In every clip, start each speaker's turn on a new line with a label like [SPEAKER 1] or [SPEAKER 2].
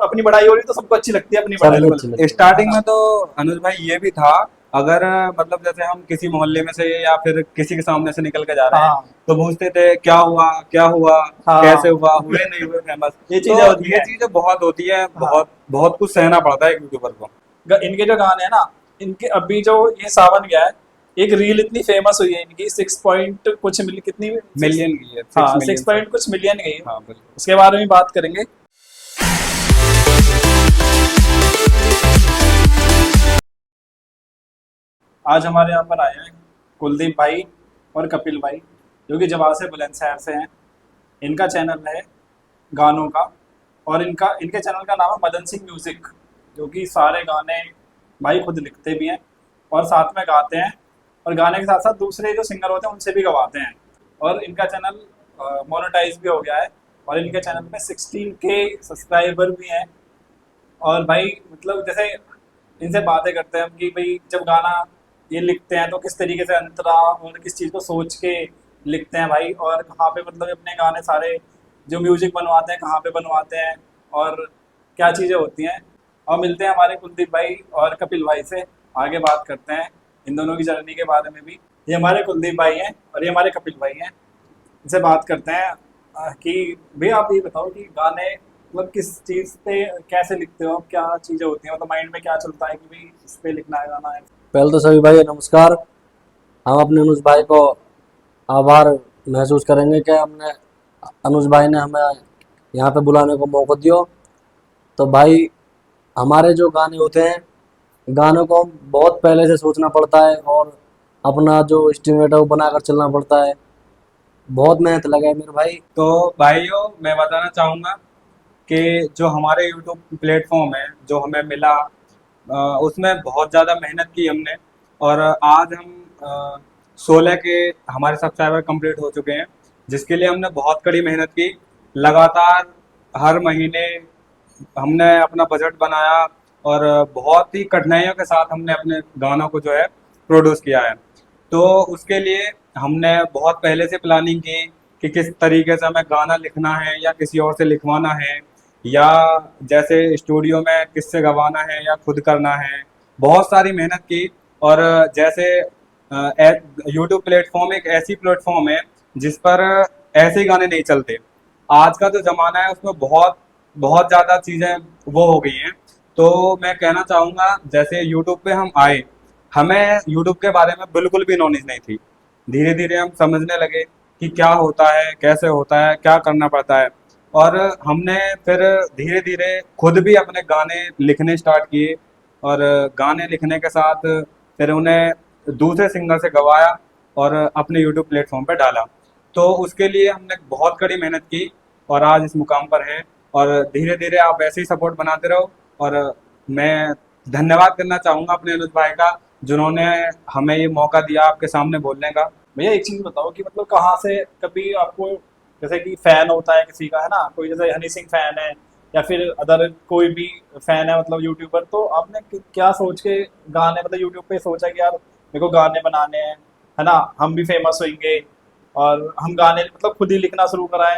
[SPEAKER 1] अपनी बढ़ाई हो रही तो सबको अच्छी लगती है, अपनी
[SPEAKER 2] सबको
[SPEAKER 1] बढ़ाई
[SPEAKER 2] अच्छी लगती है।
[SPEAKER 3] स्टार्टिंग में तो अनुज भाई ये भी था, अगर मतलब जैसे हम किसी मोहल्ले में से या फिर किसी के सामने से निकल के जा रहे हैं
[SPEAKER 1] हाँ
[SPEAKER 3] तो पूछते थे क्या हुआ क्या हुआ,
[SPEAKER 1] हाँ
[SPEAKER 3] कैसे हुआ, हुए नहीं हुए फेमस।
[SPEAKER 1] ये
[SPEAKER 3] तो
[SPEAKER 1] चीजें होती
[SPEAKER 3] ये
[SPEAKER 1] हैं।
[SPEAKER 3] चीजें बहुत होती है,
[SPEAKER 1] हाँ,
[SPEAKER 3] बहुत बहुत कुछ सहना पड़ता है एक यूट्यूबर को।
[SPEAKER 1] इनके जो गाने हैं ना, इनके अभी जो ये सावन गया है, एक रील इतनी फेमस हुई है इनकी, 6 पॉइंट कुछ मिली, कितनी,
[SPEAKER 3] मिलियन की है, 6
[SPEAKER 1] हाँ 6
[SPEAKER 3] मिलियन से।
[SPEAKER 1] पॉइंट कुछ मिलियन गई है।
[SPEAKER 3] हाँ बिल्कुल।
[SPEAKER 1] उसके बारे में बात करेंगे। आज हमारे यहाँ पर आए हैं कुलदीप भाई और कपिल भाई, जो कि जवाब से बुलंदशहर से हैं। इनका चैनल है गानों का, और इनके चैनल का नाम है मदन सिंह म्यूजिक, जो कि सारे गाने भाई खुद लिखते भी हैं और साथ में गाते हैं, और गाने के साथ साथ दूसरे जो सिंगर होते हैं उनसे भी गवाते हैं। और इनका चैनल मोनेटाइज भी हो गया है, और इनके चैनल में 16K सब्सक्राइबर भी हैं। और भाई मतलब जैसे इनसे बातें करते हैं हम कि भाई जब गाना ये लिखते हैं तो किस तरीके से अंतरा और किस चीज़ को सोच के लिखते हैं भाई, और कहाँ पे मतलब अपने गाने सारे जो म्यूजिक बनवाते हैं कहाँ पे बनवाते हैं, और क्या चीज़ें होती हैं। और मिलते हैं हमारे कुलदीप भाई और कपिल भाई से, आगे बात करते हैं इन दोनों की जर्नी के बारे में भी। ये हमारे कुलदीप भाई हैं और ये हमारे कपिल भाई हैं। इनसे बात करते हैं कि भैया आप ये बताओ कि गाने मतलब किस चीज़ पे कैसे लिखते हो आप, क्या चीज़ें होती हैं, मतलब माइंड में क्या चलता है कि भाई इस पे लिखना है गाना है।
[SPEAKER 2] पहले तो सभी भाई नमस्कार। हम अपने अनुज भाई को आभार महसूस करेंगे कि हमने अनुज भाई ने हमें यहाँ पे बुलाने को मौका दियो। तो भाई हमारे जो गाने होते हैं, गानों को हम बहुत पहले से सोचना पड़ता है और अपना जो एस्टिमेट है वो बनाकर चलना पड़ता है। बहुत मेहनत लगा है मेरे भाई।
[SPEAKER 3] तो भाइयों मैं बताना चाहूँगा कि जो हमारे यूट्यूब प्लेटफॉर्म है जो हमें मिला, उसमें बहुत ज़्यादा मेहनत की हमने, और आज हम 16 के हमारे सब्सक्राइबर कंप्लीट हो चुके हैं, जिसके लिए हमने बहुत कड़ी मेहनत की। लगातार हर महीने हमने अपना बजट बनाया और बहुत ही कठिनाइयों के साथ हमने अपने गानों को जो है प्रोड्यूस किया है। तो उसके लिए हमने बहुत पहले से प्लानिंग की कि किस तरीके से हमें गाना लिखना है या किसी और से लिखवाना है, या जैसे स्टूडियो में किससे गवाना है या खुद करना है। बहुत सारी मेहनत की। और जैसे यूट्यूब प्लेटफॉर्म एक ऐसी प्लेटफॉर्म है जिस पर ऐसे ही गाने नहीं चलते। आज का जो ज़माना है उसमें बहुत बहुत ज़्यादा चीज़ें वो हो गई हैं। तो मैं कहना चाहूँगा जैसे यूट्यूब पे हम आए, हमें यूट्यूब के बारे में बिल्कुल भी नॉलेज नहीं थी। धीरे धीरे हम समझने लगे कि क्या होता है, कैसे होता है, क्या करना पड़ता है। और हमने फिर धीरे धीरे खुद भी अपने गाने लिखने स्टार्ट किए, और गाने लिखने के साथ फिर उन्हें दूसरे सिंगर से गवाया और अपने यूट्यूब प्लेटफॉर्म पर डाला। तो उसके लिए हमने बहुत कड़ी मेहनत की और आज इस मुकाम पर है। और धीरे धीरे आप ऐसे ही सपोर्ट बनाते रहो। और मैं धन्यवाद करना चाहूँगा अपने अनुज भाई का, जिन्होंने हमें ये मौका दिया आपके सामने बोलने का।
[SPEAKER 1] भैया एक चीज़ बताओ कि मतलब कहाँ से कभी आपको, जैसे कि फैन होता है किसी का, है ना, कोई जैसे हनी सिंह फैन है या फिर अदर कोई भी फैन है मतलब यूट्यूबर, तो आपने क्या सोच के गाने मतलब यूट्यूब पे सोचा कि यार मेरे को गाने बनाने हैं, है ना, हम भी फेमस होंगे और हम गाने मतलब खुद ही लिखना शुरू कराएं।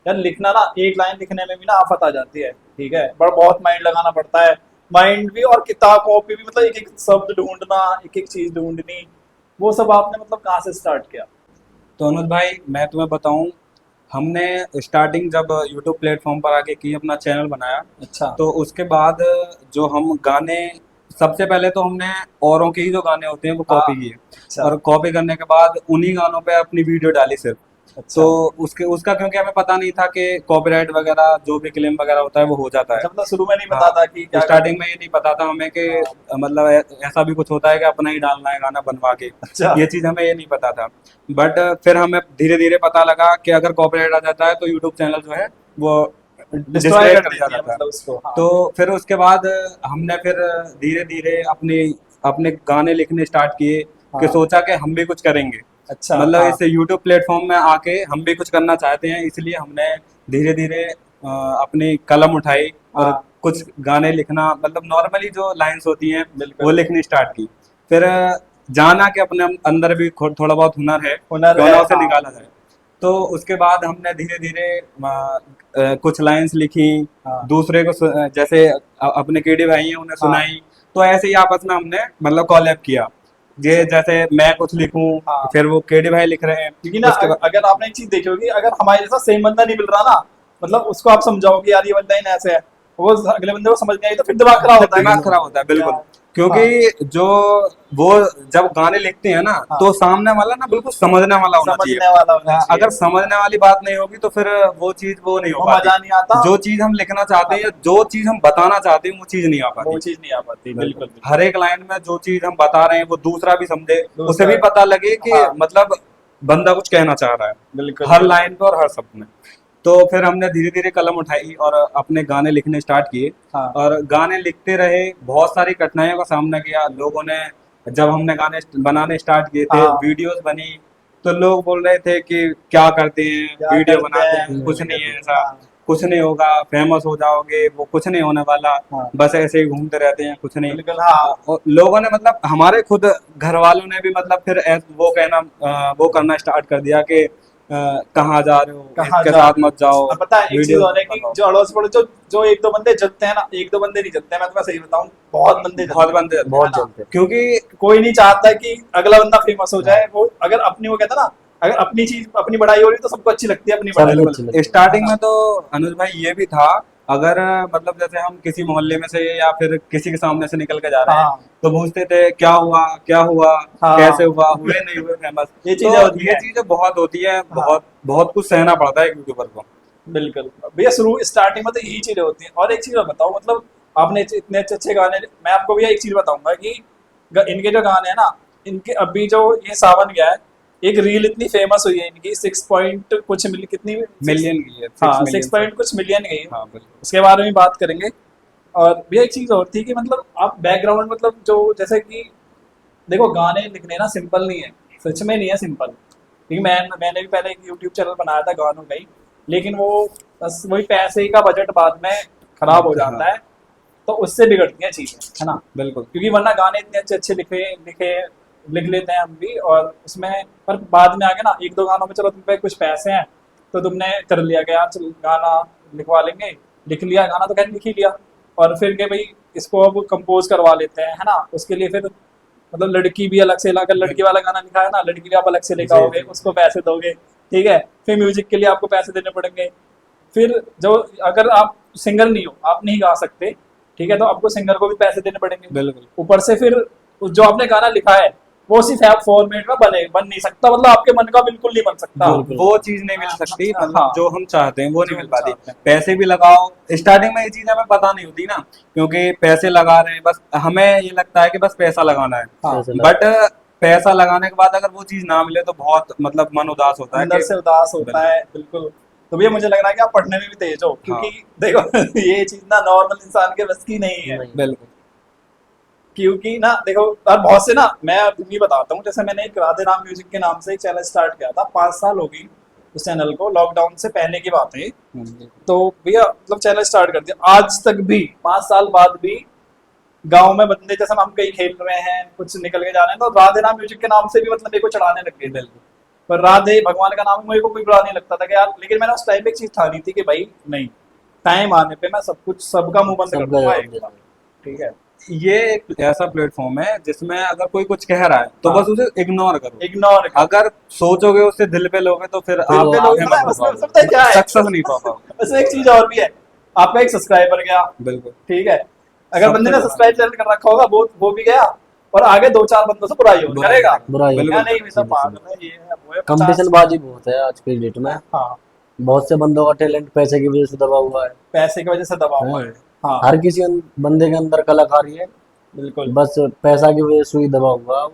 [SPEAKER 1] यार लिखना ना, एक लाइन लिखने में भी ना आफत आ जाती है, ठीक है, पर बहुत माइंड लगाना पड़ता है, माइंड भी और किताब कॉपी भी, मतलब एक एक शब्द ढूंढना, एक एक चीज ढूंढनी, वो सब आपने मतलब कहाँ से स्टार्ट किया।
[SPEAKER 3] तो अनुज भाई मैं तुम्हें बताऊं, हमने स्टार्टिंग जब यूट्यूब प्लेटफॉर्म पर आके की, अपना चैनल बनाया,
[SPEAKER 1] अच्छा
[SPEAKER 3] तो उसके बाद जो हम गाने, सबसे पहले तो हमने औरों के ही जो गाने होते हैं वो
[SPEAKER 1] हाँ
[SPEAKER 3] कॉपी किए,
[SPEAKER 1] अच्छा
[SPEAKER 3] और कॉपी करने के बाद उन्हीं गानों पे अपनी वीडियो डाली सिर्फ। तो
[SPEAKER 1] अच्छा
[SPEAKER 3] उसके उसका क्योंकि हमें पता नहीं था कि कॉपीराइट वगैरह जो भी क्लेम वगैरह होता है वो हो जाता है।
[SPEAKER 1] अच्छा, मतलब शुरू में नहीं
[SPEAKER 3] हाँ,
[SPEAKER 1] पता था कि क्या करना
[SPEAKER 3] स्टार्टिंग में ये नहीं पता था हमें कि
[SPEAKER 1] है। हाँ
[SPEAKER 3] मतलब ऐसा भी कुछ होता है कि अपना ही डालना है गाना बनवा के।
[SPEAKER 1] अच्छा
[SPEAKER 3] ये चीज़ हमें ये नहीं पता था। बट फिर हमें धीरे धीरे पता लगा कि अगर कॉपीराइट आ जाता है तो यूट्यूब चैनल जो है वो
[SPEAKER 1] डिस्ट्रॉय
[SPEAKER 3] डिस्क्रेडिट
[SPEAKER 1] कर
[SPEAKER 3] कर दिया
[SPEAKER 1] देती है
[SPEAKER 3] जाता है।
[SPEAKER 1] मतलब उसको, हाँ
[SPEAKER 3] तो फिर उसके बाद हमने फिर धीरे धीरे अपने अपने गाने लिखने स्टार्ट किए, कि
[SPEAKER 1] हाँ
[SPEAKER 3] सोचा कि हम भी कुछ करेंगे।
[SPEAKER 1] अच्छा
[SPEAKER 3] मतलब
[SPEAKER 1] हाँ
[SPEAKER 3] इस यूट्यूब प्लेटफॉर्म में आके हम भी कुछ करना चाहते हैं, इसलिए हमने धीरे धीरे अपनी कलम उठाई और
[SPEAKER 1] हाँ
[SPEAKER 3] कुछ गाने लिखना, मतलब नॉर्मली जो लाइंस होती हैं वो
[SPEAKER 1] बिल्कुल
[SPEAKER 3] लिखनी स्टार्ट की। फिर जाना कि अपने अंदर भी थोड़ा बहुत हुनर है,
[SPEAKER 1] हुनर
[SPEAKER 3] क्यों
[SPEAKER 1] है,
[SPEAKER 3] ना उसे
[SPEAKER 1] हाँ
[SPEAKER 3] निकाला जाए। तो उसके बाद हमने धीरे धीरे कुछ लाइंस लिखी,
[SPEAKER 1] हाँ।
[SPEAKER 3] दूसरे को जैसे अपने केडी भाई हैं उन्हें सुनाई, तो ऐसे ही आपस में हमने मतलब कॉलैब किया। ये जैसे मैं कुछ लिखूं,
[SPEAKER 1] हाँ।
[SPEAKER 3] फिर वो केडी भाई लिख रहे हैं,
[SPEAKER 1] क्योंकि ना
[SPEAKER 3] उसके बाद
[SPEAKER 1] अगर आपने एक चीज देखी होगी, अगर हमारे जैसा सेम बंदा नहीं मिल रहा ना, मतलब उसको आप समझाओ कि यार ये बंदा ही ना ऐसे है, वो अगले बंदे को समझ नहीं आई तो फिर दिमाग खराब होता है।
[SPEAKER 3] दिमाग खराब होता है, बिल्कुल।
[SPEAKER 1] हाँ।
[SPEAKER 3] क्योंकि जो वो जब गाने लिखते हैं ना,
[SPEAKER 1] हाँ।
[SPEAKER 3] तो सामने वाला ना बिल्कुल समझने वाला होना चाहिए।
[SPEAKER 1] समझने वाला होना चाहिए।
[SPEAKER 3] अगर समझने वाली बात नहीं होगी तो फिर वो चीज वो नहीं हो
[SPEAKER 1] वो
[SPEAKER 3] पाती।
[SPEAKER 1] मजा नहीं आता।
[SPEAKER 3] जो चीज हम लिखना चाहते हैं या जो चीज हम बताना चाहते हैं वो चीज नहीं आ
[SPEAKER 1] वो
[SPEAKER 3] पाती।
[SPEAKER 1] चीज नहीं आ पाती, बिल्कुल बिल्कुल।
[SPEAKER 3] हर एक लाइन में जो चीज हम बता रहे हैं वो दूसरा भी समझे, उसे
[SPEAKER 1] दूसरा-
[SPEAKER 3] भी पता लगे कि
[SPEAKER 1] हाँ।
[SPEAKER 3] मतलब बंदा कुछ कहना चाह रहा है
[SPEAKER 1] बिल्कुल
[SPEAKER 3] हर लाइन पे और हर शब्द में। तो फिर हमने धीरे धीरे कलम उठाई और अपने गाने लिखने स्टार्ट किए।
[SPEAKER 1] हाँ।
[SPEAKER 3] और गाने लिखते रहे, बहुत सारी कठिनाइयों का सामना किया लोगों ने। जब हमने गाने बनाने स्टार्ट किए थे,
[SPEAKER 1] हाँ।
[SPEAKER 3] वीडियोस बनी, तो लोग बोल रहे थे कि क्या करते हैं,
[SPEAKER 1] क्या
[SPEAKER 3] वीडियो
[SPEAKER 1] करते
[SPEAKER 3] बनाते
[SPEAKER 1] हैं,
[SPEAKER 3] हैं, कुछ नहीं है ऐसा,
[SPEAKER 1] हाँ।
[SPEAKER 3] कुछ नहीं होगा, फेमस हो जाओगे, वो कुछ नहीं होने वाला,
[SPEAKER 1] हाँ।
[SPEAKER 3] बस ऐसे ही घूमते रहते हैं, कुछ नहीं।
[SPEAKER 1] बिल्कुल, हाँ।
[SPEAKER 3] और लोगों ने मतलब हमारे खुद घर वालों ने भी मतलब फिर वो कहना वो करना स्टार्ट कर दिया कि कहाँ जा रहे हो,
[SPEAKER 1] कहाँ
[SPEAKER 3] इसके
[SPEAKER 1] जा
[SPEAKER 3] साथ
[SPEAKER 1] रहे हो?
[SPEAKER 3] मत जाओ,
[SPEAKER 1] अब पता है एक चीज
[SPEAKER 3] वीडियो
[SPEAKER 1] और है कि जो अड़ोस पड़ोस जो एक दो बंदे जलते हैं ना, एक दो बंदे नहीं जलते हैं, मैं तुम्हें सही बताऊं, बहुत बंदे जलते
[SPEAKER 3] बहुत
[SPEAKER 1] हैं।
[SPEAKER 3] बंदे
[SPEAKER 1] है
[SPEAKER 2] बहुत
[SPEAKER 1] ना?
[SPEAKER 2] जलते हैं।
[SPEAKER 3] क्योंकि
[SPEAKER 1] कोई नहीं चाहता कि अगला बंदा फेमस हो जाए। वो अगर अपनी, वो कहता है ना, अगर अपनी चीज अपनी बड़ाई हो रही है तो सबको अच्छी लगती है अपनी
[SPEAKER 2] सबको
[SPEAKER 1] बड़ाई।
[SPEAKER 2] अच्छी लगती है।
[SPEAKER 3] स्टार्टिंग में तो अनुज भाई ये भी था, अगर मतलब जैसे हम किसी मोहल्ले में से या फिर किसी के सामने से निकल के जा रहे हैं,
[SPEAKER 1] हाँ।
[SPEAKER 3] तो पूछते थे क्या हुआ, क्या हुआ,
[SPEAKER 1] हाँ।
[SPEAKER 3] कैसे हुआ, हुए नहीं हुए फेमस।
[SPEAKER 1] ये
[SPEAKER 3] तो
[SPEAKER 1] चीजें होती
[SPEAKER 3] ये
[SPEAKER 1] हैं।
[SPEAKER 3] चीजें बहुत होती है,
[SPEAKER 1] हाँ।
[SPEAKER 3] बहुत बहुत कुछ सहना पड़ता है एक यूट्यूबर को।
[SPEAKER 1] बिल्कुल भैया, शुरू स्टार्टिंग में तो यही चीजें होती हैं। और एक चीज और बताओ, मतलब आपने इतने अच्छे अच्छे गाने, मैं आपको भैया एक चीज बताऊंगा कि इनके जो गाने हैं ना, इनके अभी जो ये सावन गया है, एक रील इतनी फेमस हुई है इनकी, 6 पॉइंट कुछ कितनी,
[SPEAKER 3] मिलियन की है,
[SPEAKER 1] हाँ
[SPEAKER 3] 6
[SPEAKER 1] 6
[SPEAKER 3] मिलियन
[SPEAKER 1] पॉइंट कुछ मिलियन गई है।
[SPEAKER 3] हाँ बिल्कुल।
[SPEAKER 1] उसके बारे में बात करेंगे। और भैया एक चीज और थी कि मतलब आप बैकग्राउंड, मतलब जो जैसे कि देखो, गाने लिखने ना सिंपल नहीं है, सच में नहीं है सिंपल। क्योंकि मैंने भी पहले एक यूट्यूब चैनल बनाया था गानों का ही, लेकिन वो बस वही पैसे का बजट बाद में खराब हो जाता है, तो उससे बिगड़ती हैं चीजें, है ना।
[SPEAKER 3] बिल्कुल
[SPEAKER 1] क्योंकि वरना गाने इतने अच्छे अच्छे लिखे लिखे लिख लेते हैं हम भी, और उसमें पर बाद में आके ना एक दो गानों में चलो तुम पे कुछ पैसे हैं तो तुमने कर लिया कि यार चल गाना लिखवा लेंगे, लिख लिया गाना तो खैर लिख ही लिया, और फिर के भाई इसको अब कंपोज करवा लेते हैं, है ना। उसके लिए फिर मतलब लड़की भी अलग से, अगर लड़की वाला गाना लिखा है ना, लड़की भी आप अलग से लेकर
[SPEAKER 3] जी,
[SPEAKER 1] आओगे,
[SPEAKER 3] जी।
[SPEAKER 1] उसको पैसे दोगे, ठीक है। फिर म्यूजिक के लिए आपको पैसे देने पड़ेंगे। फिर जो, अगर आप सिंगर नहीं हो, आप नहीं गा सकते, ठीक है, तो आपको सिंगर को भी पैसे देने पड़ेंगे।
[SPEAKER 3] बिल्कुल
[SPEAKER 1] ऊपर से फिर जो आपने गाना लिखा है वो उसी फॉर्मेट में बन नहीं सकता, मतलब आपके मन का बिल्कुल नहीं बन सकता।
[SPEAKER 3] वो चीज नहीं मिल सकती,
[SPEAKER 1] हाँ,
[SPEAKER 3] मतलब जो हम चाहते हैं वो
[SPEAKER 1] जो
[SPEAKER 3] नहीं मिल
[SPEAKER 1] हम
[SPEAKER 3] पाती।
[SPEAKER 1] चाहते हैं।
[SPEAKER 3] पैसे भी लगाओ, स्टार्टिंग में ये चीज हमें पता नहीं होती ना, क्योंकि पैसे लगा रहे हैं, बस हमें ये लगता है कि बस पैसा लगाना है।
[SPEAKER 1] हाँ।
[SPEAKER 2] पैसे लगा-
[SPEAKER 3] बट पैसा लगाने के बाद अगर वो चीज ना मिले तो बहुत मतलब मन उदास होता है
[SPEAKER 1] अंदर
[SPEAKER 3] कि
[SPEAKER 1] से उदास होता है, बिल्कुल। तो भैया मुझे लग रहा है कि आप पढ़ने में भी तेज हो, क्योंकि देखो ये चीज ना नॉर्मल इंसान के बस की नहीं है।
[SPEAKER 2] नहीं।
[SPEAKER 3] बिल्कुल
[SPEAKER 1] क्योंकि ना देखो, और बहुत से ना, मैं भी बताता हूँ, जैसे मैंने एक राधे राम म्यूजिक के नाम से एक चैनल स्टार्ट किया था, 5 साल हो गई उस चैनल को, लॉकडाउन से पहले की बात है। तो भैया मतलब चैनल स्टार्ट कर दिया, आज तक भी 5 साल बाद भी गांव में बंदे, जैसे हम कहीं खेल रहे हैं, कुछ निकल के जा रहे हैं, तो राधे राम म्यूजिक के नाम से भी मतलब मेरे को चढ़ाने लग गए थे। पर राधे भगवान का नाम मेरे को कोई बुरा नहीं लगता था कि यार, लेकिन मैंने उस टाइम पे एक चीज ठानी थी कि भाई नहीं, टाइम आने पे मैं सब कुछ, सबका मुंह बंद कर
[SPEAKER 2] सबका
[SPEAKER 1] दूंगा
[SPEAKER 2] जवाब
[SPEAKER 1] एक
[SPEAKER 2] दे
[SPEAKER 1] बार, ठीक है।
[SPEAKER 3] ये एक ऐसा प्लेटफॉर्म है जिसमें अगर कोई कुछ कह रहा है तो
[SPEAKER 1] हाँ।
[SPEAKER 3] बस उसे इग्नोर करो।
[SPEAKER 1] इग्नोर कर,
[SPEAKER 3] अगर सोचोगे उससे दिल पे लोगे तो फिर
[SPEAKER 2] फिर
[SPEAKER 3] आप
[SPEAKER 2] वो
[SPEAKER 1] पे लोग
[SPEAKER 2] आप-
[SPEAKER 1] पता है, उसमें पता है क्या है,
[SPEAKER 3] सक्सेस नहीं पा पाओगे।
[SPEAKER 1] उसमें एक चीज और भी है, आपका एक सब्सक्राइबर गया,
[SPEAKER 3] बिल्कुल
[SPEAKER 1] ठीक है। अगर
[SPEAKER 3] सबसे
[SPEAKER 1] बंदे ने
[SPEAKER 3] बड़ा।
[SPEAKER 1] सब्सक्राइब चैनल कर रखा होगा, वो भी गया, और आगे 2-4 बंदों से बुराई हो
[SPEAKER 3] बुराई
[SPEAKER 1] करेगा,
[SPEAKER 2] बुराई
[SPEAKER 3] बिल्कुल
[SPEAKER 1] या नहीं,
[SPEAKER 2] होती
[SPEAKER 1] वैसा
[SPEAKER 2] है।
[SPEAKER 1] पागल है, ये है वो है,
[SPEAKER 2] कंपटीशन
[SPEAKER 1] 50।
[SPEAKER 2] बाजी बहुत है आज की डेट में।
[SPEAKER 1] हाँ,
[SPEAKER 2] बहुत से बंदों का टैलेंट पैसे की वजह से दबा हुआ है।
[SPEAKER 1] पैसे की वजह से दबा हुआ है।
[SPEAKER 2] हैं?
[SPEAKER 1] हाँ,
[SPEAKER 2] हर किसी बंदे के अंदर कलाकारी है,
[SPEAKER 1] बिल्कुल।
[SPEAKER 2] बस पैसा की वजह से ही दबा हुआ है वो।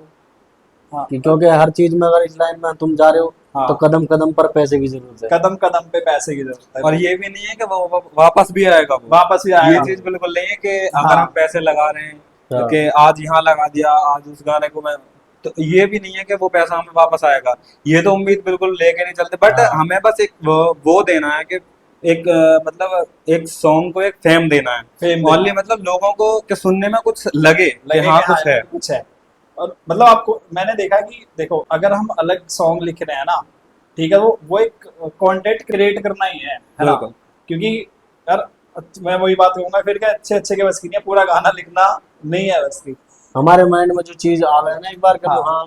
[SPEAKER 1] हाँ,
[SPEAKER 2] क्योंकि हर चीज में अगर इस लाइन में तुम जा रहे हो
[SPEAKER 1] हाँ।
[SPEAKER 2] तो कदम कदम पर पैसे की जरूरत है।
[SPEAKER 1] कदम कदम पे पैसे की जरूरत है,
[SPEAKER 3] और ये भी नहीं है कि वो वापस भी आएगा वो।
[SPEAKER 1] वापस भी
[SPEAKER 3] ये
[SPEAKER 1] आएगा।
[SPEAKER 3] चीज बिल्कुल नहीं है कि अगर
[SPEAKER 1] हाँ।
[SPEAKER 3] हम पैसे लगा रहे हैं
[SPEAKER 2] हाँ।
[SPEAKER 3] कि आज यहाँ लगा दिया, आज उस गाने को मैं, तो ये भी नहीं है कि वो पैसा हमें वापस आएगा। ये तो उम्मीद बिल्कुल लेके नहीं चलते, बट
[SPEAKER 1] हाँ।
[SPEAKER 3] हमें बस एक वो देना है कि एक मतलब एक सॉन्ग को एक फेम देना है,
[SPEAKER 1] फेम देना
[SPEAKER 3] ओनली,
[SPEAKER 1] है।
[SPEAKER 3] मतलब लोगों को कि सुनने में कुछ लगे कि
[SPEAKER 1] लगे
[SPEAKER 3] हाँ
[SPEAKER 1] कि
[SPEAKER 3] कुछ है।
[SPEAKER 1] कुछ है। और मतलब आपको मैंने देखा कि देखो, अगर हम अलग सॉन्ग लिख रहे हैं ना, ठीक है, वो एक कंटेंट क्रिएट करना ही है ना।
[SPEAKER 3] बिल्कुल।
[SPEAKER 1] क्योंकि यार मैं वही बात कहूंगा फिर क्या, अच्छे अच्छे के बस की नहीं है, पूरा गाना लिखना नहीं है बस की।
[SPEAKER 2] हमारे माइंड में जो चीज आ रहा है ना, एक बार कभी,
[SPEAKER 1] हाँ
[SPEAKER 2] हाँ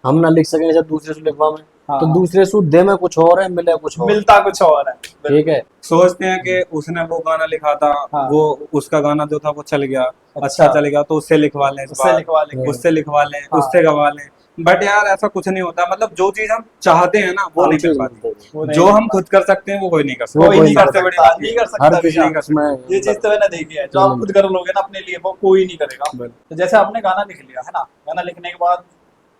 [SPEAKER 2] हम ना लिख सकें जब दूसरे से लिखवा में,
[SPEAKER 1] हाँ
[SPEAKER 2] तो
[SPEAKER 1] हाँ।
[SPEAKER 2] दूसरे से दे में कुछ और है, मिले कुछ और।
[SPEAKER 1] मिलता कुछ और है।
[SPEAKER 2] ठीक है।
[SPEAKER 3] सोचते हैं कि उसने वो गाना लिखा था,
[SPEAKER 1] हाँ।
[SPEAKER 3] वो उसका गाना जो था वो चल गया,
[SPEAKER 1] अच्छा।
[SPEAKER 3] अच्छा चलेगा, तो उससे लिखवा लें इस
[SPEAKER 1] उससे
[SPEAKER 3] बार,
[SPEAKER 1] लिखवा लेंगे।
[SPEAKER 3] उससे लिखवा लें,
[SPEAKER 1] हाँ।
[SPEAKER 3] उससे गवा लें। बट यार ऐसा कुछ नहीं होता, मतलब जो चीज हम चाहते हैं ना वो
[SPEAKER 1] हाँ,
[SPEAKER 3] नहीं मिल
[SPEAKER 2] चीज
[SPEAKER 3] पाती।
[SPEAKER 2] मिलती है।
[SPEAKER 1] वो नहीं
[SPEAKER 3] जो हम
[SPEAKER 1] मिलता।
[SPEAKER 3] खुद कर सकते हैं वो कोई नहीं कर
[SPEAKER 2] वो
[SPEAKER 3] सकता।
[SPEAKER 1] कोई नहीं कर
[SPEAKER 3] सबसे बड़ी
[SPEAKER 1] सकता,
[SPEAKER 3] बात ये
[SPEAKER 1] नहीं कर
[SPEAKER 3] है।
[SPEAKER 1] सकता
[SPEAKER 2] हर
[SPEAKER 1] भैया।
[SPEAKER 2] किसी
[SPEAKER 3] नहीं कर सकता।
[SPEAKER 2] उसमें
[SPEAKER 1] ये चीज तो मैंने देखी है, जो आप खुद कर लोगे ना अपने लिए वो कोई नहीं करेगा।
[SPEAKER 3] बिल्कुल।
[SPEAKER 1] तो जैसे आपने गाना लिख लिया है ना, गाना लिखने के बाद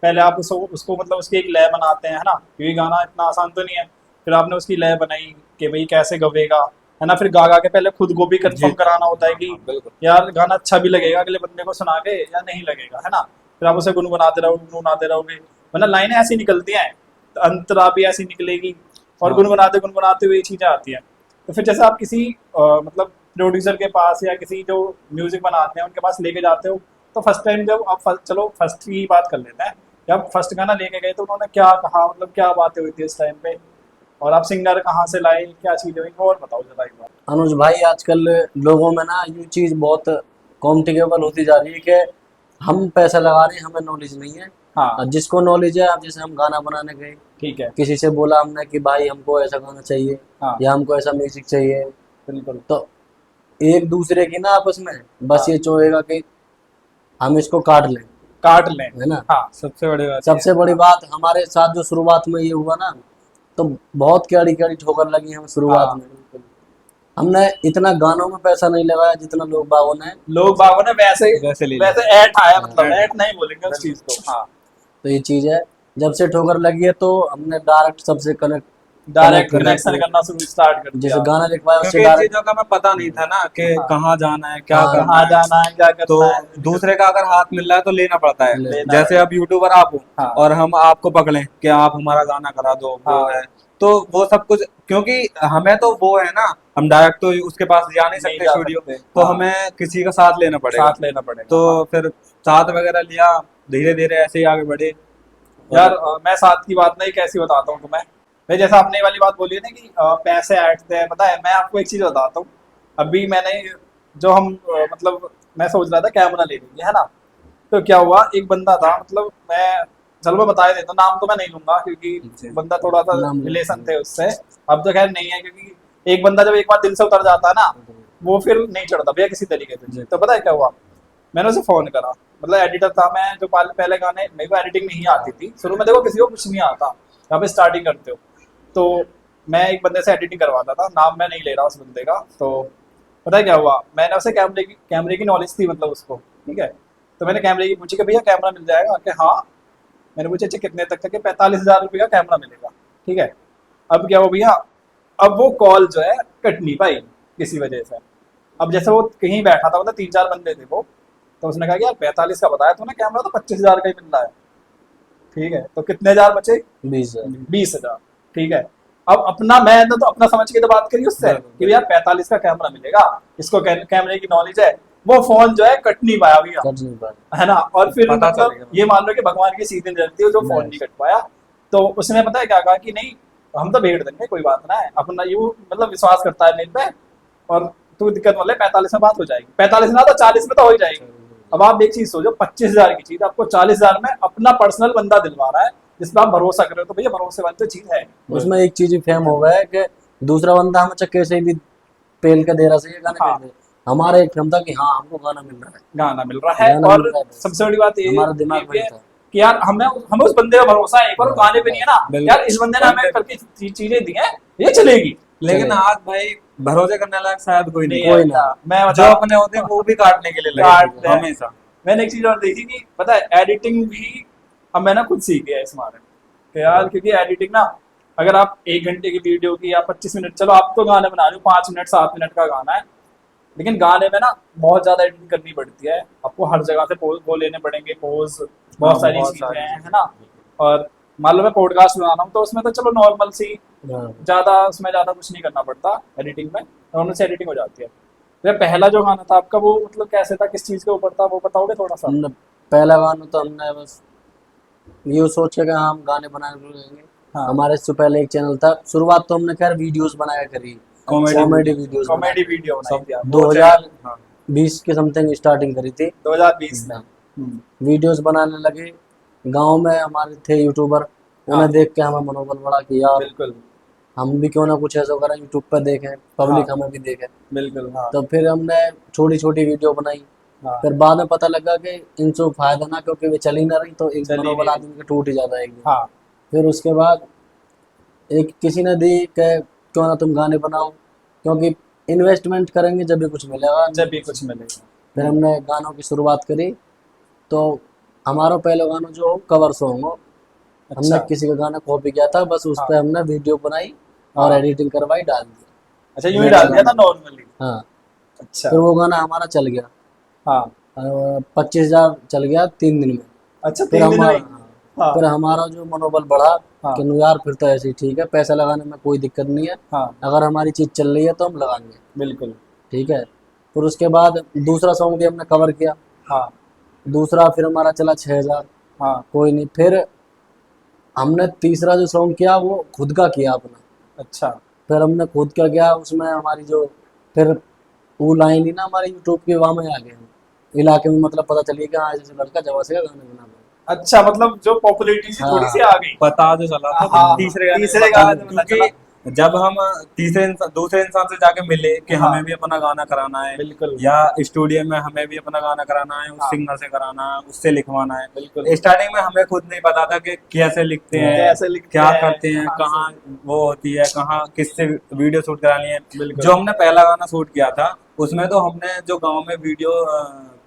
[SPEAKER 1] पहले आप उसको मतलब उसकी एक लय बनाते हैं है ना, क्योंकि गाना इतना आसान तो नहीं है। फिर आपने उसकी लय बनाई कि भाई कैसे गवेगा, है ना। फिर गा गा के पहले खुद को भी कंफर्म
[SPEAKER 3] जी।
[SPEAKER 1] कराना होता है कि
[SPEAKER 3] हाँ, बिल्कुल।
[SPEAKER 1] यार गाना अच्छा भी लगेगा अगले बंदे को सुना के या नहीं लगेगा, है ना। फिर आप उसे गुनगुनाते रहोगे, वरना लाइनें ऐसी निकलती हैं, तो अंतरा भी ऐसी निकलेगी, और
[SPEAKER 3] हाँ।
[SPEAKER 1] गुनगुनाते हुए ये चीजें आती हैं। तो फिर जैसे आप किसी मतलब प्रोड्यूसर के पास या किसी जो म्यूजिक बनाते हैं उनके पास लेके जाते हो, तो फर्स्ट टाइम जब आप चलो फर्स्ट की बात कर लेते हैं, जब फर्स्ट गाना लेके गए तो उन्होंने क्या कहा, मतलब क्या बातें हुई थी उस टाइम पे, और आप सिंगर कहाँ से लाए, क्या चीजें हुई, और बताओ जरा एक बार।
[SPEAKER 2] अनुज भाई, आजकल लोगों में ना ये चीज बहुत कॉम्प्लिकेबल होती जा रही है कि हम पैसा लगा रहे हैं, हमें नॉलेज नहीं है।
[SPEAKER 1] हाँ
[SPEAKER 2] और जिसको नॉलेज है, अब जैसे हम गाना बनाने गए,
[SPEAKER 1] ठीक है।
[SPEAKER 2] किसी से बोला हमने कि भाई हमको ऐसा गाना चाहिए
[SPEAKER 1] हाँ
[SPEAKER 2] या हमको ऐसा म्यूजिक चाहिए,
[SPEAKER 1] बिल्कुल।
[SPEAKER 2] तो एक दूसरे की ना आपस में बस
[SPEAKER 1] हाँ
[SPEAKER 2] ये चाहेगा कि हम इसको काट लें,
[SPEAKER 1] काट लें।
[SPEAKER 2] है ना।
[SPEAKER 1] हाँ
[SPEAKER 3] सबसे बड़ी बात ये है।
[SPEAKER 2] सबसे बड़ी बात हमारे साथ जो शुरुआत में ये हुआ ना, तो बहुत कैडी कैडी ठोकर लगी हमें शुरुआत
[SPEAKER 1] हाँ
[SPEAKER 2] में। हमने इतना गानों में पैसा नहीं लगाया जितना लोग बागों ने।
[SPEAKER 1] लोग बागों ने वैसे
[SPEAKER 3] वैसे ले लिया।
[SPEAKER 1] वैसे ऐट आया, मतलब
[SPEAKER 2] हाँ,
[SPEAKER 1] ऐट नहीं बोलेंगे उस चीज को। हाँ
[SPEAKER 2] तो ये चीज है, जब से ठोकर लगी है तो हमने डायरेक्ट सबसे कनेक्ट
[SPEAKER 1] डायरेक्ट
[SPEAKER 2] कनेक्ट
[SPEAKER 1] कनेक्शन करना शुरू स्टार्ट कर
[SPEAKER 2] जैसे
[SPEAKER 1] दिया।
[SPEAKER 2] गाना लिखवाया उससे
[SPEAKER 3] क्योंकि इन
[SPEAKER 2] डायरेक्ट।
[SPEAKER 3] चीजों का हमें पता नहीं था ना कि
[SPEAKER 1] हाँ
[SPEAKER 3] कहाँ जाना है, क्या
[SPEAKER 2] हाँ,
[SPEAKER 3] करना
[SPEAKER 1] कहाँ
[SPEAKER 3] है।
[SPEAKER 1] जाना है, क्या
[SPEAKER 3] तो
[SPEAKER 1] करना है।
[SPEAKER 3] दूसरे का अगर हाथ मिल रहा है तो लेना पड़ता है।
[SPEAKER 2] लेना
[SPEAKER 3] जैसे अब यूट्यूबर आप हो
[SPEAKER 1] हाँ
[SPEAKER 3] और हम आपको पकड़ें कि आप हमारा गाना करा दो, वो
[SPEAKER 1] हाँ
[SPEAKER 3] है, तो वो सब कुछ, क्योंकि हमें तो वो है ना, हम डायरेक्ट तो उसके पास जा नहीं
[SPEAKER 1] नहीं
[SPEAKER 3] सकते
[SPEAKER 1] जा
[SPEAKER 3] स्टूडियो,
[SPEAKER 1] सकते।
[SPEAKER 3] तो
[SPEAKER 1] हाँ
[SPEAKER 3] हमें किसी का साथ लेना पड़ेगा।
[SPEAKER 1] साथ लेना पड़ेगा।
[SPEAKER 3] तो
[SPEAKER 1] हाँ
[SPEAKER 3] फिर साथ वगैरह लिया, धीरे धीरे ऐसे ही आगे बढ़े।
[SPEAKER 1] यार
[SPEAKER 3] और
[SPEAKER 1] मैं साथ की बात नहीं कैसी बताता हूँ तुम्हें। भाई जैसा आपने ये वाली बात बोली है ना कि पैसे ऐंठते हैं, पता है मैं आपको एक चीज बताता हूँ। अभी मैंने जो हम मतलब मैं सोच रहा था कैमरा ले लेंगे, है ना। तो क्या हुआ, एक बंदा था, मतलब मैं चलो मैं बता ही देता हूँ, नाम तो मैं नहीं लूंगा क्योंकि बंदा थोड़ा सा
[SPEAKER 2] नाम ले
[SPEAKER 1] रिलेशन थे उससे। अब तो खैर नहीं है, क्योंकि एक बंदा जब एक बार दिल से उतर जाता है ना, वो फिर नहीं चढ़ता भैया किसी तरीके से। तो पता है क्या हुआ, मैंने उसे फोन करा, मतलब एडिटर था मैं, जो पहले गाने मेरे को एडिटिंग नहीं आती थी शुरू में, देखो किसी को कुछ नहीं आता जहाँ पे स्टार्टिंग करते हो। तो मैं एक बंदे से एडिटिंग करवाता था, नाम मैं नहीं ले रहा उस बंदे का। तो पता है क्या हुआ, मैंने उसे कैमरे की नॉलेज थी मतलब उसको, ठीक है। तो मैंने कैमरे की पूछी कि भैया कैमरा मिल जाएगा, कि हाँ। मैंने पूछा अच्छा कितने तक का, कि 45,000 रुपये का कैमरा मिलेगा, ठीक है। अब क्या हुआ भैया, अब वो कॉल जो है कट नहीं पाई किसी वजह से। अब जैसे वो कहीं बैठा था, मतलब 3-4 बंदे थे वो, तो उसने कहा कि यार 45 का बताया तूने कैमरा, तो 25,000 का ही मिल रहा है, ठीक है। तो कितने हजार बचे,
[SPEAKER 2] 20,000।
[SPEAKER 1] 20,000, ठीक है। अब अपना मैं तो अपना समझ के तो बात करी उससे कि यार 45 का कैमरा मिलेगा, इसको कैमरे की नॉलेज है। वो फोन जो है कट नहीं पाया भैया,
[SPEAKER 2] कर नहीं पाया।
[SPEAKER 1] है ना। और फिर
[SPEAKER 3] पता
[SPEAKER 1] मतलब
[SPEAKER 3] चलेगा।
[SPEAKER 1] ये मान लो कि भगवान की सीधी जलती है जो फोन नहीं कट पाया। तो उसने पता है क्या कहा कि नहीं हम तो भेड़ देंगे, कोई बात ना है, अपना यू मतलब विश्वास करता है मेरे पे, और तू दिक्कत मतलब 45 में बात हो जाएगी, 45 ना तो 40 में तो हो ही जाएगी। अब आप एक चीज सोचो, 25,000 की चीज आपको 40,000 में अपना पर्सनल बंदा दिलवा रहा है जिस पर आप भरोसा कर रहे हो, तो भैया भरोसेमंद तो चीज है।
[SPEAKER 2] उसमें एक चीज फेम हो गया है कि दूसरा बंदा हमें चक्के से भी पेल के दे रहा सही है गाना
[SPEAKER 1] हाँ
[SPEAKER 2] के दे। हमारा एक फेम था कि हाँ हमको गाना मिल रहा है,
[SPEAKER 1] गाना मिल रहा है,
[SPEAKER 2] गाना
[SPEAKER 1] और
[SPEAKER 2] मिल रहा है,
[SPEAKER 1] सबसे बड़ी बात
[SPEAKER 2] हमारा
[SPEAKER 1] ये
[SPEAKER 2] दिमाग
[SPEAKER 1] भी
[SPEAKER 2] में
[SPEAKER 1] है
[SPEAKER 2] था।
[SPEAKER 1] कि यार हमें हमें उस बंदे का भरोसा है, एक बार वो गाने पे नहीं है ना,
[SPEAKER 3] बिल्कुल।
[SPEAKER 1] यार इस बंदे ने हमें करके चीजें दी हैं, ये चलेगी।
[SPEAKER 3] लेकिन
[SPEAKER 2] चलेगा।
[SPEAKER 3] आज भाई भरोसे करने लायक शायद कोई नहीं
[SPEAKER 1] नहीं
[SPEAKER 3] है।
[SPEAKER 1] है
[SPEAKER 2] कोई
[SPEAKER 1] भैया,
[SPEAKER 2] ना।
[SPEAKER 1] मैं
[SPEAKER 3] जो
[SPEAKER 1] बता
[SPEAKER 3] अपने होते हैं वो भी काटने के लिए
[SPEAKER 1] काट
[SPEAKER 3] लगे
[SPEAKER 1] रहे हैं।
[SPEAKER 3] हमेशा।
[SPEAKER 1] मैंने एक चीज और देखी कि पता है एडिटिंग भी अब मैं ना खुद सीख गया इस बारे में, कि यार क्योंकि एडिटिंग ना, अगर आप 1 घंटे की वीडियो की या 25 मिनट, चलो आप तो गाने बना रहे हो 5 मिनट 7 मिनट का गाना है, लेकिन गाने में ना बहुत ज्यादा एडिटिंग करनी पड़ती है आपको, हर जगह से पोज वो लेने पड़ेंगे, पोज बहुत सारी
[SPEAKER 3] बहुत
[SPEAKER 1] चीजें
[SPEAKER 3] सारी
[SPEAKER 1] हैं,
[SPEAKER 3] चीजें।
[SPEAKER 1] है ना। और मान लो मैं पॉडकास्ट बना रहा हूँ तो उसमें तो चलो नॉर्मल सी,
[SPEAKER 2] हाँ।
[SPEAKER 1] ज्यादा उसमें ज्यादा कुछ नहीं करना पड़ता एडिटिंग में, नॉर्मल से एडिटिंग हो जाती है। तो ये पहला जो गाना था आपका वो मतलब कैसे था, किस चीज के ऊपर था, वो बताओगे थोड़ा सा।
[SPEAKER 2] हमने पहला गाना तो हमने बस ये सोच के कि हाँ, हम गाने बनाने शुरू करेंगे,
[SPEAKER 1] हाँ।
[SPEAKER 2] हमारे इससे पहले एक चैनल था, शुरुआत तो हमने खैर वीडियोस बनाया करी, कॉमेडी वीडियोस
[SPEAKER 1] कॉमेडी वीडियो बनाई थी आप।
[SPEAKER 2] 2020 के समथिंग स्टार्टिंग करी थी।
[SPEAKER 1] 2020 में।
[SPEAKER 2] वीडियोस बनाने लगे, गांव में हमारे थे यूट्यूबर, उन्हें
[SPEAKER 1] हाँ।
[SPEAKER 2] देख के हमें मनोबल बढ़ा कि यार
[SPEAKER 1] बिल्कुल
[SPEAKER 2] हम भी क्यों ना कुछ ऐसा करें, यूट्यूब पर देखें, पब्लिक
[SPEAKER 1] हाँ।
[SPEAKER 2] हमें भी देखे।
[SPEAKER 1] बिल्कुल। हाँ
[SPEAKER 2] तो फिर हमने छोटी छोटी वीडियो बनाई,
[SPEAKER 1] हाँ।
[SPEAKER 2] फिर बाद में पता लगा कि इनसे फायदा ना, क्योंकि वे चली ना रही तो एक
[SPEAKER 1] चली
[SPEAKER 2] मनोबल
[SPEAKER 1] नहीं
[SPEAKER 2] आदमी का टूट ही जाता है एक दिन।
[SPEAKER 1] हाँ
[SPEAKER 2] फिर उसके बाद एक किसी ने दी कि क्यों ना तुम गाने बनाओ, क्योंकि इन्वेस्टमेंट करेंगे जब भी कुछ मिलेगा।
[SPEAKER 1] जब भी कुछ मिलेगा।
[SPEAKER 2] फिर हमने गानों की शुरुआत करी, तो हमारा पहला गाना जो कवर सॉन्ग हो, हमने
[SPEAKER 1] अच्छा
[SPEAKER 2] किसी का गाना कॉपी किया था, बस उस
[SPEAKER 1] हाँ।
[SPEAKER 2] पर हमने वीडियो बनाई और
[SPEAKER 1] हाँ।
[SPEAKER 2] एडिटिंग करवाई, डाल दी।
[SPEAKER 1] अच्छा यूं ही डाल दिया था नॉर्मली।
[SPEAKER 2] हाँ,
[SPEAKER 1] अच्छा
[SPEAKER 2] फिर वो गाना हमारा चल गया,
[SPEAKER 1] हाँ।
[SPEAKER 2] 25,000 चल गया 3 दिन में।
[SPEAKER 1] अच्छा
[SPEAKER 2] फिर
[SPEAKER 1] 3 दिन
[SPEAKER 2] हमारा
[SPEAKER 1] में। हाँ
[SPEAKER 2] फिर हमारा जो मनोबल बढ़ा
[SPEAKER 1] हाँ।
[SPEAKER 2] कि नु यार फिर तो ऐसे ही ठीक है, पैसा लगाने में कोई दिक्कत नहीं है,
[SPEAKER 1] हाँ
[SPEAKER 2] अगर हमारी चीज़ चल रही है तो हम लगाएंगे,
[SPEAKER 1] बिल्कुल।
[SPEAKER 2] ठीक है। फिर उसके बाद दूसरा सॉन्ग भी हमने कवर किया,
[SPEAKER 1] हाँ
[SPEAKER 2] दूसरा फिर हमारा चला 6,000,
[SPEAKER 1] हाँ।
[SPEAKER 2] कोई नहीं। फिर हमने तीसरा जो सॉन्ग किया वो खुद का किया अपना,
[SPEAKER 1] अच्छा
[SPEAKER 2] फिर हमने खुद का किया, उसमें हमारी जो फिर वो लाइन ही ना हमारे यूट्यूब के वहाँ में आ गए हम, इलाके में, मतलब पता चली कि हाँ ऐसे लड़का जवा से गाने बना रहा है।
[SPEAKER 1] अच्छा, मतलब जो पॉपुलैरिटी सी थोड़ी सी
[SPEAKER 2] हाँ
[SPEAKER 1] आ गई।
[SPEAKER 3] पता जो चला था
[SPEAKER 1] हाँ
[SPEAKER 3] तीसरे गाने में
[SPEAKER 1] तीसरे
[SPEAKER 3] पता
[SPEAKER 1] गाने में पता चला।
[SPEAKER 3] क्योंकि जब हम दूसरे इंसान से जाके मिले कि
[SPEAKER 1] हाँ।
[SPEAKER 3] हमें भी अपना गाना कराना है
[SPEAKER 1] बिल्कुल।
[SPEAKER 3] या स्टूडियो में हमें भी अपना गाना कराना है, उस
[SPEAKER 1] हाँ।
[SPEAKER 3] सिंगर से कराना है, उससे लिखवाना है।
[SPEAKER 1] बिल्कुल।
[SPEAKER 3] स्टार्टिंग में हमें खुद नहीं पता था कि कैसे लिखते हैं,
[SPEAKER 1] कैसे लिखते
[SPEAKER 3] क्या
[SPEAKER 1] हैं,
[SPEAKER 3] करते हैं,
[SPEAKER 1] कहाँ से।
[SPEAKER 3] कहाँ वो होती है, कहाँ किससे वीडियो शूट करानी है।
[SPEAKER 1] बिल्कुल।
[SPEAKER 3] जो हमने पहला गाना शूट किया था उसमें तो हमने जो गांव में वीडियो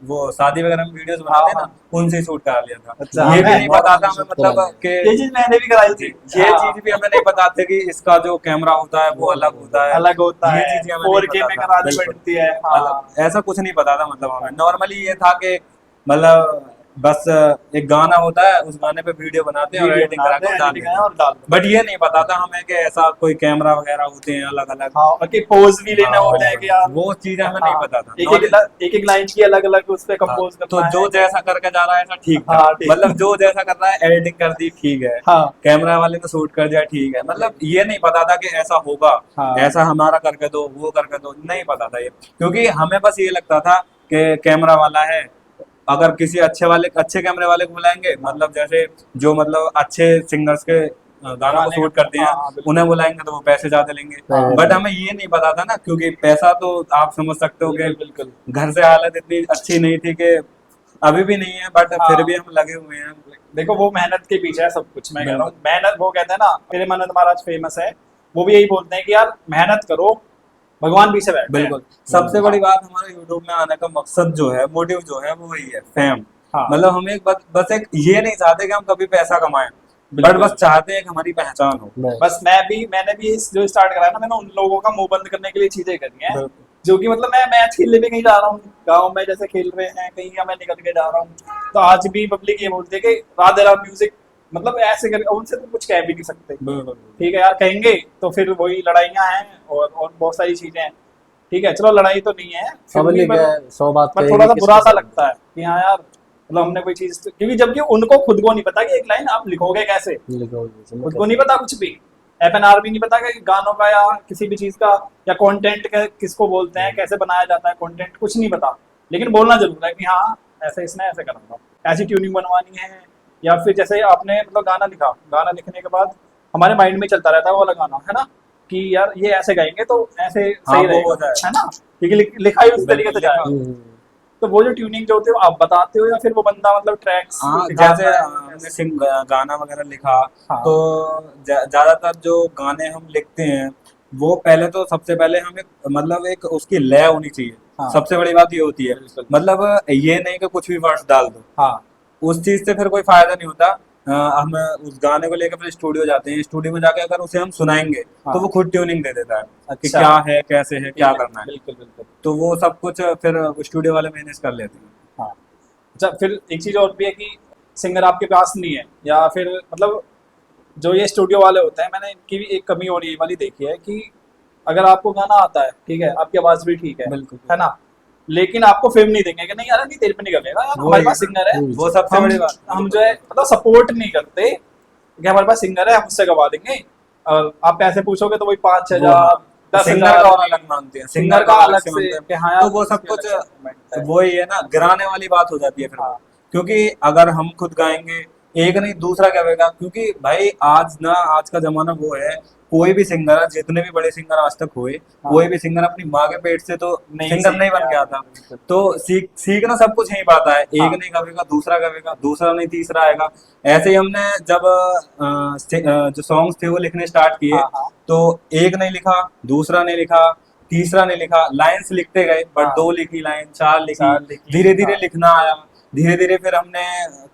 [SPEAKER 3] वो शादी वगैरह में वीडियोस बनाते हैं
[SPEAKER 1] हाँ,
[SPEAKER 3] ना, उनसे शूट करा लिया था।
[SPEAKER 1] अच्छा,
[SPEAKER 3] ये भी
[SPEAKER 1] हमें
[SPEAKER 3] नहीं पता था
[SPEAKER 2] normally
[SPEAKER 3] हमें,
[SPEAKER 2] shoot करा
[SPEAKER 3] मतलब
[SPEAKER 2] लिया।
[SPEAKER 3] कि
[SPEAKER 1] ये चीज मैंने भी कराई थी।
[SPEAKER 3] ये
[SPEAKER 1] हाँ,
[SPEAKER 3] चीज भी हमें नहीं पता था कि इसका जो कैमरा होता है वो अलग होता है,
[SPEAKER 1] अलग होता
[SPEAKER 3] ये
[SPEAKER 1] है,
[SPEAKER 3] चीजें हमें नहीं
[SPEAKER 1] 4K
[SPEAKER 3] पता
[SPEAKER 1] में
[SPEAKER 3] था।
[SPEAKER 1] करानी
[SPEAKER 3] बिल्कुल
[SPEAKER 1] पड़ती है। हाँ
[SPEAKER 3] अलग ऐसा कुछ नहीं पता था, मतलब हमें नॉर्मली ये था कि मतलब बस एक गाना होता है, उस गाने पे वीडियो बनाते हैं और
[SPEAKER 1] वीडियो
[SPEAKER 3] एडिटिंग करा
[SPEAKER 1] बनाते
[SPEAKER 3] के
[SPEAKER 1] हैं,
[SPEAKER 3] डाल
[SPEAKER 1] एडिटिंग
[SPEAKER 3] देते हैं।
[SPEAKER 1] और डाल देते
[SPEAKER 3] बट ये नहीं पता था हमें कि ऐसा कोई कैमरा वगैरह होते हैं अलग अलग।
[SPEAKER 1] हैं। हाँ, और कि पोज भी लेने
[SPEAKER 3] हाँ,
[SPEAKER 1] होते हैं कि यार।
[SPEAKER 3] वो चीजें हमें नहीं
[SPEAKER 1] हाँ,
[SPEAKER 3] पता था।
[SPEAKER 1] एक एक लाइन की अलग अलग उस पे
[SPEAKER 3] हाँ,
[SPEAKER 1] कंपोज
[SPEAKER 3] तो
[SPEAKER 1] करना
[SPEAKER 3] जो
[SPEAKER 1] है।
[SPEAKER 3] जैसा करके जा रहा है ऐसा ठीक था,
[SPEAKER 1] हाँ ठीक।
[SPEAKER 3] मतलब जो जैसा कर रहा है एडिटिंग कर दी ठीक है,
[SPEAKER 1] हाँ
[SPEAKER 3] कैमरा वाले ने शूट कर दिया ठीक है, मतलब ये नहीं पता था कि ऐसा होगा,
[SPEAKER 1] हाँ।
[SPEAKER 3] ऐसा हमारा करके दो, वो करके दो, नहीं पता था ये। क्योंकि हमें बस ये लगता था कि कैमरा वाला है, अगर किसी अच्छे कैमरे वाले को बुलाएंगे, मतलब जैसे जो मतलब अच्छे सिंगर्स के गानों को
[SPEAKER 1] गाने
[SPEAKER 3] शूट
[SPEAKER 1] का।
[SPEAKER 3] करते हैं,
[SPEAKER 1] हाँ हाँ बिल्कुल।
[SPEAKER 3] उन्हें बुलाएंगे तो वो पैसे ज्यादा लेंगे।
[SPEAKER 2] हाँ,
[SPEAKER 3] बट हमें ये नहीं पता था ना, क्योंकि पैसा तो आप समझ सकते हो
[SPEAKER 1] बिल्कुल
[SPEAKER 3] कि
[SPEAKER 1] बिल्कुल।
[SPEAKER 3] घर से हालत इतनी अच्छी नहीं थी कि अभी भी नहीं है, बट
[SPEAKER 1] हाँ।
[SPEAKER 3] फिर भी हम लगे हुए हैं।
[SPEAKER 1] देखो वो मेहनत के पीछे है सब कुछ। मैं कह रहा हूँ
[SPEAKER 3] बिल्कुल।
[SPEAKER 1] मेहनत, वो कहते हैं ना, मेरे मनोज महाराज फेमस है, वो भी यही बोलते हैं कि यार मेहनत करो, भगवान पीछे बैठे हैं।
[SPEAKER 3] बिल्कुल सबसे बड़ी बात, हमारे यूट्यूब में आने का मकसद जो है, मोटिव जो है, वो वही है, फेम।
[SPEAKER 1] हाँ
[SPEAKER 3] मतलब हम एक बस एक ये नहीं चाहते कि हम कभी पैसा कमाएं, बट
[SPEAKER 1] बिल्कुल।
[SPEAKER 3] बस चाहते हैं कि हमारी पहचान हो।
[SPEAKER 2] बस
[SPEAKER 1] बस मैंने भी जो स्टार्ट करा है ना, मैंने उन लोगों का मुंह बंद करने के लिए चीजें करी हैं,
[SPEAKER 3] बिल्कुल।
[SPEAKER 1] जो कि मतलब मैं मैच खेलने भी कहीं जा रहा हूँ, गांव में जैसे खेल रहे हैं कहीं, या मैं निकल के जा रहा हूँ, तो आज भी पब्लिक ये बोलती है कि राधे राम म्यूजिक, मतलब ऐसे कर, उनसे तो कुछ कह भी नहीं सकते।
[SPEAKER 3] बिल्कुल
[SPEAKER 1] ठीक है यार, कहेंगे तो फिर वही लड़ाइयाँ हैं और बहुत सारी चीजें हैं। ठीक है चलो, लड़ाई तो नहीं है फिर भी,
[SPEAKER 2] पब्लिक है, 100 बात
[SPEAKER 1] पर
[SPEAKER 2] कहेगी,
[SPEAKER 1] थोड़ा सा
[SPEAKER 2] किसको
[SPEAKER 1] बुरा सा
[SPEAKER 2] समझ।
[SPEAKER 1] लगता है कि हाँ यार, मतलब हमने कोई चीज, क्योंकि जबकि उनको खुद को नहीं पता कि एक लाइन आप लिखोगे कैसे, खुद को नहीं पता कुछ भी, FNR भी नहीं पता कि गानों का या किसी भी चीज का, या कंटेंट किसको बोलते हैं, कैसे बनाया जाता है कंटेंट, कुछ नहीं पता, लेकिन बोलना जरूर है कि हाँ ऐसे इसने ऐसे करना, ऐसी ट्यूनिंग बनवानी है, या फिर जैसे आपने मतलब गाना लिखा, गाना लिखने के बाद हमारे माइंड में चलता रहता है वो वाला गाना, है ना, कि यार ये ऐसे गाएंगे तो ऐसे
[SPEAKER 3] हाँ,
[SPEAKER 1] सही
[SPEAKER 3] वो हो
[SPEAKER 1] रहेगा,
[SPEAKER 3] जाए।
[SPEAKER 1] है ना, क्योंकि लिखा ही उस तरीके से
[SPEAKER 3] बिल्कुल,
[SPEAKER 1] जाएगा। तो वो जो ट्यूनिंग जो होती है वो आप बताते हो, या फिर वो बंदा मतलब ट्रैक्स
[SPEAKER 3] हाँ,
[SPEAKER 1] दिखाता
[SPEAKER 3] जैसे
[SPEAKER 1] है?
[SPEAKER 3] हमने गाना वगैरह लिखा,
[SPEAKER 1] हाँ
[SPEAKER 3] तो ज्यादातर जो गाने हम लिखते हैं, वो पहले तो सबसे पहले हम एक मतलब एक उसकी लय होनी चाहिए।
[SPEAKER 1] हाँ
[SPEAKER 3] सबसे बड़ी बात ये होती है,
[SPEAKER 1] बिल्कुल।
[SPEAKER 3] मतलब ये नहीं कि कुछ भी वर्ड्स डाल दो,
[SPEAKER 1] हाँ
[SPEAKER 3] उस चीज से फिर कोई फायदा नहीं होता। हम उस गाने को लेकर फिर स्टूडियो जाते हैं, स्टूडियो में जाके अगर उसे हम सुनाएंगे
[SPEAKER 1] हाँ।
[SPEAKER 3] तो वो खुद ट्यूनिंग दे देता है कि
[SPEAKER 1] अच्छा।
[SPEAKER 3] क्या है, कैसे है, क्या करना है,
[SPEAKER 1] बिल्कुल बिल्कुल।
[SPEAKER 3] तो वो सब कुछ फिर स्टूडियो वाले मैनेज कर लेते हैं।
[SPEAKER 1] हाँ अच्छा, फिर एक चीज और भी है कि सिंगर आपके पास नहीं है, या फिर मतलब जो ये स्टूडियो वाले होते हैं, मैंने इनकी भी एक कमी और ये वाली देखी है कि अगर आपको गाना आता है, ठीक है, आपकी आवाज भी ठीक
[SPEAKER 3] बिल्कुल।
[SPEAKER 1] है ना, लेकिन आपको फेम नहीं देंगे कि नहीं यार नहीं तेरे पे नहीं करेगा यार,
[SPEAKER 3] वो
[SPEAKER 1] हमारे
[SPEAKER 3] ही
[SPEAKER 1] पास
[SPEAKER 3] है
[SPEAKER 1] सिंगर है।
[SPEAKER 3] वो सबसे
[SPEAKER 1] हम
[SPEAKER 3] बड़ी बात।
[SPEAKER 1] हम जो है मतलब सपोर्ट नहीं करते, कि हमारे पास सिंगर है, हम उससे गवा देंगे, और आप पैसे पूछोगे तो वही 5-6 हजार,
[SPEAKER 3] सिंगर
[SPEAKER 1] 10 हजार,
[SPEAKER 3] का और अलग मांगते हैं,
[SPEAKER 1] सिंगर का अलग से
[SPEAKER 3] मांगते हैं।
[SPEAKER 1] कि हाँ यार
[SPEAKER 3] तो वो सब
[SPEAKER 1] उसकी
[SPEAKER 3] कुछ
[SPEAKER 1] अलग से payment है।
[SPEAKER 3] वही है ना, गिराने वाली बात हो जाती है फिर वो।
[SPEAKER 1] हाँ
[SPEAKER 3] क्योंकि अगर हम खुद गाएंगे, एक नहीं दूसरा क्या गाएगा, क्योंकि भाई आज ना, आज का जमाना वो है, कोई भी सिंगर, जितने भी बड़े सिंगर आज तक हुए,
[SPEAKER 1] हाँ,
[SPEAKER 3] कोई भी सिंगर अपनी माँ के पेट से तो
[SPEAKER 1] नहीं
[SPEAKER 3] सिंगर
[SPEAKER 1] सीख
[SPEAKER 3] नहीं बन
[SPEAKER 1] के
[SPEAKER 3] के
[SPEAKER 1] आया,
[SPEAKER 3] आता।
[SPEAKER 1] बिल्कुल।
[SPEAKER 3] तो सीखना सब कुछ यहीं पाता है, एक
[SPEAKER 1] हाँ
[SPEAKER 3] नहीं गावेगा दूसरा गावेगा, दूसरा नहीं तीसरा आएगा। ऐसे ही हमने जब जो सॉन्ग्स थे वो लिखने स्टार्ट किए,
[SPEAKER 1] हाँ हाँ
[SPEAKER 3] तो एक नहीं लिखा, दूसरा नहीं लिखा, तीसरा नहीं लिखा, लाइंस लिखते गए, बट
[SPEAKER 1] हाँ,
[SPEAKER 3] 2 लिखी लाइन, 4 लिखी,
[SPEAKER 1] 4 लिखी,
[SPEAKER 3] धीरे धीरे
[SPEAKER 1] हाँ
[SPEAKER 3] लिखना आया। धीरे धीरे फिर हमने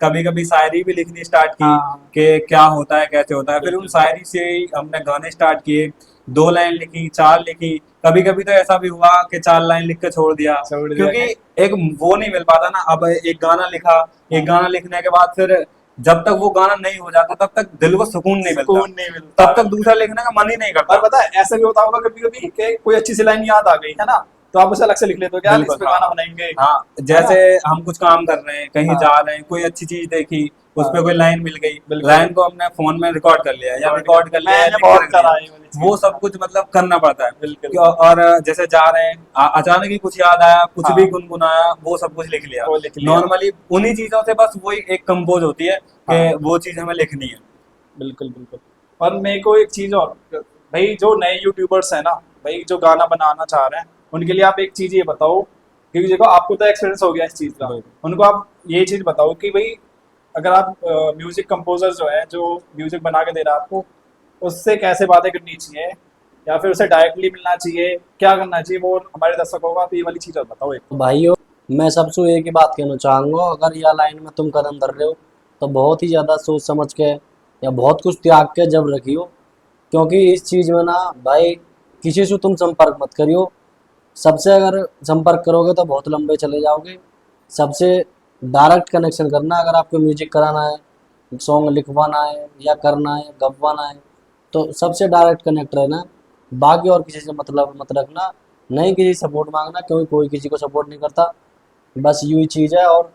[SPEAKER 3] कभी कभी शायरी भी लिखनी स्टार्ट की,
[SPEAKER 1] हाँ हाँ,
[SPEAKER 3] कि क्या होता है कैसे होता है। फिर उन
[SPEAKER 1] बिल्कुल
[SPEAKER 3] शायरी से ही हमने गाने स्टार्ट किए, 2 लाइन लिखी, 4 लिखी, कभी कभी तो ऐसा भी हुआ कि 4 लाइन लिख के छोड़ दिया,
[SPEAKER 1] छोड़ दिया
[SPEAKER 3] क्योंकि
[SPEAKER 1] है।
[SPEAKER 3] एक वो नहीं मिल पाता ना। अब एक गाना लिखा, एक गाना लिखने के बाद फिर जब तक वो गाना नहीं हो जाता तब तक दिल को सुकून नहीं मिलता,
[SPEAKER 1] सुकून नहीं मिलता,
[SPEAKER 3] तब तक
[SPEAKER 1] बिल्कुल।
[SPEAKER 3] दूसरा लिखने का मन ही नहीं
[SPEAKER 1] और
[SPEAKER 3] करता।
[SPEAKER 1] पता है ऐसा भी होता होगा कभी कभी कि कोई अच्छी सी लाइन याद आ गई है ना, तो आप उसे अलग से लिख लेते हो कि यार इस
[SPEAKER 3] बिल्कुल,
[SPEAKER 1] पे
[SPEAKER 3] हाँ
[SPEAKER 1] गाना बनाएंगे,
[SPEAKER 3] हाँ,
[SPEAKER 1] है
[SPEAKER 3] जैसे
[SPEAKER 1] ना।
[SPEAKER 3] हम कुछ काम कर रहे हैं, कहीं
[SPEAKER 1] हाँ
[SPEAKER 3] जा रहे हैं, कोई अच्छी चीज देखी, उस पे
[SPEAKER 1] हाँ,
[SPEAKER 3] कोई लाइन मिल गई,
[SPEAKER 1] बिल्कुल।
[SPEAKER 3] लाइन को हमने फोन में रिकॉर्ड कर लिया, या
[SPEAKER 1] रिकॉर्ड
[SPEAKER 3] रिकॉर्ड कर लिया, या
[SPEAKER 1] मैंने
[SPEAKER 3] लिख के
[SPEAKER 1] बहुत
[SPEAKER 3] रख
[SPEAKER 1] करा
[SPEAKER 3] दिया।
[SPEAKER 1] है ये वाली
[SPEAKER 3] वो
[SPEAKER 1] चीज,
[SPEAKER 3] सब
[SPEAKER 1] हाँ
[SPEAKER 3] कुछ मतलब करना पड़ता है।
[SPEAKER 1] बिल्कुल।
[SPEAKER 3] और जैसे जा रहे हैं, अचानक ही कुछ याद आया, कुछ भी
[SPEAKER 1] हाँ
[SPEAKER 3] गुनगुनाया, वो सब कुछ लिख लिया।
[SPEAKER 1] वो लिख लिया,
[SPEAKER 3] नॉर्मली उन्हीं चीजों से बस वही एक कंपोज होती है कि
[SPEAKER 1] हाँ
[SPEAKER 3] वो चीज हमें लिखनी है।
[SPEAKER 1] बिल्कुल बिल्कुल। और मेरे को एक चीज और, भाई जो नए यूट्यूबर्स हैं ना, भाई जो गाना बनाना चाह रहे हैं, उनके लिए आप एक चीज ये बताओ, क्योंकि देखो आपको तो एक्सपीरियंस हो गया इस चीज का,
[SPEAKER 3] बिल्कुल।
[SPEAKER 1] उनको आप ये चीज बताओ कि भाई अगर आप म्यूजिक कंपोजर जो है, जो म्यूजिक बना के दे रहा है आपको, उससे कैसे बातें करनी चाहिए, या फिर उसे डायरेक्टली मिलना चाहिए, क्या करना चाहिए, वो हमारे दर्शकों को आप ये वाली चीज और बताओ एक।
[SPEAKER 2] तो भाइयों, मैं सबसे एक ही बात कहना चाहूँगा, अगर यह लाइन में तुम कदम धर रहे हो तो बहुत ही ज़्यादा सोच समझ के या बहुत कुछ त्याग के जब रखियो, क्योंकि इस चीज़ में ना भाई किसी से तुम संपर्क मत करियो। सबसे अगर संपर्क करोगे तो बहुत लंबे चले जाओगे। सबसे डायरेक्ट कनेक्शन करना, अगर आपको म्यूजिक कराना है, सॉन्ग लिखवाना है या करना है, गवाना है, तो सबसे डायरेक्ट कनेक्ट रहना। बाकी और किसी से मतलब मत रखना, नहीं किसी सपोर्ट मांगना, क्योंकि कोई किसी को सपोर्ट नहीं करता। बस यूँ चीज़ है। और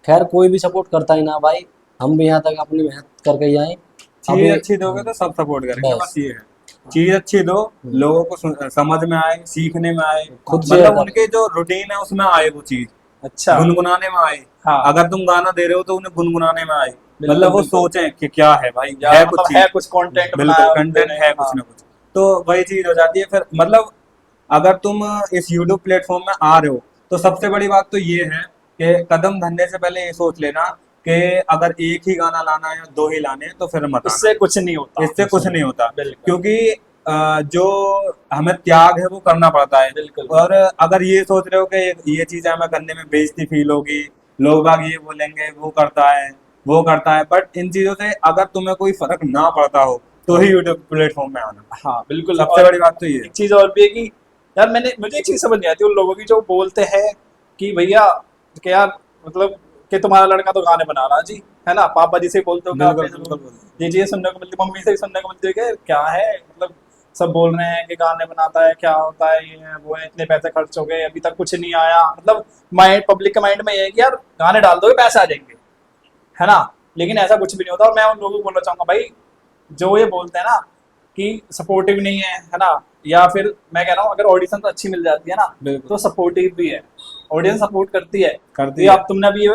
[SPEAKER 2] खैर कोई भी सपोर्ट करता ही ना भाई, हम भी यहाँ तक अपनी मेहनत करके ही आए।
[SPEAKER 3] चीज
[SPEAKER 2] अभी
[SPEAKER 3] अच्छी दोगे तो सब सपोर्ट करेंगे, बस
[SPEAKER 2] बस
[SPEAKER 3] ये है। चीज अच्छी दो,
[SPEAKER 2] हम्म,
[SPEAKER 3] लोगों को समझ में आए, सीखने में आए,
[SPEAKER 2] खुद से
[SPEAKER 3] मतलब
[SPEAKER 2] अगर
[SPEAKER 3] उनके जो रूटीन है उसमें आए वो चीज,
[SPEAKER 1] अच्छा,
[SPEAKER 3] गुनगुनाने में आए।
[SPEAKER 1] हाँ
[SPEAKER 3] अगर तुम गाना दे रहे हो तो उन्हें गुनगुनाने में आए,
[SPEAKER 1] बिल्कुल
[SPEAKER 3] मतलब वो
[SPEAKER 1] बिल्कुल,
[SPEAKER 3] सोचें कि क्या है भाई,
[SPEAKER 1] या
[SPEAKER 3] है कुछ
[SPEAKER 1] मतलब है
[SPEAKER 3] चीज,
[SPEAKER 1] कुछ कंटेंट
[SPEAKER 3] बिल्कुल
[SPEAKER 1] बनाया
[SPEAKER 3] कंटेंट
[SPEAKER 1] मैंने,
[SPEAKER 3] है कुछ
[SPEAKER 1] हाँ
[SPEAKER 3] ना कुछ। तो वही चीज हो जाती है फिर। मतलब अगर तुम इस यूट्यूब प्लेटफॉर्म में आ रहे हो, तो सबसे बड़ी बात तो ये है कि कदम धरने से पहले ये सोच लेना कि अगर एक ही गाना लाना है या 2 ही लाने हैं तो फिर मत आना,
[SPEAKER 1] इससे कुछ नहीं होता,
[SPEAKER 3] इससे कुछ नहीं होता।
[SPEAKER 1] बिल्कुल
[SPEAKER 3] क्योंकि जो हमें त्याग है वो करना पड़ता है।
[SPEAKER 1] बिल्कुल
[SPEAKER 3] और अगर ये सोच रहे हो कि ये चीजें हमें करने में बेइज्जती फील होगी, लोग बाग ये बोलेंगे वो करता है वो करता है, बट इन चीजों से अगर तुम्हें कोई फर्क ना पड़ता हो तो ही यूट्यूब प्लेटफॉर्म में आना।
[SPEAKER 1] हाँ बिल्कुल।
[SPEAKER 3] सबसे
[SPEAKER 1] और
[SPEAKER 3] बड़ी बात तो ये है।
[SPEAKER 1] एक चीज और भी है कि यार मुझे एक चीज समझ नहीं आती उन लोगों की जो बोलते हैं कि भैया, कि यार मतलब कि तुम्हारा लड़का तो गाने बना रहा है जी, है ना, पापा जी से बोलते हो
[SPEAKER 3] बिल्कुल
[SPEAKER 1] कि
[SPEAKER 3] बिल्कुल
[SPEAKER 1] ये चीजें सुनने को मिलती, मम्मी से भी सुनने को मिलती है कि क्या है, मतलब सब बोल रहे हैं कि गाने बनाता है, क्या होता है, ये है वो है, इतने पैसे खर्च हो गए अभी तक कुछ नहीं आया, मतलब माइंड, पब्लिक के माइंड में ये है कि यार गाने डाल दोगे पैसे आ जाएंगे, है ना। लेकिन ऐसा कुछ भी नहीं होता। और मैं उन लोगों को बोलना चाहूंगा भाई, जो ये बोलते हैं ना कि सपोर्टिव नहीं है ना, या फिर मैं कह रहा हूँ अगर ऑडिशन तो अच्छी मिल जाती है ना,
[SPEAKER 3] बिल्कुल
[SPEAKER 1] तो सपोर्टिव भी है, ऑडियंस सपोर्ट करती है।
[SPEAKER 3] करती
[SPEAKER 1] ये
[SPEAKER 3] है।
[SPEAKER 1] आप तुमने अभी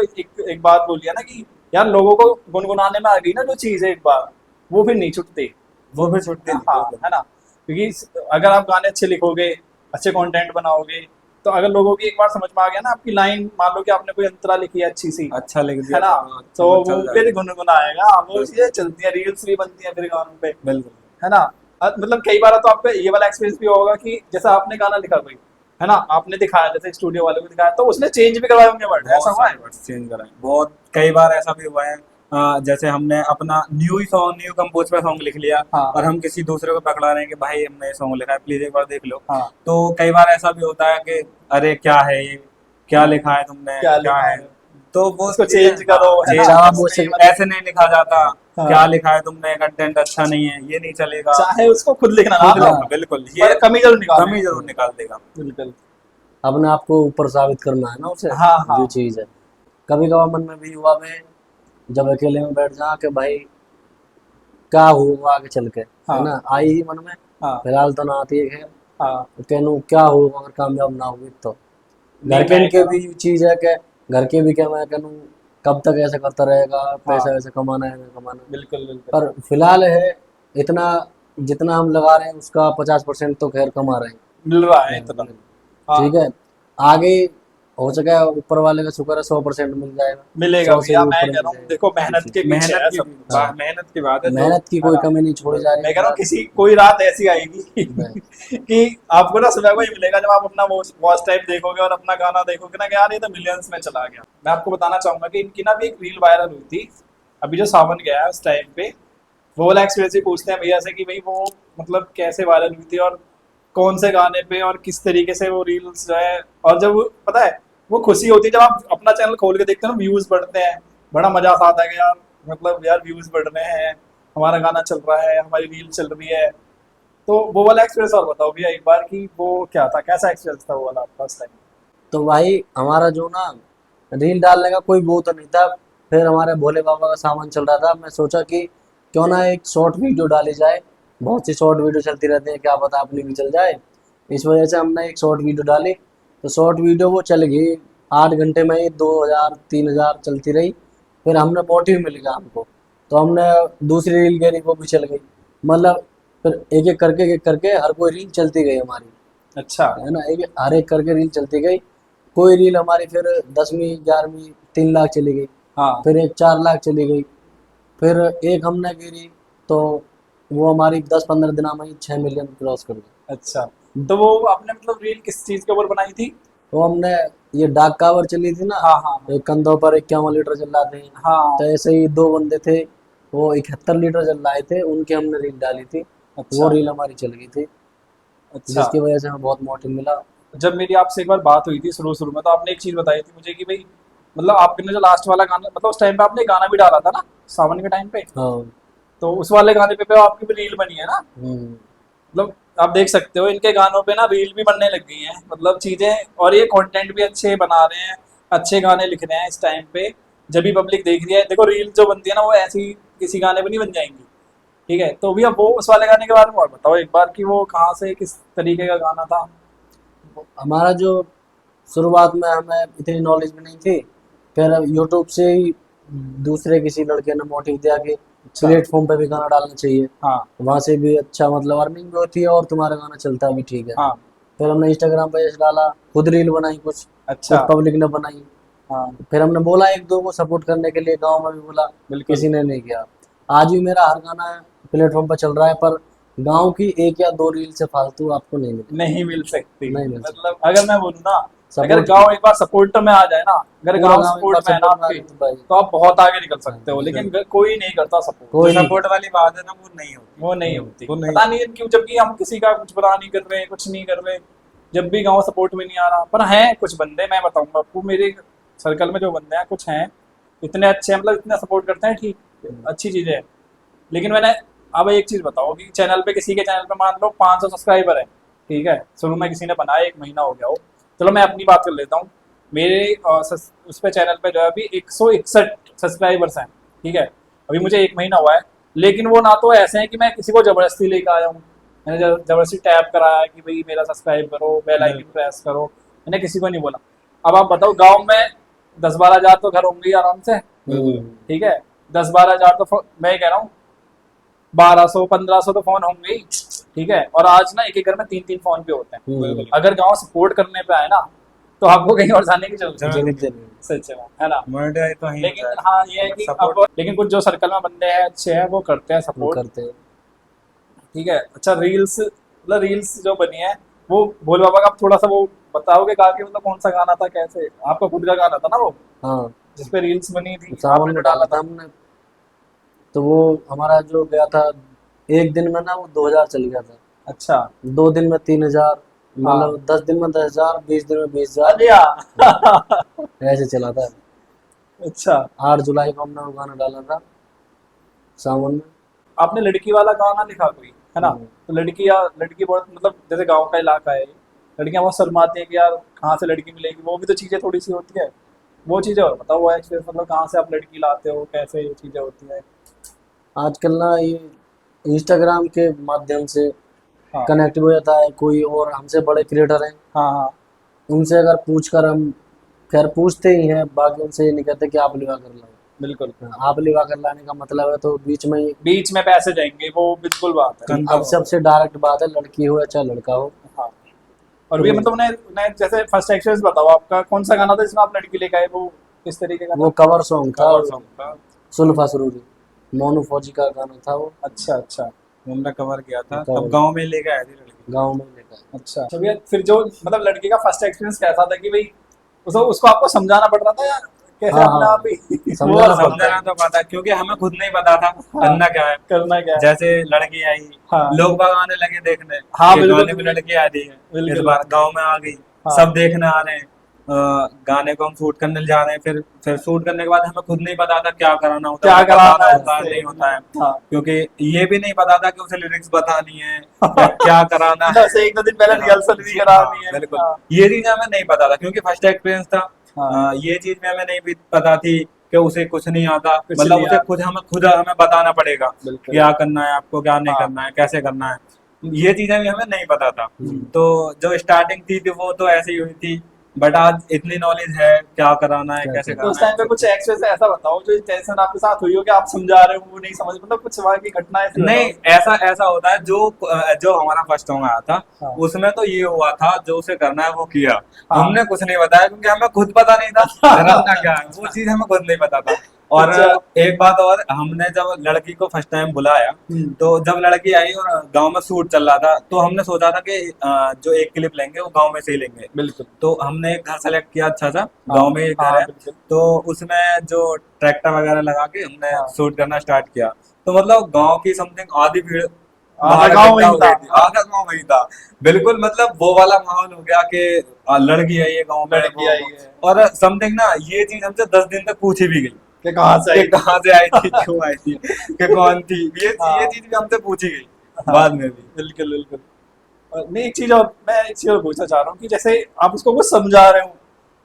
[SPEAKER 1] एक बात बोली है ना कि यार लोगों को गुनगुनाने में आ गई ना जो चीज है एक बार, वो फिर नहीं छुटती।
[SPEAKER 3] वो फिर छुट्टी नहीं,
[SPEAKER 1] हाँ
[SPEAKER 3] बिल्कुल
[SPEAKER 1] है ना, क्योंकि अगर आप गाने अच्छे लिखोगे, अच्छे कंटेंट बनाओगे, तो अगर लोगों की एक बार समझ में आ गया ना आपकी लाइन, मान लो कि आपने कोई अंतरा लिखी है अच्छी सी,
[SPEAKER 3] अच्छा लिख
[SPEAKER 1] है
[SPEAKER 3] दिया
[SPEAKER 1] ना,
[SPEAKER 3] तो अच्छा
[SPEAKER 1] तो
[SPEAKER 3] फिर
[SPEAKER 1] वो
[SPEAKER 3] चल
[SPEAKER 1] फिर
[SPEAKER 3] जाएगा।
[SPEAKER 1] गुनगुनाएगा, वो
[SPEAKER 3] बिल्कुल
[SPEAKER 1] चीजें चलती है, रील्स भी बनती है फिर गानों पे,
[SPEAKER 3] बिल्कुल।
[SPEAKER 1] है ना। मतलब कई बार तो आपका ये वाला एक्सपीरियंस भी होगा कि जैसा आपने गाना लिखा कोई, है ना, आपने दिखाया जैसे स्टूडियो वाले को दिखाया, तो उसने चेंज भी करवाए होंगे वर्ड, ऐसा
[SPEAKER 3] बहुत
[SPEAKER 1] हुआ है।
[SPEAKER 3] सारे वर्ड्स चेंज कराए, बहुत कई बार ऐसा भी हुआ है। जैसे हमने अपना न्यू कंपोज पे सॉन्ग लिख लिया,
[SPEAKER 1] हाँ
[SPEAKER 3] और हम किसी दूसरे को पकड़ा रहे हैं कि भाई हमने ये सॉन्ग लिखा है, प्लीज एक बार देख लो।
[SPEAKER 1] हाँ,
[SPEAKER 3] तो कई बार ऐसा भी होता है कि अरे क्या है ये, क्या लिखा है तुमने,
[SPEAKER 1] क्या
[SPEAKER 3] क्या
[SPEAKER 1] लिखा
[SPEAKER 3] है।
[SPEAKER 1] है,
[SPEAKER 3] तो वो
[SPEAKER 1] इसको
[SPEAKER 3] चीजें,
[SPEAKER 1] चेंज करो,
[SPEAKER 3] हाँ
[SPEAKER 1] है
[SPEAKER 3] चेंज,
[SPEAKER 1] ना,
[SPEAKER 2] चाहे
[SPEAKER 3] वो
[SPEAKER 1] इसमें ये मत,
[SPEAKER 3] ऐसे नहीं लिखा जाता, क्या
[SPEAKER 1] हाँ,
[SPEAKER 3] लिखा है तुमने, कंटेंट अच्छा नहीं है, ये नहीं चलेगा।
[SPEAKER 1] चाहे उसको खुद लिखना ना
[SPEAKER 3] खुद
[SPEAKER 1] दो,
[SPEAKER 3] लिखो, बिल्कुल ये
[SPEAKER 1] पर कमी जरूर निकालें,
[SPEAKER 3] कमी जरूर निकाल देगा।
[SPEAKER 1] बिल्कुल।
[SPEAKER 2] अपने आप को ऊपर साबित करना है ना उसे,
[SPEAKER 1] हाँ हाँ
[SPEAKER 2] जो चीज़ है। कभी कभार मन में भी हुआ मैं, जब अकेले में बैठ जा कि भाई क्या होगा आगे चल के,
[SPEAKER 1] हाँ।
[SPEAKER 2] है ना, आई ही मन में।
[SPEAKER 1] हाँ
[SPEAKER 2] फिलहाल तो ना आती है, खैर।
[SPEAKER 1] हाँ।
[SPEAKER 2] तो कहूँ क्या होगा अगर कामयाब ना हुई तो।
[SPEAKER 1] नहीं,
[SPEAKER 2] घर के
[SPEAKER 1] मैं
[SPEAKER 2] इनके
[SPEAKER 1] कह रहा
[SPEAKER 2] भी
[SPEAKER 1] हूँ।
[SPEAKER 2] चीज है कि घर के भी क्या, मैं कहूँ कब तक ऐसे करता रहेगा, पैसा
[SPEAKER 1] हाँ
[SPEAKER 2] वैसे कमाना है हमें कमाना है।
[SPEAKER 1] बिल्कुल बिल्कुल।
[SPEAKER 2] पर फिलहाल है इतना, जितना हम लगा रहे हैं उसका 50% तो खैर कमा रहे
[SPEAKER 1] मिल रहा है इतना।
[SPEAKER 2] हैं।
[SPEAKER 1] हाँ
[SPEAKER 2] ठीक है, आगे हो सके ऊपर वाले का शुक्र है 100% मिल जाएगा,
[SPEAKER 1] मिलेगा
[SPEAKER 2] 100 से
[SPEAKER 1] भैया,
[SPEAKER 2] भी
[SPEAKER 1] मैं
[SPEAKER 2] ऊपर
[SPEAKER 1] कह
[SPEAKER 2] मिल
[SPEAKER 1] रहा हूँ,
[SPEAKER 2] जाएगा।
[SPEAKER 1] देखो
[SPEAKER 2] जी
[SPEAKER 1] मेहनत
[SPEAKER 2] जी।
[SPEAKER 1] के पीछे है सब कुछ।
[SPEAKER 2] हाँ,
[SPEAKER 3] मेहनत की बात है जो,
[SPEAKER 2] मेहनत की
[SPEAKER 1] है
[SPEAKER 2] कोई
[SPEAKER 1] ना।
[SPEAKER 2] कमी नहीं छोड़ी जा रही
[SPEAKER 1] मैं
[SPEAKER 2] है
[SPEAKER 1] कह रहा हूँ
[SPEAKER 2] फिलहाल।
[SPEAKER 1] किसी कोई रात ऐसी आएगी
[SPEAKER 2] नहीं,
[SPEAKER 1] कि आपको ना सुबह को ही मिलेगा जब आप अपना वॉच टाइम देखोगे और अपना गाना देखोगे ना कि यार ये तो मिलियंस में चला गया। मैं आपको बताना चाहूंगा कि इनकी ना भी एक रील वायरल हुई थी अभी जो सावन गया है उस टाइम पे। वो वाला एक्सपीरियंस ही पूछते हैं भैया से कि भाई वो मतलब कैसे वायरल हुई थी और कौन से गाने पे और किस तरीके से वो रील्स जो है। और जब पता है वो खुशी होती है जब आप अपना चैनल खोल के देखते हो ना, व्यूज बढ़ते हैं, बड़ा मजा आता है कि यार मतलब यार व्यूज बढ़ रहे हैं, हमारा गाना चल रहा है, हमारी रील चल रही है। तो वो वाला एक्सपीरियंस और बताओ भैया एक बार कि वो क्या था, कैसा एक्सपीरियंस था वो वाला आपका उस टाइम।
[SPEAKER 2] तो भाई हमारा जो ना रील डालने का कोई वो तो नहीं था। फिर हमारे भोले बाबा का सामान चल रहा था, मैं सोचा कि क्यों ना एक शॉर्ट वीडियो डाली जाए। बहुत सी शॉर्ट वीडियो चलती रहती है, क्या पता अपनी भी चल जाए। इस वजह से हमने एक शॉर्ट वीडियो डाली। तो शॉर्ट वीडियो वो चल गई 8 घंटे में ही 2,000 3,000 चलती रही। फिर हमने मोटिव मिल गया हमको, तो हमने दूसरी रील करी, वो भी चल गई। मतलब फिर एक एक करके हर कोई रील चलती गई हमारी,
[SPEAKER 1] अच्छा।
[SPEAKER 2] है ना, एक हर एक करके रील चलती गई। कोई रील हमारी फिर 10वीं 11वीं 3 लाख चली गई,
[SPEAKER 1] हाँ।
[SPEAKER 2] फिर एक 4 लाख चली गई, फिर एक हमने गिरी तो वो हमारी 10-15 दिन में ही 6 मिलियन क्रॉस कर गई।
[SPEAKER 1] अच्छा, तो वो आपने मतलब रील किस चीज के ऊपर बनाई थी।
[SPEAKER 2] तो हमने ये डाक कावर चली थी ना,
[SPEAKER 1] हाँ हाँ हाँ।
[SPEAKER 2] एक कंधों पर 51 लीटर चिल्लाते हैं।
[SPEAKER 1] हाँ।
[SPEAKER 2] तो ऐसे ही दो बंदे थे, वो 71 लीटर चिल्लाए थे, उनकी हमने रील डाली थी। वो
[SPEAKER 1] अच्छा।
[SPEAKER 2] रील हमारी चल गई थी,
[SPEAKER 1] अच्छा।
[SPEAKER 2] जिसकी वजह से हमें बहुत मोटिव मिला।
[SPEAKER 1] जब मेरी आपसे एक बार बात हुई थी शुरू शुरू में तो आपने एक चीज बताई थी मुझे कि भाई मतलब आपने जो लास्ट वाला गाना मतलब उस टाइम पे आपने गाना भी डाला था ना सावन के टाइम पे।
[SPEAKER 2] हाँ।
[SPEAKER 1] तो उस वाले गाने पे आपकी भी रील बनी है ना।
[SPEAKER 2] हम्म।
[SPEAKER 1] मतलब आप देख सकते हो इनके गानों पे ना रील भी बनने लग गई हैं मतलब चीजें, और ये कंटेंट भी अच्छे बना रहे हैं, अच्छे गाने लिख रहे हैं इस टाइम पे। जब भी पब्लिक देख रही है देखो रील जो बनती है ना वो ऐसी किसी गाने पे नहीं बन जाएंगी। ठीक है, तो भैया वो उस वाले गाने के बारे में और बताओ एक बार कि वो कहाँ से किस तरीके का गाना था।
[SPEAKER 2] हमारा जो शुरुआत में हमें इतनी नॉलेज भी नहीं थी। फिर यूट्यूब से ही दूसरे किसी लड़के ने मोटिव दिया कि
[SPEAKER 1] अच्छा।
[SPEAKER 2] प्लेटफॉर्म पे भी गाना डालना चाहिए,
[SPEAKER 1] हाँ
[SPEAKER 2] वहाँ से भी अच्छा मतलब अर्निंग भी होती है और तुम्हारा गाना चलता भी ठीक है।
[SPEAKER 1] हाँ।
[SPEAKER 2] फिर हमने इंस्टाग्राम पे ऐसे डाला, खुद रील बनाई, कुछ
[SPEAKER 1] अच्छा।
[SPEAKER 2] कुछ पब्लिक ने बनाई।
[SPEAKER 1] हाँ
[SPEAKER 2] फिर हमने बोला एक दो को सपोर्ट करने के लिए, गांव में भी बोला,
[SPEAKER 1] बिल्कुल।
[SPEAKER 2] किसी ने नहीं किया। आज भी मेरा हर गाना प्लेटफॉर्म पर चल रहा है, पर गांव की एक या दो रील से फालतू आपको नहीं मिलेगी,
[SPEAKER 1] नहीं मिल सकती।
[SPEAKER 2] नहीं मिल सकती।
[SPEAKER 1] मतलब अगर मैं बोलूँ ना, अगर
[SPEAKER 2] सपोर्ट की
[SPEAKER 1] गांव एक बार सपोर्ट में आ जाए ना, अगर
[SPEAKER 2] पूरा
[SPEAKER 1] गांव
[SPEAKER 2] गांव एक बार
[SPEAKER 1] सपोर्ट में है ना
[SPEAKER 2] सपोर्ट में आ
[SPEAKER 1] आपके,
[SPEAKER 2] जाए तो भाई,
[SPEAKER 1] तो आप बहुत आगे निकल
[SPEAKER 2] हाँ,
[SPEAKER 1] सकते हो, लेकिन
[SPEAKER 2] निकल
[SPEAKER 1] कोई नहीं करता सपोर्ट।
[SPEAKER 3] जो
[SPEAKER 2] कोई नहीं
[SPEAKER 3] सपोर्ट
[SPEAKER 2] करता।
[SPEAKER 3] वाली बात है ना वो नहीं होती।
[SPEAKER 1] वो नहीं होती,
[SPEAKER 3] वो नहीं
[SPEAKER 1] पता नहीं क्यों, जबकि हम किसी का कुछ बुरा नहीं कर रहे, कुछ नहीं कर रहे, जब भी गांव सपोर्ट में नहीं आ रहा। पर हैं कुछ बंदे, मैं बताऊंगा आपको, मेरे सर्कल में जो बंदे हैं कुछ हैं इतने अच्छे, मतलब इतना सपोर्ट करते हैं, ठीक अच्छी चीजें हैं। लेकिन मैंने, अब एक चीज बताओ कि चैनल पे किसी के चैनल पे मान लो 500 सब्सक्राइबर है, ठीक है, शुरू में किसी ने बनाया 1 महीना हो गया हो, चलो मैं अपनी बात कर लेता हूँ। मेरे उस पे चैनल पे जो है अभी 161 सब्सक्राइबर्स हैं, ठीक है, अभी मुझे 1 महीना हुआ है। लेकिन वो ना तो ऐसे हैं कि मैं किसी को जबरदस्ती लेकर आया हूँ, मैंने जबरदस्ती टैप कराया कि भाई मेरा सब्सक्राइब करो, बेल आइकन
[SPEAKER 3] बिल्कुल।
[SPEAKER 1] प्रेस करो, मैंने किसी को नहीं बोला। अब आप बताओ गांव में 10-12 हजार तो घर होंगे ही आराम से,
[SPEAKER 3] बिल्कुल।
[SPEAKER 1] ठीक है, 10-12 हजार तो मैं कह रहा हूँ 1200-1500 तो फोन होंगे ही, ठीक है, और आज ना एक एक घर में 3-3 फोन पे होते हैं।
[SPEAKER 2] हम्म।
[SPEAKER 3] बिल्कुल।
[SPEAKER 1] अगर गांव सपोर्ट करने पे आए ना तो आपको कहीं और जाने की जरूरत नहीं
[SPEAKER 3] जरूरत
[SPEAKER 2] जरूर
[SPEAKER 3] नहीं।
[SPEAKER 2] जरूर।
[SPEAKER 1] सच में, है ना।
[SPEAKER 3] मोनेटाइज तो ही हो
[SPEAKER 1] लेकिन
[SPEAKER 3] जाएगा
[SPEAKER 1] हाँ ये है
[SPEAKER 3] अगर
[SPEAKER 1] कि
[SPEAKER 3] सपोर्ट।
[SPEAKER 1] अब लेकिन कुछ जो सर्कल में बंदे हैं अच्छे हैं वो करते हैं
[SPEAKER 2] वो
[SPEAKER 1] सपोर्ट,
[SPEAKER 2] करते हैं।
[SPEAKER 1] ठीक है। अच्छा रील्स, मतलब रील्स जो बनी है वो भोले बाबा का आप थोड़ा सा वो बताओगे गा के, मतलब कौन सा गाना था, कैसे आपका खुद का गाना था ना वो
[SPEAKER 2] हाँ,
[SPEAKER 1] जिसपे रील्स बनी थी
[SPEAKER 2] सावन
[SPEAKER 1] आपने जो
[SPEAKER 2] में
[SPEAKER 1] डाला
[SPEAKER 2] डाला था
[SPEAKER 1] था।
[SPEAKER 2] हमने। तो वो हमारा जो गया था, एक दिन में ना वो 2,000 चल गया था,
[SPEAKER 1] अच्छा।
[SPEAKER 2] 2 दिन में 3,000,
[SPEAKER 1] हाँ।
[SPEAKER 2] मतलब 10 दिन में 10,000, 20 दिन में 20,000,
[SPEAKER 1] अरे यार
[SPEAKER 2] ऐसे चला था।
[SPEAKER 1] अच्छा।
[SPEAKER 2] 8 जुलाई को हमने वो गाना डाला था, सावन में।
[SPEAKER 1] आपने लड़की वाला गाना लिखा कोई, है ना,
[SPEAKER 2] हम्म।
[SPEAKER 1] तो लड़की या लड़की बहुत मतलब जैसे गांव का इलाका है, लड़कियां बहुत शर्माती हैं कि यार कहाँ से लड़की मिलेगी, वो भी तो चीजें थोड़ी सी होती है। वो चीजें और बताओ, वो एक्सपीरियंस मतलब कहाँ से आप लड़की लाते हो, कैसे ये चीजें होती है।
[SPEAKER 2] आजकल ना ये इंस्टाग्राम के माध्यम से
[SPEAKER 1] हाँ
[SPEAKER 2] कनेक्ट हो जाता है। कोई और हमसे बड़े क्रिएटर हैं,
[SPEAKER 1] हाँ हाँ
[SPEAKER 2] उनसे अगर पूछ कर हम, खैर पूछते ही हैं, बाकी उनसे ये नहीं कहते कि आप लिवा कर लाओ।
[SPEAKER 1] बिल्कुल।
[SPEAKER 2] आप लिवा कर लाने का मतलब है तो बीच में ही,
[SPEAKER 1] बीच में पैसे जाएंगे, वो बिल्कुल बात है।
[SPEAKER 3] गंदा
[SPEAKER 2] अब
[SPEAKER 3] हो।
[SPEAKER 2] सबसे डायरेक्ट बात है, लड़की हो या चाहे लड़का हो।
[SPEAKER 1] हाँ। और भी मतलब उन्हें उन्हें जैसे फर्स्ट एक्सपीरियंस बताओ आपका, कौन सा गाना था जिसमें आप लड़की लेके आए, वो किस तरीके का
[SPEAKER 2] वो
[SPEAKER 1] था?
[SPEAKER 2] कवर सॉन्ग था,
[SPEAKER 1] कवर सॉन्ग था।
[SPEAKER 2] सुल्फा सुरूरी, मोनू फौजी का गाना था वो।
[SPEAKER 1] अच्छा अच्छा।
[SPEAKER 3] हमने कवर किया था,
[SPEAKER 2] कवर।
[SPEAKER 3] तब गांव में लेके आए थे लड़की।
[SPEAKER 2] गाँव में लेकर।
[SPEAKER 1] अच्छा तो भैया फिर जो मतलब लड़की का फर्स्ट एक्सपीरियंस कैसा था कि भाई उसको उसको आपको समझाना पड़ रहा था या कैसे
[SPEAKER 2] हाँ,
[SPEAKER 1] अपने
[SPEAKER 2] हाँ।
[SPEAKER 1] आप ही
[SPEAKER 2] समझाना
[SPEAKER 1] वो
[SPEAKER 2] पड़ता
[SPEAKER 3] समझाना तो पता, क्योंकि हमें खुद नहीं पता था
[SPEAKER 1] हाँ।
[SPEAKER 3] करना क्या है।
[SPEAKER 1] करना क्या है?
[SPEAKER 3] जैसे लड़की आई,
[SPEAKER 1] हाँ
[SPEAKER 3] लोग बाग आने लगे देखने,
[SPEAKER 1] हाँ
[SPEAKER 3] ये
[SPEAKER 1] बिल्कुल
[SPEAKER 3] गाने में
[SPEAKER 1] बिल्कुल
[SPEAKER 3] लड़की आ रही है, इस
[SPEAKER 1] बिल्कुल।
[SPEAKER 3] बार गांव में आ गई,
[SPEAKER 1] हाँ
[SPEAKER 3] सब देखने आ रहे हैं। गाने को हम शूट करने जा रहे हैं, फिर शूट करने के बाद हमें खुद नहीं पता था क्या कराना होता है,
[SPEAKER 1] क्या
[SPEAKER 3] उन्हें
[SPEAKER 1] कराना
[SPEAKER 3] बताना
[SPEAKER 1] है
[SPEAKER 3] होता है
[SPEAKER 1] इससे?
[SPEAKER 3] नहीं होता है,
[SPEAKER 1] हाँ
[SPEAKER 3] क्योंकि ये भी नहीं पता था कि उसे लिरिक्स बतानी है या क्या कराना है।
[SPEAKER 1] बस एक दो दिन पहले
[SPEAKER 3] हाँ,
[SPEAKER 1] रिहर्सल भी
[SPEAKER 3] जी,
[SPEAKER 1] करानी
[SPEAKER 3] हाँ,
[SPEAKER 1] है।
[SPEAKER 3] बिल्कुल।
[SPEAKER 1] हाँ
[SPEAKER 3] ये चीज हमें नहीं पता था, क्योंकि फर्स्ट एक्सपीरियंस था।
[SPEAKER 1] हाँ
[SPEAKER 3] ये चीज में हमें नहीं भी पता थी कि उसे कुछ नहीं आता,
[SPEAKER 1] कुछ
[SPEAKER 3] मतलब
[SPEAKER 1] नहीं
[SPEAKER 3] उसे
[SPEAKER 1] यार।
[SPEAKER 3] खुद हमें बताना पड़ेगा
[SPEAKER 1] बिल्कुल।
[SPEAKER 3] क्या करना है आपको, क्या नहीं
[SPEAKER 1] हाँ
[SPEAKER 3] करना है, कैसे करना है। ये चीजें भी हमें नहीं पता था।
[SPEAKER 2] हम्म।
[SPEAKER 3] तो जो स्टार्टिंग थी वो तो ऐसी ही हुई थी, बट आज इतनी नॉलेज है क्या कराना है,
[SPEAKER 2] क्या
[SPEAKER 3] कैसे
[SPEAKER 2] क्या
[SPEAKER 1] तो उस
[SPEAKER 3] करना है,
[SPEAKER 1] टाइम पे
[SPEAKER 3] सब
[SPEAKER 1] कुछ
[SPEAKER 3] कुछ।
[SPEAKER 1] एक्सपीरियंस ऐसा बताओ जो टेंशन आपके साथ हुई हो कि आप समझा रहे हो वो नहीं समझ, मतलब कुछ वहां की घटना ऐसी
[SPEAKER 3] नहीं,
[SPEAKER 1] बताओ।
[SPEAKER 3] ऐसा ऐसा होता है, जो हमारा फर्स्ट सॉन्ग आया था
[SPEAKER 1] हाँ
[SPEAKER 3] उसमें तो ये हुआ था, जो उसे करना है वो किया।
[SPEAKER 1] हाँ
[SPEAKER 3] हमने कुछ नहीं बताया, क्योंकि हमें खुद पता नहीं था करना क्या है, वो चीज हमें खुद नहीं पता था। और
[SPEAKER 1] अच्छा।
[SPEAKER 3] एक बात और, हमने जब लड़की को फर्स्ट टाइम बुलाया,
[SPEAKER 1] हम्म,
[SPEAKER 3] तो जब लड़की आई और गांव में शूट चल रहा था, तो हमने सोचा था कि जो एक क्लिप लेंगे वो गांव में से ही लेंगे।
[SPEAKER 1] बिल्कुल।
[SPEAKER 3] तो हमने एक घर सेलेक्ट किया अच्छा सा,
[SPEAKER 1] हाँ
[SPEAKER 3] गांव में एक घर
[SPEAKER 1] हाँ
[SPEAKER 3] है।
[SPEAKER 1] बिल्कुल।
[SPEAKER 3] तो उसमें जो ट्रैक्टर वगैरह लगा के हमने
[SPEAKER 1] हाँ
[SPEAKER 3] शूट करना स्टार्ट किया। तो मतलब गांव की समथिंग आधी भीड़
[SPEAKER 1] आधा
[SPEAKER 3] बाहर
[SPEAKER 1] गाँव
[SPEAKER 3] इकट्ठा
[SPEAKER 1] वही
[SPEAKER 3] हो
[SPEAKER 1] था।
[SPEAKER 3] गई थी, आधा गांव वही था। बिल्कुल, मतलब वो वाला माहौल हो गया कि लड़की आई है गांव में,
[SPEAKER 1] लड़की आई
[SPEAKER 3] वो।
[SPEAKER 1] है
[SPEAKER 3] और समथिंग ना, ये चीज हमसे 10 दिन तक पूछी भी गई
[SPEAKER 1] कि कहाँ से
[SPEAKER 3] कि
[SPEAKER 1] आई थी।
[SPEAKER 3] कहाँ से आई थी, क्यों आई थी, कि कौन थी। ये
[SPEAKER 1] हाँ
[SPEAKER 3] चीज भी हमसे पूछी गई
[SPEAKER 1] हाँ
[SPEAKER 3] बाद में भी।
[SPEAKER 1] बिल्कुल बिल्कुल। और नहीं एक चीज और, मैं एक चीज और पूछना चाह रहा हूँ कि जैसे आप उसको कुछ समझा रहे हो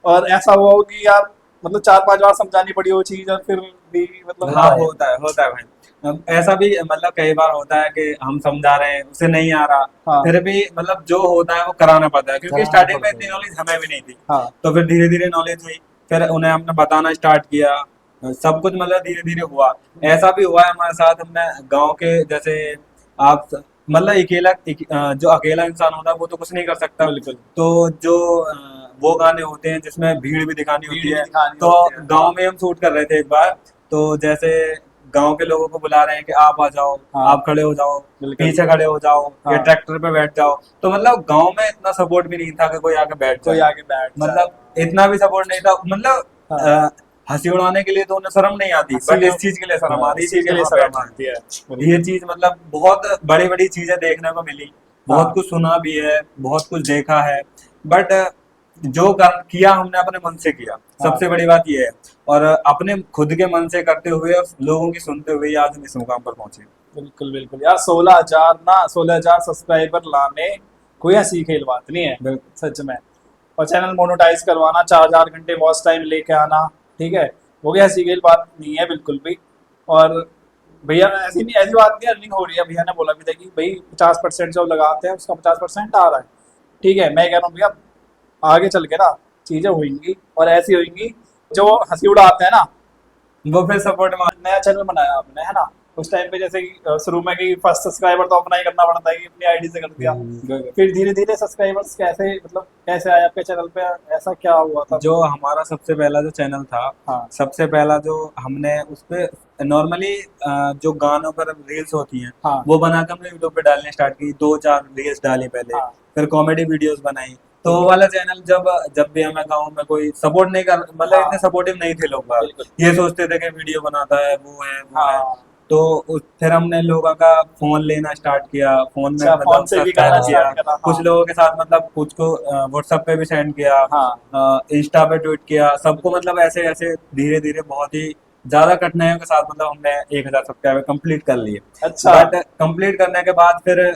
[SPEAKER 1] और ऐसा हुआ हो कि यार मतलब चार पांच बार समझानी पड़ी वो चीज और फिर भी मतलब ना
[SPEAKER 3] हाँ,
[SPEAKER 1] आए।
[SPEAKER 3] होता है भाई। ऐसा भी मतलब कई बार होता है कि हम समझा रहे हैं, उसे नहीं आ रहा,
[SPEAKER 1] हाँ
[SPEAKER 3] फिर भी मतलब जो होता है वो कराना पड़ता है, क्योंकि
[SPEAKER 2] कराना
[SPEAKER 3] स्टार्टिंग में
[SPEAKER 2] पड़ता
[SPEAKER 3] इतनी
[SPEAKER 2] है।
[SPEAKER 3] नॉलेज हमें भी नहीं थी।
[SPEAKER 1] हाँ
[SPEAKER 3] तो फिर धीरे धीरे नॉलेज हुई, फिर उन्हें हमने बताना स्टार्ट किया, सब कुछ मतलब धीरे धीरे हुआ। ऐसा भी हुआ है हमारे साथ, हमने गांव के जैसे, आप मतलब जो अकेला इंसान होता है वो तो कुछ नहीं कर सकता।
[SPEAKER 1] बिल्कुल।
[SPEAKER 3] तो जो वो गाने होते हैं जिसमें भीड़ भी दिखानी
[SPEAKER 1] भीड़
[SPEAKER 3] होती
[SPEAKER 1] भी
[SPEAKER 3] है,
[SPEAKER 1] दिखानी
[SPEAKER 3] तो
[SPEAKER 1] होती है।
[SPEAKER 3] गांव में हम शूट कर रहे थे एक बार। तो जैसे गांव के लोगों को बुला रहे हैं कि आप आ जाओ,
[SPEAKER 1] हाँ
[SPEAKER 3] आप खड़े हो जाओ,
[SPEAKER 1] बिल्कुल।
[SPEAKER 3] पीछे खड़े हो जाओ, या
[SPEAKER 1] हाँ
[SPEAKER 3] ट्रैक्टर पे बैठ जाओ। तो मतलब गांव में इतना सपोर्ट भी नहीं था कि कोई आके बैठ
[SPEAKER 1] कोई
[SPEAKER 3] जाए,
[SPEAKER 1] आगे बैठ जाए।
[SPEAKER 3] मतलब इतना भी सपोर्ट नहीं था। मतलब
[SPEAKER 1] हाँ
[SPEAKER 3] हंसी उड़ाने के लिए तो उन्हें शर्म नहीं आती,
[SPEAKER 1] हंसी
[SPEAKER 3] बट इस चीज के लिए शर्म
[SPEAKER 1] हाँ
[SPEAKER 3] आती
[SPEAKER 1] इस
[SPEAKER 3] थी
[SPEAKER 1] चीज के
[SPEAKER 3] कि
[SPEAKER 1] लिए
[SPEAKER 3] हाँ
[SPEAKER 1] शर्म
[SPEAKER 3] बैठ
[SPEAKER 1] आती है।
[SPEAKER 3] जाए। ये चीज मतलब बहुत बड़ी बड़ी चीजें देखने को मिली, बहुत
[SPEAKER 1] हाँ
[SPEAKER 3] कुछ सुना भी है, बहुत कुछ देखा है, बट किया हमने अपने मन से किया,
[SPEAKER 1] हाँ
[SPEAKER 3] सबसे बड़ी बात ये है। और अपने खुद के मन से करते हुए और लोगों की सुनते हुए ही आज हम इस मुकाम पर पहुंचे।
[SPEAKER 1] बिल्कुल बिल्कुल यार, 16,000 ना 16,000 सब्सक्राइबर लाने कोई ऐसी खेल बात नहीं है
[SPEAKER 3] बिल्कुल।
[SPEAKER 1] सच में। और चैनल मोनेटाइज करवाना, 4,000 घंटे वॉच टाइम लेके आना, ठीक है, वो भी ऐसी खेल बात नहीं है बिल्कुल भी। और भैया ऐसी नहीं, ऐसी बात नहीं, अर्निंग हो रही है, भैया ने बोला भी था कि भाई 50% जो लगाते हैं उसका 50% आ रहा है। ठीक है, मैं कह रहा हूँ भैया आगे चल के ना चीजें होंगी और ऐसी होंगी, जो हंसी उड़ाते हैं ना।
[SPEAKER 3] वो फिर सपोर्ट में
[SPEAKER 1] नया चैनल बनाया आपने है ना, उस टाइम पे जैसे कि शुरू में कि फर्स्ट सब्सक्राइबर तो अपना ही करना पड़ता है कि अपनी आईडी से कर दिया,
[SPEAKER 2] हम्म।
[SPEAKER 1] फिर धीरे धीरे सब्सक्राइबर्स कैसे मतलब कैसे आए आपके चैनल पे, ऐसा क्या हुआ था?
[SPEAKER 3] जो हमारा सबसे पहला जो चैनल था,
[SPEAKER 1] हाँ
[SPEAKER 3] सबसे पहला जो हमने उस पे नॉर्मली जो गानों पर रील्स होती हैं
[SPEAKER 1] हाँ
[SPEAKER 3] वो बना के हमने यूट्यूब पे डालने स्टार्ट की, 2-4 रील्स डाली पहले,
[SPEAKER 1] हाँ
[SPEAKER 3] फिर कॉमेडी वीडियोस बनाई। तो
[SPEAKER 1] ठीक
[SPEAKER 3] वो
[SPEAKER 1] है।
[SPEAKER 3] वाला चैनल जब जब भी हमें गाँव में कोई सपोर्ट नहीं कर, मतलब
[SPEAKER 1] हाँ
[SPEAKER 3] इतने सपोर्टिव नहीं थे लोग बाग,
[SPEAKER 1] बिल्कुल।
[SPEAKER 3] ये सोचते थे कि वीडियो बनाता है वो है वो है।
[SPEAKER 1] हाँ
[SPEAKER 3] तो फिर हमने लोगों का फोन लेना स्टार्ट किया, फोन में
[SPEAKER 1] अच्छा, फोन
[SPEAKER 3] मतलब
[SPEAKER 1] से भी
[SPEAKER 3] सब्सक्राइब
[SPEAKER 1] करना
[SPEAKER 3] किया,
[SPEAKER 1] स्टार्ट करा। हाँ
[SPEAKER 3] कुछ लोगों के साथ मतलब कुछ को व्हाट्सएप पे भी सेंड किया,
[SPEAKER 1] हाँ
[SPEAKER 3] इंस्टा पे ट्वीट किया, सबको मतलब ऐसे ऐसे धीरे धीरे बहुत ही ज्यादा कठिनाइयों के साथ मतलब हमने 1,000 सब्सक्राइबर कंप्लीट कर लिए।
[SPEAKER 1] अच्छा।
[SPEAKER 3] बट कंप्लीट करने के बाद फिर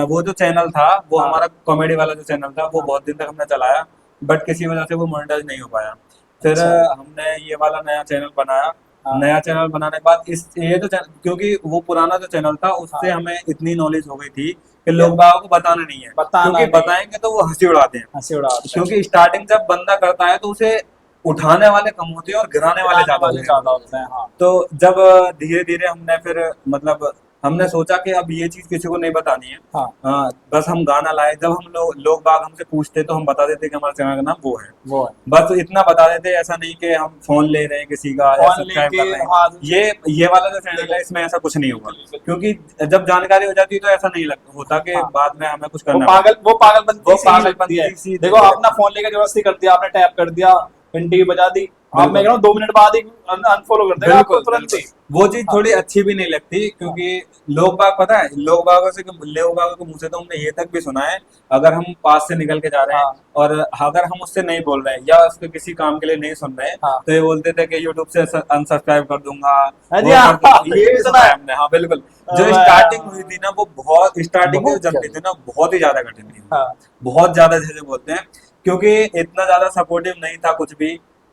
[SPEAKER 3] वो जो चैनल था, वो
[SPEAKER 1] हाँ
[SPEAKER 3] हमारा कॉमेडी वाला जो चैनल था, वो
[SPEAKER 1] हाँ
[SPEAKER 3] बहुत दिन तक हमने चलाया, बट किसी वजह से वो मोनेटाइज नहीं हो पाया। फिर
[SPEAKER 1] अच्छा।
[SPEAKER 3] हमने ये वाला नया चैनल बनाया,
[SPEAKER 1] हाँ।
[SPEAKER 3] नया चैनल बनाने के बाद इस ये तो क्योंकि वो पुराना जो चैनल था उससे
[SPEAKER 1] हाँ।
[SPEAKER 3] हमें इतनी नॉलेज हो गई थी कि लोग बागों को बताना नहीं है,
[SPEAKER 1] बताना
[SPEAKER 3] क्योंकि
[SPEAKER 1] नहीं है।
[SPEAKER 3] बताएंगे तो वो हंसी उड़ाते हैं।
[SPEAKER 1] हंसी उड़ाते हैं।
[SPEAKER 3] क्योंकि स्टार्टिंग जब बंदा करता है तो उसे उठाने वाले कम होते हैं और गिराने वाले
[SPEAKER 1] गिराने
[SPEAKER 3] ज्यादा
[SPEAKER 1] वाले
[SPEAKER 3] होते हैं।
[SPEAKER 1] ज्यादा होते हैं। हाँ।
[SPEAKER 3] तो जब धीरे धीरे हमने फिर मतलब हमने सोचा कि अब ये चीज किसी को नहीं बतानी है।
[SPEAKER 1] हाँ।
[SPEAKER 3] बस हम गाना लाए, जब हम लोग बाग हमसे पूछते तो हम बता देते कि हमारे चैनल का नाम वो है।
[SPEAKER 1] वो है।
[SPEAKER 3] बस इतना बता देते, ऐसा नहीं कि हम फोन ले रहे हैं किसी का या
[SPEAKER 1] फोन
[SPEAKER 3] सब्सक्राइब
[SPEAKER 1] लेके
[SPEAKER 3] कर रहे हैं।
[SPEAKER 1] हाँ।
[SPEAKER 3] ये वाला जो चैनल है इसमें ऐसा कुछ नहीं होगा,
[SPEAKER 1] बिल्कुल।
[SPEAKER 3] क्योंकि जब जानकारी हो जाती है तो ऐसा नहीं होता कि
[SPEAKER 1] हाँ।
[SPEAKER 3] बाद में हमें कुछ
[SPEAKER 1] वो
[SPEAKER 3] करना
[SPEAKER 1] पागल वो पागलपंती
[SPEAKER 3] वो
[SPEAKER 1] सी ही लगती है।
[SPEAKER 3] पागलपंती सी
[SPEAKER 1] देखो
[SPEAKER 3] लगती
[SPEAKER 1] अपना फोन लेकर जबरदस्ती कर दिया, आपने टैप कर दिया, घंटी बजा दी, आप मैं
[SPEAKER 3] बिल्कुल।
[SPEAKER 1] कह रहा हूँ 2 मिनट बाद ही अनफॉलो कर देगा आपको
[SPEAKER 3] बिल्कुल
[SPEAKER 1] तुरंत ही।
[SPEAKER 3] बिल्कुल वो चीज
[SPEAKER 1] हाँ।
[SPEAKER 3] थोड़ी अच्छी भी नहीं लगती, क्योंकि लोग बाग पता है लोग बागों से लोग बागों के मुंह से तो हमने ये तक भी सुना है, अगर हम पास से निकल के जा रहे हैं
[SPEAKER 1] हाँ।
[SPEAKER 3] और अगर हम उससे नहीं बोल रहे हैं या उसके किसी काम के लिए नहीं सुन रहे हैं
[SPEAKER 1] हाँ।
[SPEAKER 3] तो ये बोलते थे कि यूट्यूब से अनसब्सक्राइब कर दूंगा,
[SPEAKER 1] अरे
[SPEAKER 3] वो
[SPEAKER 1] हाँ,
[SPEAKER 3] कर दूंगा। ये भी
[SPEAKER 1] सुना
[SPEAKER 3] सुना है
[SPEAKER 1] है।
[SPEAKER 3] हमने। हाँ बिल्कुल। जो
[SPEAKER 1] अबे
[SPEAKER 3] स्टार्टिंग
[SPEAKER 1] यार।
[SPEAKER 3] हुई थी ना वो बहुत स्टार्टिंग में
[SPEAKER 2] बहुत
[SPEAKER 3] जो चलती
[SPEAKER 2] ज्यादा।
[SPEAKER 3] थी ना बहुत ही ज्यादा कठिन थी।
[SPEAKER 1] हाँ।
[SPEAKER 3] बहुत ज्यादा जैसे बोलते हैं, क्योंकि इतना ज्यादा सपोर्टिव नहीं था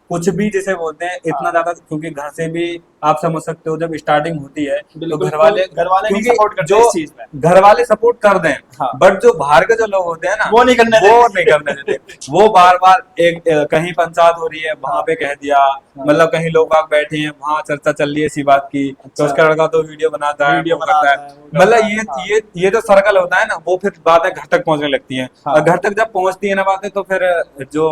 [SPEAKER 3] कुछ भी जिसे बोलते हैं इतना
[SPEAKER 1] हाँ।
[SPEAKER 3] ज्यादा, क्योंकि घर से भी आप समझ सकते हो जब स्टार्टिंग होती है तो
[SPEAKER 1] बिल्कुल
[SPEAKER 3] घर वाले
[SPEAKER 1] घर वाले नहीं
[SPEAKER 3] क्योंकि
[SPEAKER 1] सपोर्ट करते
[SPEAKER 3] जो
[SPEAKER 1] इस चीज में।
[SPEAKER 3] घर वाले सपोर्ट कर दें,
[SPEAKER 1] हाँ।
[SPEAKER 3] बट जो बाहर के जो लोग होते हैं ना
[SPEAKER 1] वो नहीं करने
[SPEAKER 3] वो
[SPEAKER 1] देते।
[SPEAKER 3] नहीं करने देते। वो बार बार कहीं पंचायत हो रही है वहां
[SPEAKER 1] हाँ।
[SPEAKER 3] पे कह दिया,
[SPEAKER 1] हाँ।
[SPEAKER 3] मतलब कहीं लोग बाग बैठे हैं वहां चर्चा चल रही है इसी बात की, तो
[SPEAKER 1] अच्छा।
[SPEAKER 3] उसका लड़का तो वीडियो बनाता है
[SPEAKER 1] वीडियो
[SPEAKER 3] वो करता है।
[SPEAKER 1] बनाता है, वो करता
[SPEAKER 3] मतलब
[SPEAKER 1] है। हाँ।
[SPEAKER 3] ये जो सर्कल होता है ना वो फिर बातें घर तक पहुंचने लगती हैं,
[SPEAKER 1] हाँ।
[SPEAKER 3] और घर तक जब पहुंचती है ना बातें तो फिर जो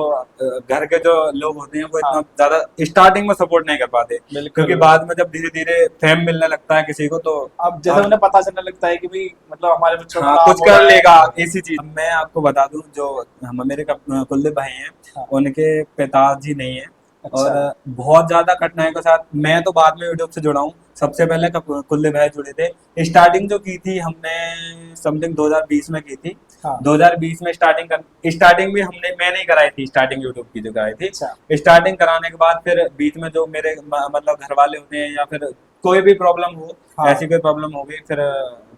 [SPEAKER 3] घर के जो लोग होते हैं वो
[SPEAKER 1] हाँ।
[SPEAKER 3] इतना ज्यादा स्टार्टिंग में सपोर्ट नहीं कर पाते,
[SPEAKER 1] बिल्कुल।
[SPEAKER 3] क्योंकि बाद में जब धीरे धीरे फेम मिलने लगता है किसी को तो
[SPEAKER 1] अब जैसे उन्हें पता चलने लगता है कि भाई मतलब हमारे बच्चों का
[SPEAKER 3] हाँ
[SPEAKER 1] नाम
[SPEAKER 3] कुछ
[SPEAKER 1] हो
[SPEAKER 3] कर
[SPEAKER 1] रहा है।
[SPEAKER 3] लेगा इसी चीज। मैं आपको बता दूं जो मेरे कुलदीप भाई हैं,
[SPEAKER 1] हाँ।
[SPEAKER 3] उनके पिताजी नहीं है, और
[SPEAKER 1] अच्छा।
[SPEAKER 3] बहुत ज्यादा कठिनाई के साथ मैं तो बाद में यूट्यूब से जुड़ा हूँ, सबसे पहले कुलदीप भाई जुड़े थे। स्टार्टिंग जो की थी हमने समथिंग 2020 में की थी।
[SPEAKER 1] हाँ।
[SPEAKER 3] 2020 में स्टार्टिंग भी मैं नहीं कराई थी, स्टार्टिंग यूट्यूब की जो कराई थी।
[SPEAKER 1] अच्छा।
[SPEAKER 3] स्टार्टिंग कराने के बाद फिर बीच में जो मेरे मतलब घर वाले होते हैं या फिर कोई भी प्रॉब्लम हो,
[SPEAKER 1] हाँ।
[SPEAKER 3] ऐसी कोई प्रॉब्लम हो गई, फिर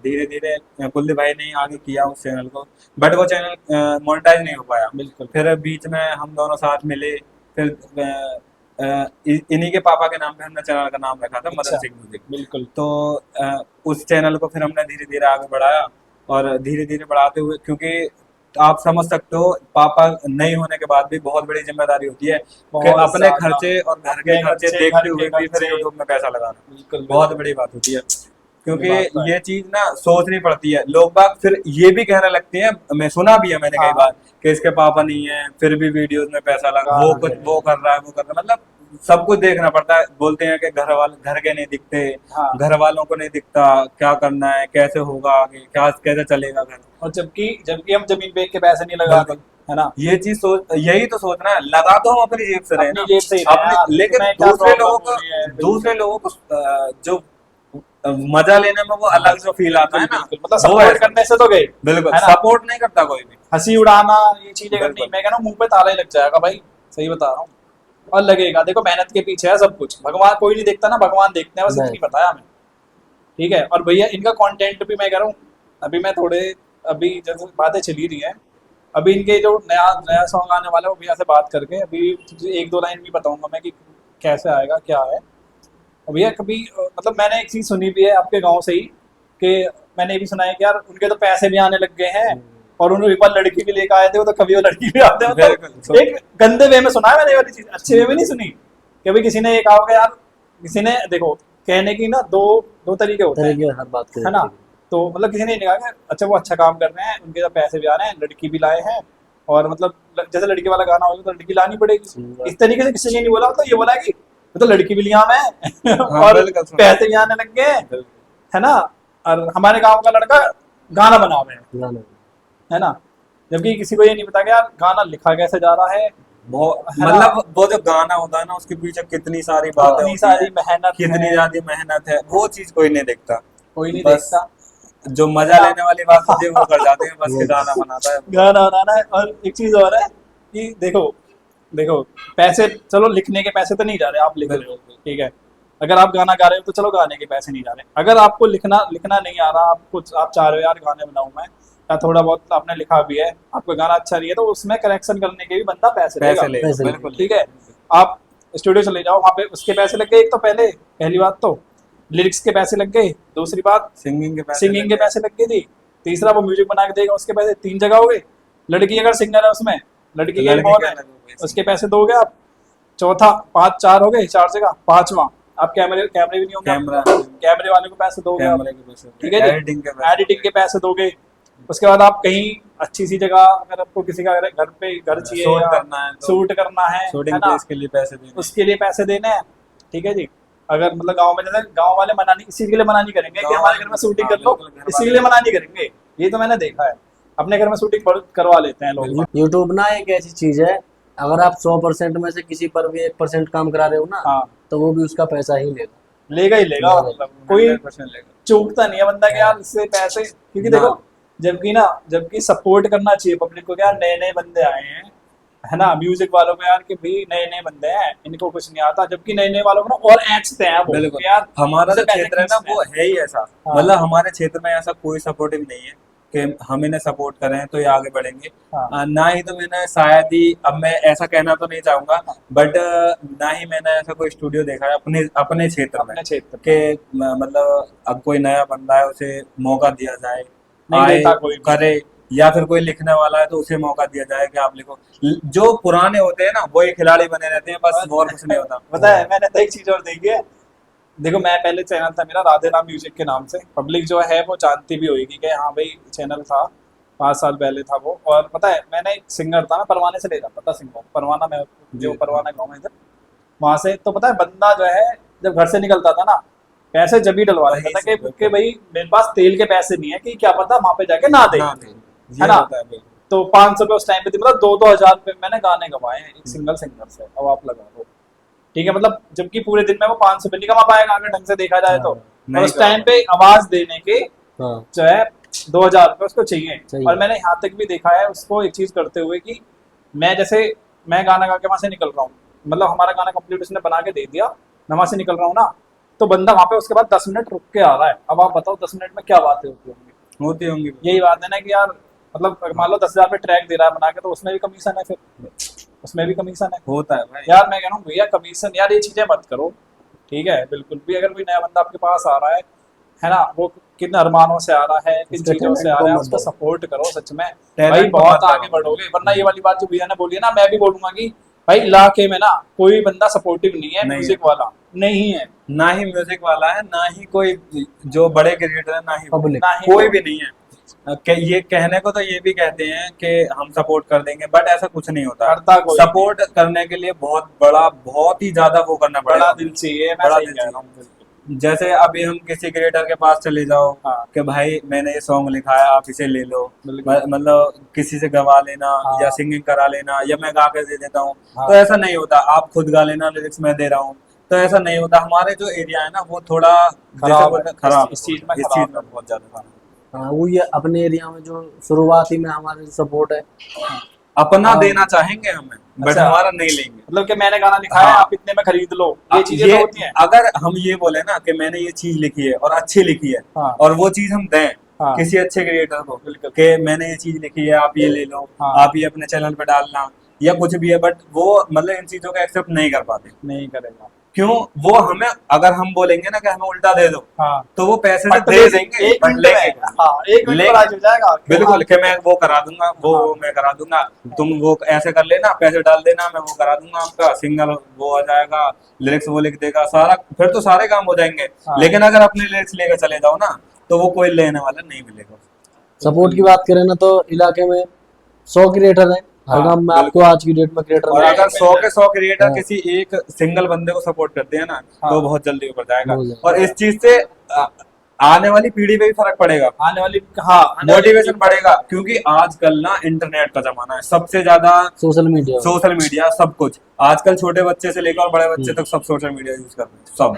[SPEAKER 3] धीरे धीरे कुलदीप भाई ने आगे किया उस चैनल को, बट वो चैनल मोनेटाइज नहीं हो पाया।
[SPEAKER 1] बिल्कुल।
[SPEAKER 3] फिर बीच में हम दोनों साथ मिले, फिर इन्हीं के पापा के नाम पे हमने चैनल का नाम रखा था मदन
[SPEAKER 1] अच्छा।
[SPEAKER 3] सिंह म्यूजिक।
[SPEAKER 1] बिल्कुल।
[SPEAKER 3] तो उस चैनल को फिर हमने धीरे धीरे आगे बढ़ाया, और धीरे धीरे बढ़ाते हुए, क्योंकि आप समझ सकते हो पापा नहीं होने के बाद भी बहुत बड़ी जिम्मेदारी होती है कि
[SPEAKER 1] बहुत
[SPEAKER 3] अपने
[SPEAKER 1] ज्यादा।
[SPEAKER 3] खर्चे और घर के
[SPEAKER 1] अपने
[SPEAKER 3] खर्चे
[SPEAKER 1] खर्चे,
[SPEAKER 3] देखते
[SPEAKER 1] घर के
[SPEAKER 3] हुए भी फिर
[SPEAKER 1] खर्चे।
[SPEAKER 3] यूट्यूब में पैसा लगाना
[SPEAKER 1] बिल्कुल
[SPEAKER 3] बहुत
[SPEAKER 1] बिल्कुल।
[SPEAKER 3] बड़ी बात होती है।
[SPEAKER 1] ये
[SPEAKER 3] क्योंकि
[SPEAKER 1] बात तो है।
[SPEAKER 3] ये चीज ना सोचनी पड़ती है, लोग बाग फिर ये भी कहने लगते हैं, मैं सुना भी है मैंने कई
[SPEAKER 1] हाँ।
[SPEAKER 3] बार कि इसके पापा नहीं है फिर भी वीडियोस में पैसा लगा,
[SPEAKER 1] गाना
[SPEAKER 3] वो कुछ
[SPEAKER 1] दे।
[SPEAKER 3] वो कर रहा है वो कर रहा है, मतलब सब कुछ देखना पड़ता है। बोलते हैं कि घर के नहीं दिखते,
[SPEAKER 1] हाँ।
[SPEAKER 3] घर वालों को नहीं दिखता क्या करना है, कैसे होगा आगे, क्या कैसे चलेगा घर।
[SPEAKER 1] और जबकि जबकि हम जमीन बेच के पैसे नहीं लगाते,
[SPEAKER 3] बिल्कुल।
[SPEAKER 1] है ना।
[SPEAKER 3] ये चीज यही तो सोचना है, लगा तो हम अपनी जेब से रहे
[SPEAKER 1] अपनी
[SPEAKER 3] ना,
[SPEAKER 1] जेब से ही रहे
[SPEAKER 3] अपने,
[SPEAKER 1] यार,
[SPEAKER 3] लेकिन
[SPEAKER 1] तुम्हें क्या
[SPEAKER 3] दूसरे
[SPEAKER 1] प्रॉब्लम
[SPEAKER 3] लोगों
[SPEAKER 1] हो
[SPEAKER 3] को
[SPEAKER 1] रही है।
[SPEAKER 3] दूसरे लोगों को जो मजा लेने में वो अलग जो फील आता है ना,
[SPEAKER 1] बिल्कुल मतलब
[SPEAKER 3] वो
[SPEAKER 1] सपोर्ट
[SPEAKER 3] ऐसा
[SPEAKER 1] करने से तो गए,
[SPEAKER 3] बिल्कुल
[SPEAKER 1] है ना।
[SPEAKER 3] सपोर्ट नहीं करता कोई भी।
[SPEAKER 1] हंसी उड़ाना ये चीजें करनी,
[SPEAKER 3] बिल्कुल।
[SPEAKER 1] मैं कह रहा हूँ मुंह पे ताला ही लग जाएगा भाई, सही बता रहा हूँ। और लगेगा, देखो मेहनत के पीछे है सब कुछ, भगवान कोई नहीं देखता ना, भगवान देखते हैं, बस
[SPEAKER 2] नहीं।
[SPEAKER 1] इतनी पता है हमें। ठीक है। और भैया इनका कंटेंट भी मैं कह रहा हूँ, अभी मैं थोड़े अभी जैसे बातें चली रही हैं, अभी इनके जो नया नया सॉन्ग आने वाला है वो भैया से बात करके अभी तुझे 1-2 लाइन भी बताऊंगा मैं कि कैसे आएगा क्या है। और भैया कभी मतलब मैंने एक चीज सुनी भी है आपके गांव से ही, कि मैंने ये भी सुना है कि यार उनके तो पैसे भी आने लग गए हैं, और उन्होंने एक बार लड़की भी लेकर आए थे, वो तो कभी वो लड़की भी आते हैं, मतलब
[SPEAKER 3] बिल्कुल।
[SPEAKER 1] एक गंदे वे में सुना है मैंने ये वाली चीज, अच्छे वे में नहीं सुनी। कि अभी किसी ने ये कहा होगा यार, किसी ने देखो कहने की ना दो तरीके होते हैं,
[SPEAKER 2] तरीके हर बात के
[SPEAKER 1] है ना। तो मतलब किसी ने ये नहीं कहा कि अच्छा वो अच्छा काम कर रहे हैं, उनके तो पैसे भी आ रहे हैं, लड़की भी लाए हैं, और मतलब जैसे लड़की वाला गाना होगा तो लड़की लानी पड़ेगी, इस तरीके से किसी ने नहीं बोला। मतलब ये बोला कि वो तो लड़की भी लिया मैं
[SPEAKER 3] हाँ,
[SPEAKER 1] और
[SPEAKER 3] बिल्कुल सुना।
[SPEAKER 1] पैसे भी आने लग गए, है ना। और हमारे गांव का लड़का गाना बना रहे हैं,
[SPEAKER 2] गाना।
[SPEAKER 1] है ना। जबकि किसी को ये नहीं पता कि यार गाना लिखा कैसे जा रहा है, है ना?
[SPEAKER 3] मतलब वो जो गाना होता है ना उसके पीछे कितनी सारी बातें
[SPEAKER 1] कितनी
[SPEAKER 3] होती
[SPEAKER 1] सारी
[SPEAKER 3] हैं,
[SPEAKER 1] मेहनत
[SPEAKER 3] कितनी
[SPEAKER 1] है,
[SPEAKER 3] ज्यादा मेहनत है, वो चीज कोई नहीं देखता।
[SPEAKER 1] कोई नहीं
[SPEAKER 3] बस
[SPEAKER 1] देखता।
[SPEAKER 3] जो मजा लेने वाली बात होती है वो कर जाते हैं, बस के गाना बनाता है।
[SPEAKER 1] गाना बनाना है। और एक चीज और है कि देखो देखो पैसे, चलो लिखने के पैसे तो नहीं जा रहे, आप लिख रहे हो, ठीक है। अगर आप गाना गा रहे हो तो चलो गाने के पैसे नहीं जा रहे। अगर आपको लिखना लिखना नहीं आ रहा, आप चाह रहे हो यार गाने बनाऊं मैं, या थोड़ा बहुत आपने लिखा भी है, आपका गाना अच्छा नहीं है, तो उसमें करेक्शन करने के भी बंदा पैसे
[SPEAKER 3] पैसे
[SPEAKER 1] लेगा,
[SPEAKER 3] ले
[SPEAKER 2] पैसे
[SPEAKER 3] बिल्कुल।
[SPEAKER 1] ठीक है। आप स्टूडियो चले जाओ, वहाँ पे उसके पैसे लग गए, एक तो पहली बात तो लिरिक्स के पैसे लग गए, दूसरी बात
[SPEAKER 3] सिंगिंग के पैसे
[SPEAKER 1] सिंगिंग के
[SPEAKER 3] लग गए।
[SPEAKER 1] पैसे लग गए थी, तीसरा वो म्यूजिक बना के देगा उसके पैसे, 3 जगह हो गए। लड़की अगर सिंगर है उसमें, लड़की
[SPEAKER 3] तो
[SPEAKER 1] की
[SPEAKER 3] लड़के
[SPEAKER 1] कौन
[SPEAKER 3] क्या
[SPEAKER 1] है,
[SPEAKER 3] अलग हो गए?
[SPEAKER 1] उसके पैसे दोगे आप। चौथा, 4 हो गए, 4 जगह, पांचवा आप कैमरे कैमरे भी नहीं होंगे,
[SPEAKER 3] कैमरा,
[SPEAKER 1] कैमरे वाले को पैसे दोगे आप,
[SPEAKER 3] कैमरे के पैसे,
[SPEAKER 1] ठीक है जी,
[SPEAKER 3] एडिटिंग के पैसे,
[SPEAKER 1] एडिटिंग के पैसे दोगे। उसके बाद आप कहीं अच्छी सी जगह, अगर आपको किसी का घर पे घर चाहिए
[SPEAKER 3] शूट
[SPEAKER 1] या
[SPEAKER 3] करना है तो
[SPEAKER 1] शूट करना है
[SPEAKER 3] शूटिंग
[SPEAKER 1] ना,
[SPEAKER 3] प्लेस के लिए पैसे देने,
[SPEAKER 1] उसके लिए पैसे देने हैं, ठीक है जी। अगर मतलब गांव में, जैसे गांव वाले मना नहीं, इसी के लिए मना नहीं करेंगे कि
[SPEAKER 3] गाँव
[SPEAKER 1] हमारे
[SPEAKER 3] वाले-
[SPEAKER 1] घर में शूटिंग
[SPEAKER 3] हाँ,
[SPEAKER 1] कर लो,
[SPEAKER 3] बिल्कुल, घर
[SPEAKER 1] इसी के
[SPEAKER 3] वाले-
[SPEAKER 1] लिए मना नहीं करेंगे। ये तो मैंने देखा है, अपने घर में शूटिंग करवा लेते हैं लोग।
[SPEAKER 2] यूट्यूब ना एक ऐसी चीज है, अगर आप 100% में से किसी पर भी 1% काम करा रहे हो ना,
[SPEAKER 1] हाँ,
[SPEAKER 2] तो वो भी उसका पैसा ही लेगा।
[SPEAKER 1] लेगा ही लेगा, मतलब कोई
[SPEAKER 3] 100% लेगा।
[SPEAKER 1] चूकता नहीं है बंदा कि यार इससे पैसे, क्योंकि
[SPEAKER 3] ना।
[SPEAKER 1] देखो जबकि सपोर्ट करना चाहिए पब्लिक को, क्या नए नए बंदे आए हैं, है ना, म्यूजिक वालों को, यार कि भाई नए नए बंदे हैं, इनको कुछ नहीं आता, जबकि नए नए वालों को ना और एड्सते हैं वो
[SPEAKER 3] बिल्कुल।
[SPEAKER 1] कि यार
[SPEAKER 3] हमारा जो
[SPEAKER 1] मुझे पैसे
[SPEAKER 3] क्षेत्र है ना
[SPEAKER 1] खींचने
[SPEAKER 3] वो
[SPEAKER 1] हैं।
[SPEAKER 3] है ही ऐसा,
[SPEAKER 1] हाँ।
[SPEAKER 3] मतलब हमारे क्षेत्र में ऐसा कोई सपोर्टिव नहीं है कि हम इन्हें सपोर्ट करें तो ये आगे बढ़ेंगे।
[SPEAKER 1] हाँ।
[SPEAKER 3] ना ही तो मैंने शायद ही, अब मैं ऐसा कहना तो नहीं चाहूंगा, बट ना ही मैंने ऐसा कोई स्टूडियो देखा है अपने अपने क्षेत्र में
[SPEAKER 1] अपने क्षेत्र में
[SPEAKER 3] कि मतलब अब कोई नया बंदा है उसे मौका दिया जाए,
[SPEAKER 1] नहीं
[SPEAKER 3] आए
[SPEAKER 1] देता कोई भी।
[SPEAKER 3] करे, या फिर कोई लिखने वाला है तो उसे मौका दिया जाए कि आप लिखो। जो पुराने होते हैं ना वो ही खिलाड़ी बने रहते हैं, बस और कुछ नहीं होता।
[SPEAKER 1] पता है, मैंने तो एक चीज और देखी है, देखो मैं पहले चैनल था मेरा राधे राम म्यूजिक के नाम से, पब्लिक जो है वो जानती भी होगी कि हाँ भाई चैनल था, 5 साल पहले था वो। और पता है, मैंने एक सिंगर था, मैं परवाने से ले जाता था सिंगर, परवाना में, जो
[SPEAKER 3] जी।
[SPEAKER 1] परवाना गाँव में इधर, वहां से। तो पता है बंदा जो है जब घर से निकलता था ना, पैसे जब ही डलवा लेता था
[SPEAKER 3] वही से,
[SPEAKER 1] कि भाई मेरे पास तेल के पैसे नहीं है, कि क्या पता वहां पे जाके ना दे,
[SPEAKER 3] ना दे,
[SPEAKER 1] है
[SPEAKER 3] ये
[SPEAKER 1] ना।
[SPEAKER 3] होता है बिल्कुल।
[SPEAKER 1] तो 500 रुपये उस टाइम पे थी, मतलब 2-2 हजार रुपये मैंने गाने गवाए हैं एक सिंगल सिंगर से, अब आप लगा लो, ठीक है, मतलब जबकि पूरे दिन में वो 500 रुपये नहीं कमा पाएगा अगर ढंग से देखा जाए तो। और
[SPEAKER 3] नहीं
[SPEAKER 1] उस टाइम पे आवाज देने के
[SPEAKER 2] हाँ,
[SPEAKER 1] जो है 2000 रुपये उसको चाहिए।
[SPEAKER 2] चाहिए।
[SPEAKER 1] और मैंने यहाँ तक भी देखा है उसको एक चीज करते हुए कि मैं गाना गा के वहां से निकल रहा हूँ, मतलब हमारा गाना कंप्लीट उसने बना के दे दिया, मैं वहां से निकल रहा हूँ ना, तो बंदा वहां पे उसके बाद 10 मिनट रुक के आ रहा है। अब आप बताओ 10 मिनट में क्या बातें होती होंगी।
[SPEAKER 3] होती होंगी।
[SPEAKER 1] यही बात है ना कि यार, मतलब अगर मान लो 10,000 रुपये ट्रैक दे रहा है बना के, तो उसमें भी कमीशन है, फिर उसमें भी कमीशन है
[SPEAKER 3] होता है भाई।
[SPEAKER 1] यार। मैं कह रहा हूँ भैया कमीशन, यार ये चीजें मत करो, ठीक है, बिल्कुल भी। अगर कोई नया बंदा आपके पास आ रहा है ना, वो किन अरमानों से आ रहा है, किन
[SPEAKER 2] उसके
[SPEAKER 1] चीजों से
[SPEAKER 2] talent
[SPEAKER 1] आ
[SPEAKER 2] को
[SPEAKER 1] रहा है,
[SPEAKER 2] मत
[SPEAKER 1] उसको
[SPEAKER 2] दो।
[SPEAKER 1] सपोर्ट करो सच में,
[SPEAKER 3] Talent
[SPEAKER 1] भाई
[SPEAKER 3] को
[SPEAKER 1] बहुत
[SPEAKER 3] मत
[SPEAKER 1] आगे
[SPEAKER 3] दो।
[SPEAKER 1] बढ़ोगे। वरना ये वाली बात जो भैया ने बोली है ना, मैं भी बोलूंगा कि भाई इलाके में ना कोई बंदा सपोर्टिव नहीं है,
[SPEAKER 3] नहीं
[SPEAKER 1] म्यूजिक
[SPEAKER 3] है।
[SPEAKER 1] वाला नहीं है,
[SPEAKER 3] ना ही म्यूजिक वाला है, ना ही कोई जो बड़े क्रिएटर है, ना ही वो।
[SPEAKER 2] Public।
[SPEAKER 1] ना ही
[SPEAKER 3] कोई
[SPEAKER 1] वो।
[SPEAKER 3] भी नहीं है। ये कहने को तो ये भी कहते हैं कि हम सपोर्ट कर देंगे, बट ऐसा कुछ नहीं होता।
[SPEAKER 1] करता कोई
[SPEAKER 3] सपोर्ट करने के लिए बहुत ही ज्यादा वो करना
[SPEAKER 1] बड़ा
[SPEAKER 3] पड़ेगा।
[SPEAKER 1] दिल चाहिए, मैं
[SPEAKER 3] बड़ा
[SPEAKER 1] सही
[SPEAKER 3] दिल
[SPEAKER 1] कह रहा हूँ, बिल्कुल।
[SPEAKER 3] जैसे अभी हम किसी क्रिएटर के पास चले जाओ
[SPEAKER 1] हाँ।
[SPEAKER 3] कि भाई मैंने ये सॉन्ग लिखा है, आप इसे ले लो,
[SPEAKER 1] बिल्कुल।
[SPEAKER 3] मतलब किसी से गवा लेना
[SPEAKER 1] हाँ।
[SPEAKER 3] या सिंगिंग करा लेना, या मैं गा के दे देता हूँ,
[SPEAKER 1] हाँ।
[SPEAKER 3] तो ऐसा नहीं होता। आप खुद गा लेना, लिरिक्स मैं दे रहा हूँ, तो ऐसा नहीं होता। हमारे जो एरिया है ना वो थोड़ा जैसे
[SPEAKER 1] खराब
[SPEAKER 3] बोलते हैं,
[SPEAKER 1] है।
[SPEAKER 3] खराब
[SPEAKER 1] इस चीज में
[SPEAKER 3] इस
[SPEAKER 1] खराब
[SPEAKER 3] चीज में बहुत ज्यादा खराब है।
[SPEAKER 2] हाँ, वो ये अपने एरिया में जो शुरुआती में हमारे सपोर्ट है,
[SPEAKER 3] अपना
[SPEAKER 2] हाँ।
[SPEAKER 3] देना चाहेंगे हमें, बट
[SPEAKER 1] अच्छा।
[SPEAKER 3] हमारा नहीं लेंगे।
[SPEAKER 1] मतलब कि मैंने गाना लिखा है,
[SPEAKER 3] हाँ।
[SPEAKER 1] आप इतने में खरीद लो, ये चीजें तो होती हैं।
[SPEAKER 3] अगर हम ये बोले ना कि मैंने ये चीज लिखी है और अच्छी लिखी है,
[SPEAKER 1] हाँ।
[SPEAKER 3] और वो चीज हम दें
[SPEAKER 1] हाँ।
[SPEAKER 3] किसी अच्छे क्रिएटर को
[SPEAKER 1] बिल्कुल।
[SPEAKER 3] कि मैंने ये चीज लिखी है, आप ये ले लो,
[SPEAKER 1] हाँ।
[SPEAKER 3] आप ये अपने चैनल पे डालना, या कुछ भी है, बट वो मतलब इन चीजों का एक्सेप्ट नहीं कर पाते।
[SPEAKER 1] नहीं करेगा।
[SPEAKER 3] क्यों? वो हमें, अगर हम बोलेंगे ना कि हमें उल्टा दे दो,
[SPEAKER 1] हाँ,
[SPEAKER 3] तो वो पैसे से
[SPEAKER 1] बट
[SPEAKER 3] दे देंगे,
[SPEAKER 1] एक
[SPEAKER 3] बट
[SPEAKER 1] मिनट
[SPEAKER 3] लेंगे
[SPEAKER 1] में, हाँ, एक मिनट में
[SPEAKER 3] लेंगे।
[SPEAKER 1] राज हो जाएगा।
[SPEAKER 3] बिल्कुल कि मैं वो करा दूंगा, वो
[SPEAKER 1] हाँ।
[SPEAKER 3] मैं करा दूंगा, तुम वो ऐसे कर लेना, पैसे डाल देना, मैं वो करा दूंगा, आपका सिंगल वो आ जाएगा, लिरिक्स वो लिख देगा, सारा, फिर तो सारे काम हो जाएंगे।
[SPEAKER 1] हाँ।
[SPEAKER 3] लेकिन अगर अपने लिरिक्स लेकर चले जाओ ना, तो वो कोई लेने वाला नहीं मिलेगा।
[SPEAKER 2] सपोर्ट की बात करें ना, तो इलाके में 100 क्रिएटर हैं हर
[SPEAKER 1] हाँ,
[SPEAKER 2] गांव में, आपको आज की डेट में क्रिएटर
[SPEAKER 3] और अगर 100 के 100 क्रिएटर
[SPEAKER 2] हाँ।
[SPEAKER 3] किसी एक सिंगल बंदे को सपोर्ट करते हैं ना,
[SPEAKER 1] हाँ।
[SPEAKER 3] तो बहुत जल्दी ऊपर जाएगा।
[SPEAKER 2] हो जाएगा।
[SPEAKER 3] और इस चीज से आने वाली पीढ़ी पे भी फर्क पड़ेगा,
[SPEAKER 1] आने वाली, हाँ, आने वाली
[SPEAKER 3] मोटिवेशन बढ़ेगा, क्योंकि आजकल ना इंटरनेट का जमाना है, सबसे ज्यादा
[SPEAKER 2] सोशल मीडिया
[SPEAKER 3] सोशल मीडिया, सब कुछ। आजकल छोटे बच्चे से लेकर बड़े बच्चे तक सब सोशल मीडिया यूज कर रहे हैं, सब।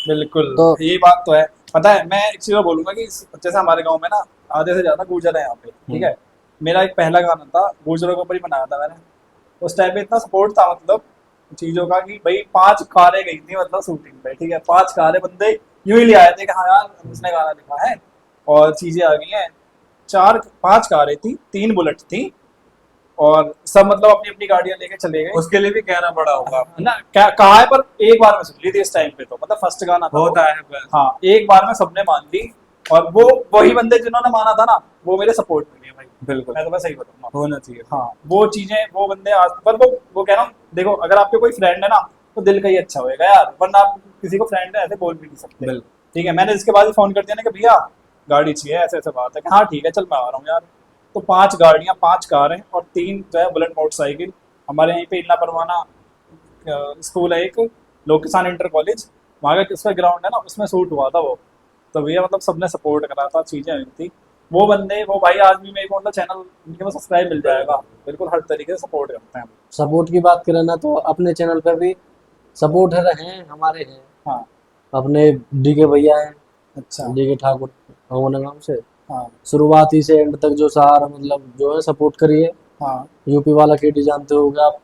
[SPEAKER 1] बिल्कुल,
[SPEAKER 2] तो-
[SPEAKER 1] ये बात तो है। पता है, मैं एक चीज और बोलूंगा कि जैसे हमारे गांव में ना आधे से ज्यादा गुर्जर है यहाँ पे, ठीक है। मेरा एक पहला गाना था, गुर्जरों के ऊपर ही बनाया था मैंने। उस टाइम पे इतना सपोर्ट था, मतलब चीजों का, कि भाई 5 कारें गई थी मतलब शूटिंग पे, ठीक है, 5 कारें बंदे यूं ही ले आए थे कि हाँ यार उसने गाना लिखा है, और चीजें आ गई हैं। 5 कारें थी, 3 बुलेट थी, और सब मतलब अपनी अपनी गाड़ियां लेके चले गए
[SPEAKER 3] उसके लिए भी कहना पड़ा होगा।
[SPEAKER 1] ना। क्या कहा है, पर एक बार में सुन ली थी इस टाइम पे, तो मतलब फर्स्ट गाना था वो।
[SPEAKER 3] होता है बस।
[SPEAKER 1] हाँ, एक बार में सबने मान ली, और वो वही बंदे जिन्होंने माना था ना, वो मेरे सपोर्ट में है भाई।
[SPEAKER 3] बिल्कुल
[SPEAKER 1] मैं तो बस सही बताऊंगा।
[SPEAKER 3] होना चाहिए।
[SPEAKER 1] हाँ, वो चीजें, वो बंदे आज पर वो कह रहा हूँ, देखो अगर आपके कोई फ्रेंड है ना, तो दिल का ही अच्छा होएगा यार, वरना आप किसी को फ्रेंड है ऐसे बोल भी नहीं सकते।
[SPEAKER 3] बिल्कुल।
[SPEAKER 1] ठीक है, मैंने इसके बाद ही फोन कर दिया ना कि भैया गाड़ी चाहिए, ऐसे ऐसे बात है कि हाँ ठीक है चल मैं आ रहा हूँ यार। तो 5 गाड़ियाँ, 5 कारें और 3 जो है बुलेट मोटरसाइकिल। हमारे यहीं पे इला परवाना स्कूल है एक, लोक किसान इंटर कॉलेज, वहाँ का उसका ग्राउंड है ना, उसमें शूट हुआ था वो। तो भैया मतलब सबने सपोर्ट करा था, चीजें हुई थी। वो बंदे, वो भाई आज भी मेरे को मतलब चैनल इनके में सब्सक्राइब मिल जाएगा, बिल्कुल हर तरीके से सपोर्ट करते हैं।
[SPEAKER 2] सपोर्ट की बात करें ना, तो अपने चैनल पे भी सपोर्ट है, हमारे हैं
[SPEAKER 1] हाँ।
[SPEAKER 2] अपने डीके भैया हैं,
[SPEAKER 1] अच्छा।
[SPEAKER 2] डीके ठाकुर हमारे नाम से।
[SPEAKER 1] हाँ।
[SPEAKER 2] शुरुआत ही से एंड तक जो सहारा मतलब जो है सपोर्ट करिए।
[SPEAKER 1] हाँ।
[SPEAKER 2] यूपी वाला केडी जानते होगे आप,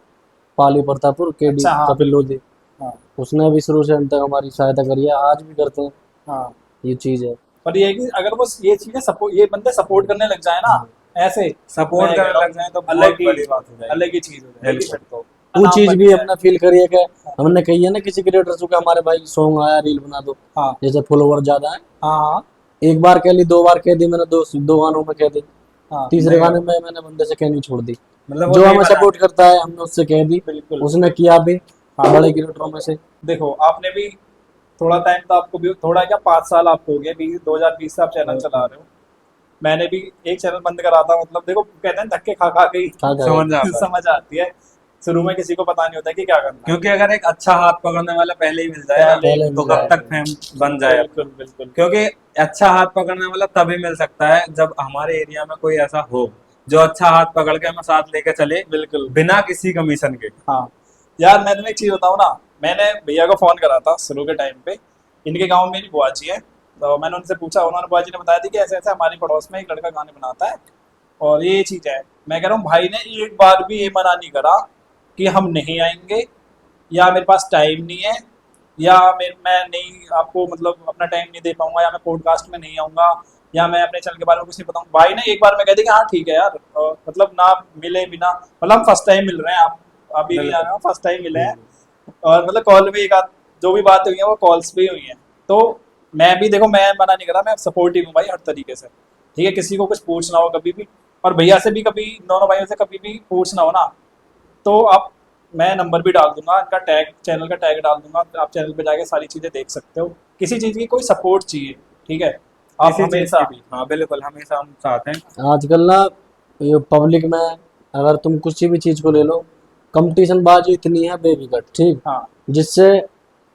[SPEAKER 2] पाली प्रतापपुर केडी
[SPEAKER 1] अच्छा। हाँ
[SPEAKER 2] कपिल
[SPEAKER 1] बिल्कुल।
[SPEAKER 2] लोधी,
[SPEAKER 1] हाँ।
[SPEAKER 2] उसने भी शुरू से अंत तक हमारी सहायता करी है, आज भी करते हैं।
[SPEAKER 1] हाँ।
[SPEAKER 2] ये चीज है।
[SPEAKER 1] पर ये है कि अगर वो ये चीजें सपोर्ट, ये बंदे सपोर्ट करने लग जाए ना ऐसे,
[SPEAKER 3] सपोर्ट
[SPEAKER 1] मैं कह
[SPEAKER 3] करने
[SPEAKER 1] रहा
[SPEAKER 3] लग जाए तो
[SPEAKER 1] हूँ, अलग
[SPEAKER 3] बहुत
[SPEAKER 1] ही,
[SPEAKER 3] बड़ी बात हो जाएगी।
[SPEAKER 1] अलग ही चीज हो जाएगी
[SPEAKER 3] बिल्कुल।
[SPEAKER 1] फिर तो।
[SPEAKER 2] वो
[SPEAKER 1] नाम
[SPEAKER 2] चीज
[SPEAKER 1] बन
[SPEAKER 2] भी
[SPEAKER 1] जाए।
[SPEAKER 2] अपना फील करिए कि हमने कही है ना किसी क्रिएटर्स को कि हमारे भाई सॉन्ग आया रील बना दो,
[SPEAKER 1] हाँ।
[SPEAKER 2] जैसे फॉलोवर ज्यादा है,
[SPEAKER 1] हाँ। हाँ।
[SPEAKER 2] एक बार कह ली, 2 बार कह दी मैंने, दो गानों में कह दी,
[SPEAKER 1] हाँ।
[SPEAKER 2] तीसरे
[SPEAKER 3] नहीं,
[SPEAKER 2] गाने में मैंने बंदे से कहनी छोड़ दी।
[SPEAKER 3] मतलब वो
[SPEAKER 2] जो
[SPEAKER 3] नहीं
[SPEAKER 2] हमें सपोर्ट
[SPEAKER 3] बनाते।
[SPEAKER 2] करता है हमने उससे कह दी,
[SPEAKER 1] बिल्कुल।
[SPEAKER 2] उसने किया भी।
[SPEAKER 1] हाँ।
[SPEAKER 2] बड़े क्रिएटरों में से
[SPEAKER 1] देखो आपने भी थोड़ा टाइम, तो आपको भी थोड़ा क्या 5 साल आपको हो गए, 2020 से आप चैनल चला रहे हो। मैंने भी एक चैनल बंद करा था, मतलब देखो कहते हैं धक्के खा खा के ही
[SPEAKER 2] कहा
[SPEAKER 3] समझ
[SPEAKER 2] जाए।
[SPEAKER 3] आता है।
[SPEAKER 1] समझ आती है। शुरू में किसी को पता नहीं होता कि क्या करना है।
[SPEAKER 3] क्योंकि अगर एक अच्छा हाथ पकड़ने वाला पहले ही मिल जाए ना,
[SPEAKER 1] पहले
[SPEAKER 2] पहले
[SPEAKER 3] तो
[SPEAKER 2] मिल
[SPEAKER 3] कब
[SPEAKER 2] जाए।
[SPEAKER 3] तक फेम बन जाए अपना।
[SPEAKER 1] बिल्कुल बिल्कुल।
[SPEAKER 3] क्योंकि अच्छा हाथ पकड़ने वाला तभी मिल सकता है जब हमारे एरिया में कोई ऐसा हो जो अच्छा हाथ पकड़ के हमें साथ लेके चले,
[SPEAKER 1] बिल्कुल।
[SPEAKER 3] बिना किसी कमीशन के।
[SPEAKER 1] हाँ यार, मैं तुम्हें एक चीज बताऊँ ना, मैंने भैया को फोन करा था शुरू के टाइम पे। इनके गांव में मेरी बुआ जी है, तो मैंने उनसे पूछा, उन्होंने बुआ जी ने बताया थी कि ऐसे ऐसे हमारी पड़ोस में एक लड़का गाने बनाता है और ये चीज है। मैं कह रहा हूँ भाई ने एक बार भी ये मना नहीं करा कि हम नहीं आएंगे, या मेरे पास टाइम नहीं है, या मैं नहीं आपको मतलब अपना टाइम नहीं दे पाऊंगा, या मैं पॉडकास्ट में नहीं आऊंगा, या मैं अपने चैनल के बारे में कुछ नहीं बताऊंगा। भाई ने एक बार में कह दिया कि हाँ ठीक है यार, मतलब ना मिले बिना, मतलब हम फर्स्ट टाइम मिल रहे हैं, आप अभी नहीं आ रहे हो, फर्स्ट टाइम मिले हैं। और मतलब कॉल पे एक आध जो भी बात हुई है वो कॉल्स पे ही हुई है। तो मैं भी देखो, मैं मना नहीं करा, मैं सपोर्टिव हूँ भाई हर तरीके से। ठीक है, किसी को कुछ पूछना हो कभी भी, और भैया से भी कभी, दोनों भाइयों से कभी भी पूछना हो ना, तो आप, मैं नंबर भी डाल दूंगा, इनका टैग, चैनल का टैग डाल दूंगा, आप चैनल पे जाके सारी चीजें देख सकते हो। किसी चीज की कोई सपोर्ट चाहिए, ठीक है, आप
[SPEAKER 3] किसी चीज
[SPEAKER 1] हमेशा।
[SPEAKER 3] की भी, हाँ बिल्कुल, हमेशा हम साथ हैं।
[SPEAKER 2] आजकल ना ये पब्लिक में अगर तुम किसी भी चीज को ले लो, कंपटीशन बाजी इतनी है बेबिकट, ठीक,
[SPEAKER 1] हाँ।
[SPEAKER 2] जिससे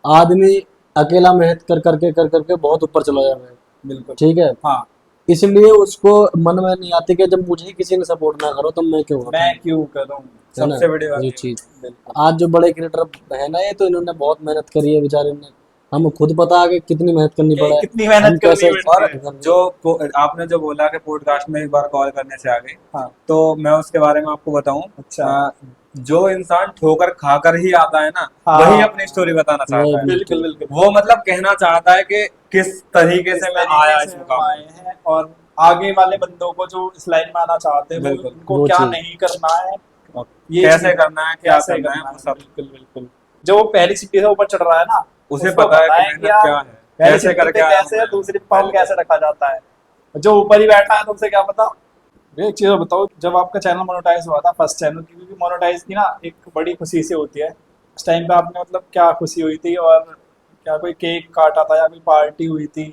[SPEAKER 2] आदमी अकेला मेहनत कर करके बहुत ऊपर चला जा रहा है।
[SPEAKER 1] बिल्कुल।
[SPEAKER 2] ठीक है,
[SPEAKER 1] हाँ।
[SPEAKER 2] इसलिए उसको मन में नहीं आती कि जब मुझे ही किसी ने सपोर्ट ना करो तो मैं क्यों
[SPEAKER 1] मैं
[SPEAKER 2] करूं,
[SPEAKER 1] क्यों करूँ।
[SPEAKER 2] है ना।
[SPEAKER 3] सबसे बड़ी बात
[SPEAKER 2] ये
[SPEAKER 3] ये
[SPEAKER 2] चीज
[SPEAKER 3] होती
[SPEAKER 1] बिल्कुल।
[SPEAKER 2] आज जो बड़े क्रिएटर है ना, ये तो इन्होंने बहुत मेहनत करी है बेचारे ने, हमें खुद पता है कि कितनी मेहनत करनी पड़े,
[SPEAKER 1] कितनी मेहनत
[SPEAKER 2] हम
[SPEAKER 1] करनी
[SPEAKER 2] कैसे
[SPEAKER 1] पड़ती
[SPEAKER 3] है। और
[SPEAKER 1] है।
[SPEAKER 3] जो आपने जो बोला कि पॉडकास्ट में एक बार कॉल करने से आ गए,
[SPEAKER 1] हाँ।
[SPEAKER 3] तो मैं उसके बारे में आपको बताऊं।
[SPEAKER 1] अच्छा।
[SPEAKER 3] जो इंसान ठोकर खाकर ही आता है ना, वही
[SPEAKER 1] हाँ।
[SPEAKER 3] अपनी स्टोरी बताना
[SPEAKER 2] वही
[SPEAKER 3] चाहता है।
[SPEAKER 2] अपनी
[SPEAKER 1] बिल्कुल
[SPEAKER 2] स्टोरी।
[SPEAKER 1] बिल्कुल।
[SPEAKER 3] वो मतलब कहना चाहता है कि किस तरीके
[SPEAKER 1] किस
[SPEAKER 3] से मैं
[SPEAKER 1] तरीके
[SPEAKER 3] आया
[SPEAKER 1] से
[SPEAKER 3] इस
[SPEAKER 1] हम
[SPEAKER 3] मुकाम
[SPEAKER 1] आए
[SPEAKER 3] पे।
[SPEAKER 1] हैं, और आगे वाले बंदों को जो इस लाइन में आना चाहते हैं, वो
[SPEAKER 3] बिल्कुल।
[SPEAKER 1] उनको
[SPEAKER 2] वो
[SPEAKER 1] क्या
[SPEAKER 2] चीज
[SPEAKER 1] नहीं करना है,
[SPEAKER 3] और
[SPEAKER 1] ये
[SPEAKER 3] कैसे
[SPEAKER 1] चीज
[SPEAKER 3] करना है, क्या
[SPEAKER 1] कैसे
[SPEAKER 3] करना है,
[SPEAKER 1] करना
[SPEAKER 3] वो
[SPEAKER 1] है।
[SPEAKER 3] सब
[SPEAKER 1] बिल्कुल बिल्कुल। जो वो पहली सीढ़ी से ऊपर चढ़ रहा है ना,
[SPEAKER 3] उसे
[SPEAKER 1] उसको
[SPEAKER 3] पता है
[SPEAKER 1] पता
[SPEAKER 3] कि
[SPEAKER 1] है कि
[SPEAKER 3] मेहनत
[SPEAKER 1] यार
[SPEAKER 3] क्या है,
[SPEAKER 1] पहली
[SPEAKER 3] कैसे
[SPEAKER 1] सीढ़ी
[SPEAKER 3] करके
[SPEAKER 1] पे
[SPEAKER 3] आया हूं
[SPEAKER 1] कैसे
[SPEAKER 3] मैं
[SPEAKER 1] और
[SPEAKER 3] यहाँ।
[SPEAKER 1] दूसरी पाँव
[SPEAKER 3] बिल्कुल।
[SPEAKER 1] कैसे रखा जाता है। जो ऊपर ही बैठा है, तुमसे क्या पता। ये एक चीज बताओ, जब आपका चैनल मोनेटाइज हुआ था, फर्स्ट चैनल की भी मोनेटाइज की ना, एक बड़ी खुशी से होती है। उस टाइम पे आपने मतलब क्या खुशी हुई थी, और क्या कोई केक काटा था या कोई पार्टी हुई थी,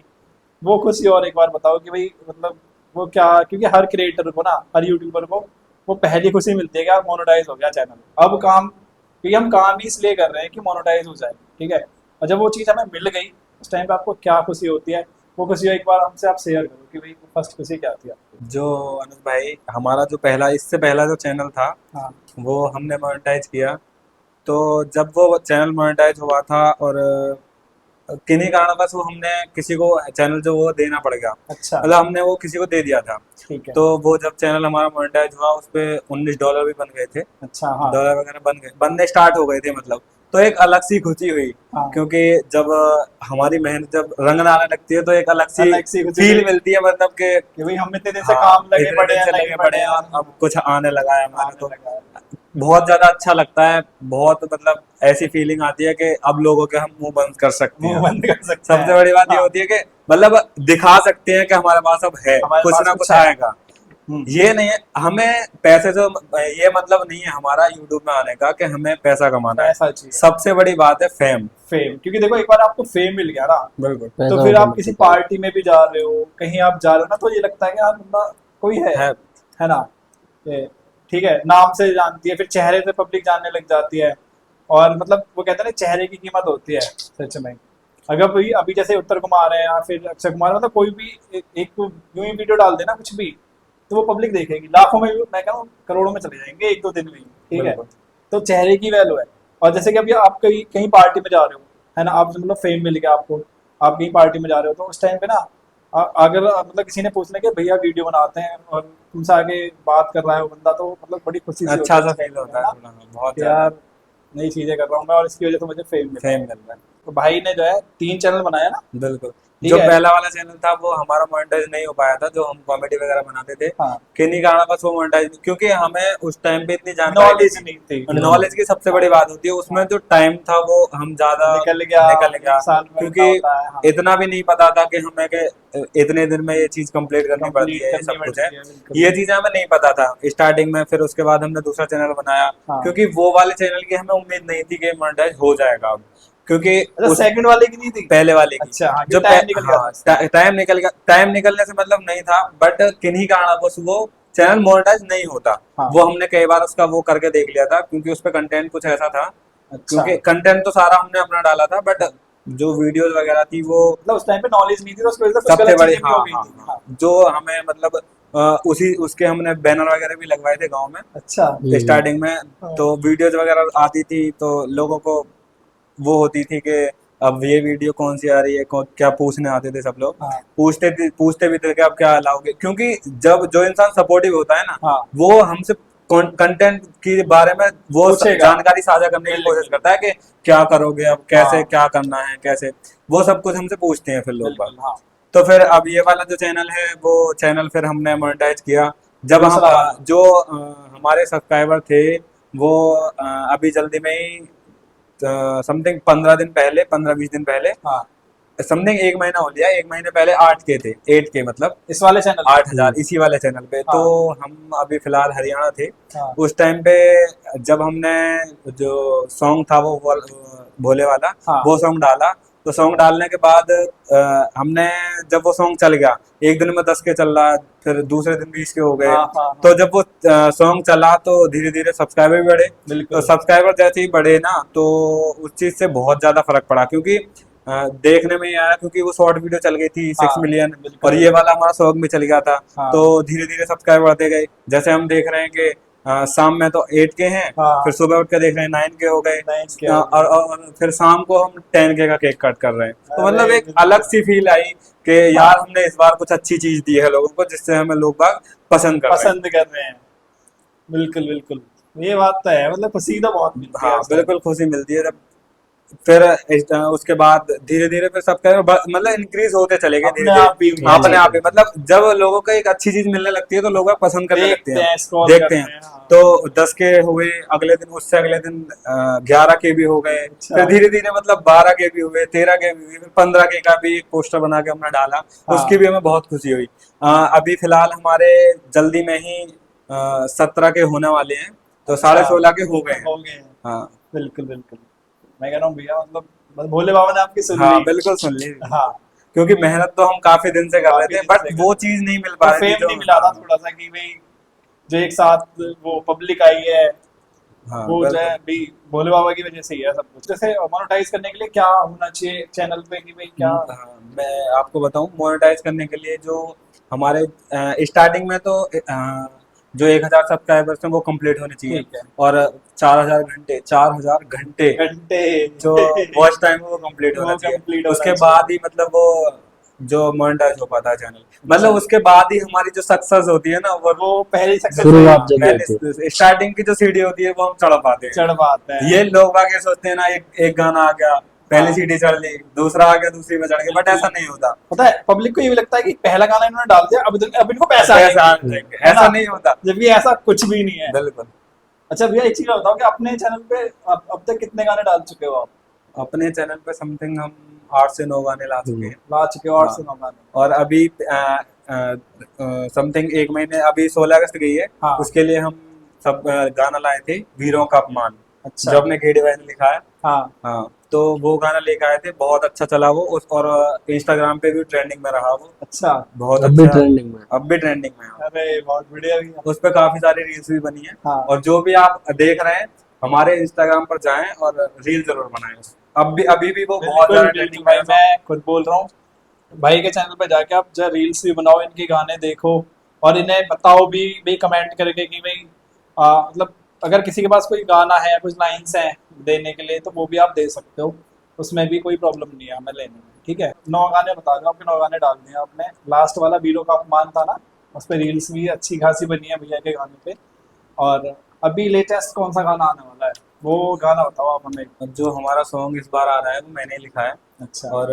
[SPEAKER 1] वो खुशी और एक बार बताओ कि भाई मतलब वो क्या, क्योंकि हर क्रिएटर को ना, हर यूट्यूबर को वो पहली खुशी मिलती है कि यार मोनेटाइज हो गया चैनल, अब काम, क्योंकि हम काम ही इसलिए कर रहे हैं कि मोनेटाइज हो जाए। ठीक है, और जब वो चीज़ हमें मिल गई, उस टाइम पे आपको क्या खुशी होती है, वो खुशी एक बार हमसे आप शेयर करो कि भाई फर्स्ट खुशी क्या थी आपको।
[SPEAKER 3] जो अनुज भाई, हमारा जो पहला, इससे पहला जो चैनल था,
[SPEAKER 1] हाँ।
[SPEAKER 3] वो हमने मोनेटाइज किया। तो जब वो चैनल मोनेटाइज हुआ था, और किन्हीं कारणवश वो हमने किसी को चैनल जो वो देना पड़ गया,
[SPEAKER 1] अच्छा।
[SPEAKER 3] मतलब हमने वो किसी को दे दिया था।
[SPEAKER 1] ठीक है।
[SPEAKER 3] तो वो जब चैनल हमारा मोनेटाइज हुआ, उस पे $19 भी बन गए थे,
[SPEAKER 1] अच्छा। हाँ।
[SPEAKER 3] डॉलर वगैरह बन गए, बनने स्टार्ट हो गए थे मतलब। तो एक अलग सी खुशी हुई।
[SPEAKER 1] हाँ।
[SPEAKER 3] क्योंकि जब हमारी मेहनत जब रंग आने लगती है तो एक अलग
[SPEAKER 1] अलग सी
[SPEAKER 3] सी
[SPEAKER 1] खुशी
[SPEAKER 3] फील
[SPEAKER 1] हुई।
[SPEAKER 3] मिलती है, मतलब कि
[SPEAKER 1] कि भाई हम इतने दिन से
[SPEAKER 3] हाँ,
[SPEAKER 1] काम लगे
[SPEAKER 3] इतने
[SPEAKER 1] पड़े
[SPEAKER 3] दिन
[SPEAKER 1] हैं,
[SPEAKER 3] से लगे पड़े हैं और अब
[SPEAKER 1] हाँ,
[SPEAKER 3] कुछ आने लगा है हमारा,
[SPEAKER 1] आने
[SPEAKER 3] तो
[SPEAKER 1] लगा है।
[SPEAKER 3] बहुत ज्यादा अच्छा लगता है। बहुत मतलब ऐसी फीलिंग आती है कि अब लोगों के हम मुंह बंद कर सकते
[SPEAKER 1] मुंह
[SPEAKER 3] हैं।
[SPEAKER 1] बंद कर सकते
[SPEAKER 3] सबसे
[SPEAKER 1] हैं।
[SPEAKER 3] बड़ी बात ये
[SPEAKER 1] हाँ,
[SPEAKER 3] होती है कि मतलब दिखा सकते हैं कि हमारे पास अब है,
[SPEAKER 1] हमारे
[SPEAKER 3] कुछ
[SPEAKER 1] पास
[SPEAKER 3] ना
[SPEAKER 1] कुछ
[SPEAKER 3] कुछ
[SPEAKER 1] है।
[SPEAKER 3] आएगा। ये नहीं है हमें पैसे जो, ये मतलब नहीं है हमारा यूट्यूब में आने का कि हमें पैसा कमाना है।
[SPEAKER 1] पैसा चाहिए,
[SPEAKER 3] सबसे बड़ी बात है फेम।
[SPEAKER 1] फेम। क्योंकि देखो एक बार आपको फेम मिल गया ना,
[SPEAKER 3] बिल्कुल
[SPEAKER 1] तो
[SPEAKER 2] पैसा
[SPEAKER 1] फिर
[SPEAKER 2] ऊपर
[SPEAKER 1] आप किसी
[SPEAKER 2] मिलते चला
[SPEAKER 1] पार्टी में भी जा रहे हो, कहीं आप जा रहे हो ना, तो ये लगता है कि यार बंदा कोई
[SPEAKER 3] है।
[SPEAKER 1] है ना। ये ठीक है, नाम से जानती है, फिर चेहरे से पब्लिक जानने लग जाती है। और मतलब वो कहते हैं ना, चेहरे की कीमत होती है सच में। अगर कोई अभी जैसे उत्तर कुमार है या फिर अक्षय कुमार, मतलब कोई भी एक यूं ही वीडियो डाल देना कुछ भी, तो वो पब्लिक देखेगी लाखों में, मैं कह रहा हूँ करोड़ों में चले जाएंगे एक दो दिन में ही। ठीक है,
[SPEAKER 3] बिल्कुल
[SPEAKER 1] तो चेहरे की वैल्यू है। और जैसे कि अभी आप कहीं कहीं पार्टी में जा रहे हो, है ना, आप मतलब फेम मिल गया आपको, आप कहीं पार्टी में जा रहे हो, तो उस टाइम पे ना अगर मतलब किसी ने पूछ लिया कि भैया वीडियो बनाते हैं, और तुमसे आगे बात कर रहा है वो बंदा, तो मतलब बड़ी खुशी सी होती
[SPEAKER 3] अच्छा
[SPEAKER 1] है
[SPEAKER 3] सा
[SPEAKER 1] उस टाइम
[SPEAKER 3] फील
[SPEAKER 1] पे,
[SPEAKER 3] होता
[SPEAKER 1] है
[SPEAKER 3] है
[SPEAKER 1] ना,
[SPEAKER 3] थोड़ा, बहुत
[SPEAKER 1] कि
[SPEAKER 3] ज्यादा
[SPEAKER 1] यार नई चीजें कर रहा हूँ मैं और इसकी वजह से मुझे फेम मिल रहा
[SPEAKER 3] फेम
[SPEAKER 1] है।
[SPEAKER 3] मिल रहा है।
[SPEAKER 1] तो भाई ने जो है 3 चैनल बनाया ना।
[SPEAKER 3] बिल्कुल।
[SPEAKER 1] ठीक
[SPEAKER 3] जो
[SPEAKER 1] है।
[SPEAKER 3] पहला वाला चैनल था वो हमारा मोनेटाइज नहीं हो पाया था, जो हम कॉमेडी वगैरह बनाते थे,
[SPEAKER 1] हाँ,
[SPEAKER 3] किन्हीं कारणवश वो मोनेटाइज, क्योंकि हमें उस टाइम पे इतनी जानकारी नहीं
[SPEAKER 1] नॉलेज
[SPEAKER 3] थी।
[SPEAKER 1] नहीं थी।
[SPEAKER 3] नॉलेज की सबसे
[SPEAKER 1] हाँ,
[SPEAKER 3] बड़ी बात होती है, उसमें
[SPEAKER 1] हाँ,
[SPEAKER 3] जो टाइम था वो हम ज्यादा
[SPEAKER 1] निकल गया,
[SPEAKER 3] निकल गया।
[SPEAKER 1] एक साल में बनना
[SPEAKER 3] क्योंकि
[SPEAKER 1] होता है। हाँ,
[SPEAKER 3] इतना भी नहीं पता था कि हमें के इतने दिन में ये चीज कंप्लीट करनी पड़ती
[SPEAKER 1] कंप्लीट
[SPEAKER 3] है, ये
[SPEAKER 1] करनी
[SPEAKER 3] सब कुछ है।
[SPEAKER 1] पड़ती है, बिल्कुल।
[SPEAKER 3] ये चीजें हमें नहीं पता था स्टार्टिंग में। फिर उसके बाद हमने दूसरा चैनल बनाया,
[SPEAKER 1] हाँ,
[SPEAKER 3] क्योंकि वो वाले चैनल की हमें उम्मीद नहीं थी कि मोनेटाइज हो जाएगा अब। क्योंकि
[SPEAKER 1] अच्छा,
[SPEAKER 3] उस
[SPEAKER 1] सेकंड वाले की नहीं थी।
[SPEAKER 3] पहले वाले की
[SPEAKER 1] अच्छा, हाँ,
[SPEAKER 3] जो
[SPEAKER 1] क्योंकि टाइम निकल गया था
[SPEAKER 3] हाँ,
[SPEAKER 1] उसका।
[SPEAKER 3] टाइम निकल गया, टाइम निकलने से मतलब नहीं था, बट किन्हीं कारणवश वो चैनल मोनेटाइज नहीं होता।
[SPEAKER 1] हाँ,
[SPEAKER 3] वो हमने कई बार उसका वो करके देख लिया था, क्योंकि उस पर कंटेंट कुछ ऐसा था।
[SPEAKER 1] अच्छा,
[SPEAKER 3] क्योंकि कंटेंट तो सारा हमने अपना डाला था, बट जो वीडियोस वगैरह थी वो
[SPEAKER 1] मतलब उस टाइम पे नॉलेज नहीं थी, तो उसकी वजह से कुछ
[SPEAKER 3] सबसे
[SPEAKER 1] गलत
[SPEAKER 3] बड़ी,
[SPEAKER 1] चीजें भी
[SPEAKER 3] हाँ
[SPEAKER 1] हो गई
[SPEAKER 3] हाँ
[SPEAKER 1] थी।
[SPEAKER 3] हाँ,
[SPEAKER 1] हाँ,
[SPEAKER 3] जो हमें मतलब उसी उसके हमने बैनर वगैरह भी लगवाए थे गांव में
[SPEAKER 1] अच्छा।
[SPEAKER 3] स्टार्टिंग में।
[SPEAKER 1] हाँ,
[SPEAKER 3] तो वीडियोज वगैरह आती थी तो लोगों को वो होती थी कि अब ये वीडियो कौन सी आ रही है, क्या पूछने आते थे सब लोग।
[SPEAKER 1] हाँ,
[SPEAKER 3] पूछते भी थे कि आप क्या लाओगे, क्योंकि जब जो इंसान सपोर्टिव होता है ना,
[SPEAKER 1] हाँ,
[SPEAKER 3] वो हमसे कंटेंट के बारे में वो
[SPEAKER 1] पूछेगा,
[SPEAKER 3] जानकारी साझा करने की कोशिश
[SPEAKER 1] बिल्कुल।
[SPEAKER 3] करता है कि क्या करोगे, अब कैसे
[SPEAKER 1] हाँ,
[SPEAKER 3] क्या करना है, कैसे, वो सब कुछ हमसे पूछते हैं फिर लोग बाग।
[SPEAKER 1] बिल्कुल। हाँ,
[SPEAKER 3] तो फिर अब ये वाला जो चैनल है वो चैनल फिर हमने मोनेटाइज किया। जब हम
[SPEAKER 1] दूसरा वाला।
[SPEAKER 3] जो हमारे सब्सक्राइबर थे वो अभी जल्दी में ही समथिंग 15 दिन पहले, 15-20 दिन पहले,
[SPEAKER 1] हाँ,
[SPEAKER 3] समथिंग 1 महीना हो लिया, 1 महीने पहले 8 के थे, 8 के मतलब
[SPEAKER 1] इस वाले चैनल पे।
[SPEAKER 3] 8,000 इसी वाले चैनल पे। तो
[SPEAKER 1] हाँ,
[SPEAKER 3] हम अभी फिलहाल हरियाणा थे
[SPEAKER 1] हाँ,
[SPEAKER 3] उस टाइम पे। जब हमने जो सॉन्ग था वो भोले वाला,
[SPEAKER 1] हाँ,
[SPEAKER 3] वो सॉन्ग डाला, तो सॉन्ग डालने के बाद हमने, जब वो सॉन्ग चल गया, एक दिन में 10 के चल रहा, फिर दूसरे दिन 20 के हो गए।
[SPEAKER 1] हाँ, हाँ,
[SPEAKER 3] तो
[SPEAKER 1] हाँ,
[SPEAKER 3] जब वो सॉन्ग चला तो धीरे धीरे सब्सक्राइबर भी बढ़े। तो
[SPEAKER 1] बिल्कुल।
[SPEAKER 3] सब्सक्राइबर जैसे ही बढ़े ना, तो उस चीज से बहुत ज्यादा फर्क पड़ा, क्योंकि देखने में ही आया, क्योंकि वो शॉर्ट वीडियो चल गई थी
[SPEAKER 1] हाँ,
[SPEAKER 3] 6 मिलियन,
[SPEAKER 1] बिल्कुल,
[SPEAKER 3] और ये
[SPEAKER 1] बिल्कुल।
[SPEAKER 3] वाला हमारा सॉन्ग भी चल गया था। तो
[SPEAKER 1] हाँ,
[SPEAKER 3] धीरे धीरे सब्सक्राइबर बढ़ते गए। जैसे हम देख रहे हैं कि शाम में तो 8 के हैं, फिर
[SPEAKER 1] हाँ,
[SPEAKER 3] सुबह उठ के देख रहे हैं 9 के हो गए,
[SPEAKER 1] 9 के हो गए।
[SPEAKER 3] और फिर शाम को हम 10 के का केक कट कर रहे हैं। तो
[SPEAKER 1] अरे
[SPEAKER 3] मतलब एक अलग
[SPEAKER 1] बिल्कुल।
[SPEAKER 3] सी फील आई कि
[SPEAKER 1] हाँ,
[SPEAKER 3] यार हमने इस बार कुछ अच्छी चीज दी है लोगों को, जिससे हमें लोग बाग पसंद कर रहे हैं।
[SPEAKER 1] पसंद कर रहे हैं। बिल्कुल, बिल्कुल। ये बात तो है, मतलब खुशी तो बहुत मिलती है
[SPEAKER 3] हाँ
[SPEAKER 1] उस टाइम।
[SPEAKER 3] बिल्कुल खुशी मिलती है जब फिर उसके बाद धीरे धीरे फिर सबका मतलब इंक्रीज होते चले गए धीरे
[SPEAKER 1] अपने
[SPEAKER 3] धीरे।
[SPEAKER 1] आप भी
[SPEAKER 3] हाँ,
[SPEAKER 1] उम्मीद
[SPEAKER 3] अपने आप
[SPEAKER 1] चलती
[SPEAKER 3] ही,
[SPEAKER 1] है।
[SPEAKER 3] मतलब जब लोगों को एक अच्छी चीज मिलने लगती है तो लोग पसंद करने लगते
[SPEAKER 1] देखते
[SPEAKER 3] हैं,
[SPEAKER 1] हैं, स्क्रॉल
[SPEAKER 3] देखते हैं।
[SPEAKER 1] करते हैं। हाँ,
[SPEAKER 3] तो 10 के हुए, अगले दिन उससे अगले दिन 11 के भी हो गए,
[SPEAKER 1] अच्छा।
[SPEAKER 3] फिर धीरे धीरे मतलब 12 के भी हुए, 13 के भी हुए, फिर 15 के का भी एक पोस्टर बना के हमने डाला, उसकी
[SPEAKER 1] हाँ,
[SPEAKER 3] भी हमें बहुत खुशी हुई। अभी फिलहाल हमारे जल्दी में ही 17 के होने वाले हैं, तो
[SPEAKER 1] अच्छा।
[SPEAKER 3] 16.5 के हो गए हैं।
[SPEAKER 1] हो गए हैं।
[SPEAKER 3] हाँ
[SPEAKER 1] बिल्कुल, बिल्कुल। मैं कह रहा हूँ भैया, मतलब बस भोले बाबा ने आपकी सुन
[SPEAKER 3] हाँ
[SPEAKER 1] ली।
[SPEAKER 3] बिल्कुल सुन ली।
[SPEAKER 1] हाँ,
[SPEAKER 3] क्योंकि मेहनत तो हम काफी दिन से कर रहे
[SPEAKER 1] काफी
[SPEAKER 3] थे,
[SPEAKER 1] दिन
[SPEAKER 3] बट
[SPEAKER 1] से कर
[SPEAKER 3] वो
[SPEAKER 1] रहे
[SPEAKER 3] चीज
[SPEAKER 1] हैं।
[SPEAKER 3] नहीं मिल
[SPEAKER 1] वो
[SPEAKER 3] पा रही थी
[SPEAKER 1] फेम
[SPEAKER 3] जो,
[SPEAKER 1] नहीं मिला था थोड़ा सा, कि भाई जो एक साथ वो पब्लिक आई है,
[SPEAKER 3] हाँ
[SPEAKER 1] वो जो
[SPEAKER 3] बिल्कुल।
[SPEAKER 1] है भी भोले बाबा की वजह से ही है सब कुछ। जैसे मोनेटाइज करने के लिए क्या होना चाहिए चैनल पे, कि भाई क्या।
[SPEAKER 3] हाँ, मैं आपको बताऊं मोनेटाइज करने के लिए जो हमारे स्टार्टिंग में तो जो 1,000 सब्सक्राइबर्स हैं वो कंप्लीट होने चाहिए,
[SPEAKER 1] ठीक है।
[SPEAKER 3] और 4,000 घंटे
[SPEAKER 1] घंटे।
[SPEAKER 3] जो वॉच टाइम है वो कंप्लीट होना
[SPEAKER 1] वो
[SPEAKER 3] चाहिए।
[SPEAKER 1] कंप्लीट होना
[SPEAKER 3] उसके
[SPEAKER 1] चाहिए।
[SPEAKER 3] बाद ही मतलब वो जो मोनेटाइज हो पाता है चैनल। मतलब उसके बाद ही हमारी जो सक्सेस होती है ना वो
[SPEAKER 1] पहली सक्सेस
[SPEAKER 2] शुरुआत जब होती है।
[SPEAKER 3] पहले स्टार्टिंग की जो सीढ़ी होती है वो हम चढ़ पाते हैं।
[SPEAKER 1] चढ़ पाते हैं।
[SPEAKER 3] ये लोग आगे सोचते हैं ना, एक गाना आ गया, पहली
[SPEAKER 1] हाँ।
[SPEAKER 3] सीढ़ी चढ़ ली, दूसरा आ गया, दूसरी में चढ़ गए, बट ऐसा नहीं होता।
[SPEAKER 1] पता है पब्लिक को ये भी लगता है कि पहला गाना इन्होंने डाल दिया, अब इनको पैसा
[SPEAKER 3] पैसा
[SPEAKER 1] आएगा।
[SPEAKER 3] आ जाएंगे,
[SPEAKER 1] है
[SPEAKER 3] ऐसा
[SPEAKER 1] ना?
[SPEAKER 3] नहीं होता।
[SPEAKER 1] जबकि ऐसा कुछ भी नहीं है।
[SPEAKER 3] बिल्कुल।
[SPEAKER 1] अच्छा भैया एक चीज बताओ कि अपने चैनल पे अब तक कितने गाने डाल चुके हो आप?
[SPEAKER 3] अपने चैनल पे समथिंग हम 8 से 9 गाने ला चुके हैं।
[SPEAKER 1] ला चुके हो 8
[SPEAKER 3] हाँ।
[SPEAKER 1] से 9 गाने।
[SPEAKER 3] और अभी समथिंग एक महीने, अभी 16 अगस्त गई है,
[SPEAKER 1] हाँ।
[SPEAKER 3] उसके लिए हम सब गाना लाए थे, वीरों का अपमान,
[SPEAKER 1] अच्छा।
[SPEAKER 3] जो अपने केडी भाई ने लिखा है।
[SPEAKER 1] हाँ।
[SPEAKER 3] हाँ, तो वो गाना लेके आए थे, बहुत अच्छा चला वो। और इंस्टाग्राम पे भी ट्रेंडिंग में रहा वो,
[SPEAKER 1] अच्छा।
[SPEAKER 3] बहुत
[SPEAKER 2] अब भी
[SPEAKER 3] अच्छा।
[SPEAKER 2] ट्रेंडिंग में।
[SPEAKER 3] अब भी ट्रेंडिंग में है।
[SPEAKER 1] अरे बहुत बढ़िया भैया।
[SPEAKER 3] उस पे काफी सारी रील्स भी बनी है।
[SPEAKER 1] हाँ।
[SPEAKER 3] और जो भी आप देख रहे हैं, हमारे इंस्टाग्राम पर जाएं और रील जरूर बनाएं। अभी भी वो बहुत
[SPEAKER 1] बिल्कुल
[SPEAKER 3] ज्यादा
[SPEAKER 1] बिल्कुल
[SPEAKER 3] ट्रेंडिंग में
[SPEAKER 1] भाई,
[SPEAKER 3] है।
[SPEAKER 1] मैं खुद बोल रहा हूँ भाई के चैनल पे जाके आप जो रील्स भी बनाओ, इनके गाने देखो और इन्हें बताओ भी कमेंट करके कि भाई मतलब अगर किसी के पास कोई गाना है, कुछ लाइंस हैं देने के लिए, तो वो भी आप दे सकते हो, उसमें भी कोई प्रॉब्लम नहीं है हमें लेने में। ठीक है, 9 गाने बता दो, आपके 9 गाने डाल दिए आपने। लास्ट वाला वीरो का अपमान था ना, उस पर रील्स भी अच्छी खासी बनी है भैया के गाने पे। और अभी लेटेस्ट कौन सा गाना आने वाला है, वो गाना बताओ आप हमें।
[SPEAKER 3] जो हमारा सॉन्ग इस बार आ रहा है वो मैंने ही लिखा है।
[SPEAKER 1] अच्छा।
[SPEAKER 3] और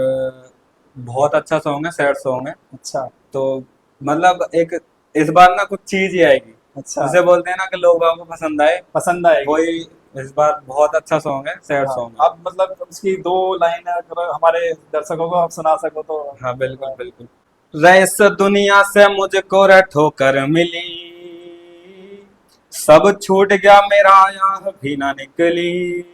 [SPEAKER 3] बहुत अच्छा सॉन्ग है, सैड सॉन्ग है।
[SPEAKER 1] अच्छा।
[SPEAKER 3] तो मतलब एक इस बार ना कुछ चीज ही आएगी,
[SPEAKER 1] अच्छा।
[SPEAKER 3] जिसे बोलते हैं ना कि लोगों को पसंद आए,
[SPEAKER 1] पसंद आएगी।
[SPEAKER 3] वही। इस बार बहुत अच्छा सॉन्ग है, सैड
[SPEAKER 1] हाँ,
[SPEAKER 3] सॉन्ग है।
[SPEAKER 1] अब मतलब उसकी 2 लाइन अगर हमारे दर्शकों को आप सुना सको तो।
[SPEAKER 3] हाँ बिल्कुल बिल्कुल। रईस दुनिया से मुझको रे ठोकर मिली, सब छूट गया मेरा आह भी ना निकली।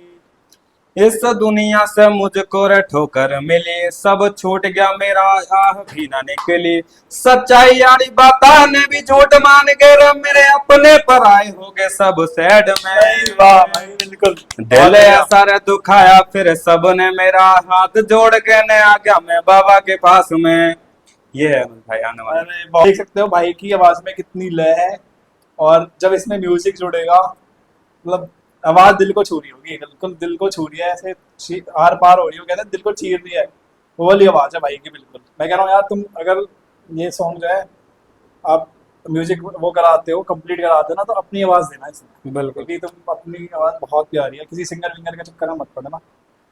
[SPEAKER 3] इस दुनिया से मुझको रे ठोकर मिली, सब छूट गया मेरा आह भी ना निकली। सच्चाई यारी बताने भी झूठ मान गए रे, मेरे अपने पराए हो गए सब सैड
[SPEAKER 1] वाह
[SPEAKER 3] में।
[SPEAKER 1] भाई बिल्कुल।
[SPEAKER 3] दिल ऐसा रे दुखाया फिर सबने मेरा, हाथ जोड़ के ने आ गया मैं बाबा के पास में। ये है अनुज भाई आने वाला।
[SPEAKER 1] अरे देख सकते हो भाई की आवाज में कितनी लय है, और जब इसमें म्यूजिक जुड़ेगा मतलब आवाज दिल को छू रही होगी, बिल्कुल दिल को छू रही है, ऐसे आर पार हो रही हो, कहते हैं दिल को चीर रही है, वो वाली आवाज है भाई की बिल्कुल। मैं कह रहा हूँ यार, तुम अगर ये सॉन्ग जो है आप म्यूजिक वो कराते हो, कंप्लीट कराते हो ना, तो अपनी आवाज देना इसमें,
[SPEAKER 3] बिल्कुल।
[SPEAKER 1] क्योंकि तुम अपनी आवाज बहुत प्यारी है, किसी सिंगर विंगर के चक्कर में मत पड़ना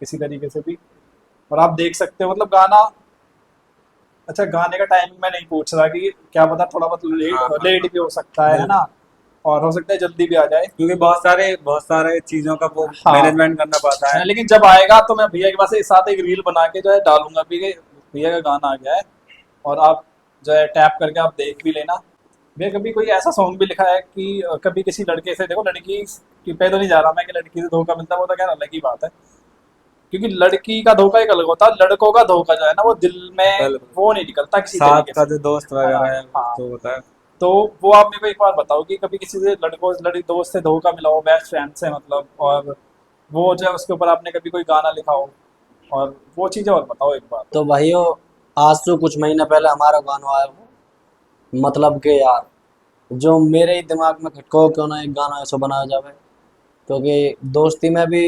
[SPEAKER 1] किसी तरीके से भी। और आप देख सकते हो मतलब गाना, अच्छा गाने का टाइमिंग मैं नहीं पूछ रहा कि क्या पता थोड़ा बहुत
[SPEAKER 3] हाँ, हाँ,
[SPEAKER 1] लेट भी हो सकता है ना, और हो सकता है जल्दी भी आ जाए।
[SPEAKER 3] क्योंकि बहुत सारे चीजों का वो
[SPEAKER 1] हाँ।
[SPEAKER 3] मैनेजमेंट करना पड़ता है।
[SPEAKER 1] लेकिन जब आएगा तो मैं भैया के पास एक साथ एक रील बना के जो है डालूंगा भी कि भैया का गाना आ गया है, और आप जो है टैप करके आप देख भी लेना। भैया कभी कोई ऐसा सॉन्ग भी लिखा है कि कभी किसी लड़के से, देखो लड़की की पे तो नहीं जा रहा मैं कि लड़की से धोखा मिलता है, वो तो खैर अलग ही बात है, क्योंकि लड़की का धोखा एक अलग होता है, लड़कों का धोखा जो है ना वो दिल में
[SPEAKER 3] बिल्कुल।
[SPEAKER 1] वो नहीं निकलता किसी
[SPEAKER 3] साथ
[SPEAKER 1] तरीके
[SPEAKER 3] का
[SPEAKER 1] से।
[SPEAKER 3] जो दोस्त वगैरह है
[SPEAKER 1] हाँ।
[SPEAKER 3] तो होता है।
[SPEAKER 1] तो वो आप मेरे को एक बार बताओ कि कभी किसी से लड़ी दोस्त से धोखा मिला हो, बेस्ट फ्रेंड से मतलब, और वो जो है उसके ऊपर आपने कभी कोई गाना लिखा हो, और वो चीजें और बताओ एक बार।
[SPEAKER 2] तो भाइयों, आज से कुछ महीने पहले हमारा गाना आया वो, मतलब के यार, जो मेरे ही दिमाग में खटको क्यों ना एक गाना ऐसा बनाया जावे, क्योंकि दोस्ती में भी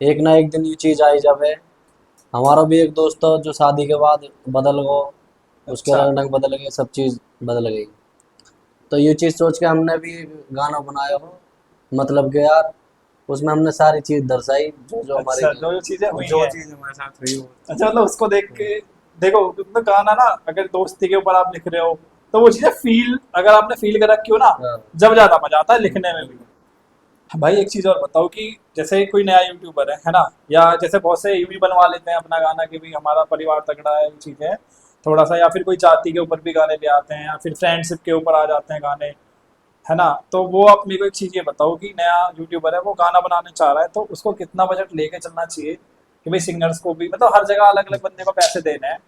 [SPEAKER 2] एक ना एक दिन ये चीज आई जावे। हमारा भी एक दोस्त था जो शादी के बाद बदल गो, उसके
[SPEAKER 1] अच्छा।
[SPEAKER 2] रंग ढंग बदल गए, सब चीज बदल गई। तो ये चीज सोच के हमने भी एक गाना बनाया हो, मतलब कि यार, उसमें हमने सारी चीज दर्शाई जो जो हमारे
[SPEAKER 1] अच्छा, जो जो चीजें हुई
[SPEAKER 3] जो
[SPEAKER 1] हैं।
[SPEAKER 3] चीज हमारे साथ हुई वो।
[SPEAKER 1] अच्छा मतलब उसको देख के देखो, मतलब गाना ना अगर दोस्ती के ऊपर आप लिख रहे हो तो वो चीजें फील, अगर आपने फील कर रखी हो ना,
[SPEAKER 2] हाँ।
[SPEAKER 1] जब ज्यादा मजा आता है लिखने में भी। भाई एक चीज और बताओ कि जैसे कोई नया यूट्यूबर है ना, या जैसे बहुत से यूवी बनवा लेते हैं अपना गाना कि भाई हमारा परिवार तगड़ा है, चीजें थोड़ा सा, या फिर कोई जाति के ऊपर भी गाने ले आते हैं, या फिर फ्रेंडशिप के ऊपर आ जाते हैं गाने, है ना। तो वो आप मेरे को एक चीज ये बताओ कि नया यूट्यूबर है, वो गाना बनाने चाह रहा है, तो उसको कितना बजट लेके चलना चाहिए कि भाई सिंगर्स को भी मतलब हर जगह अलग अलग बंदे को पैसे देने हैं,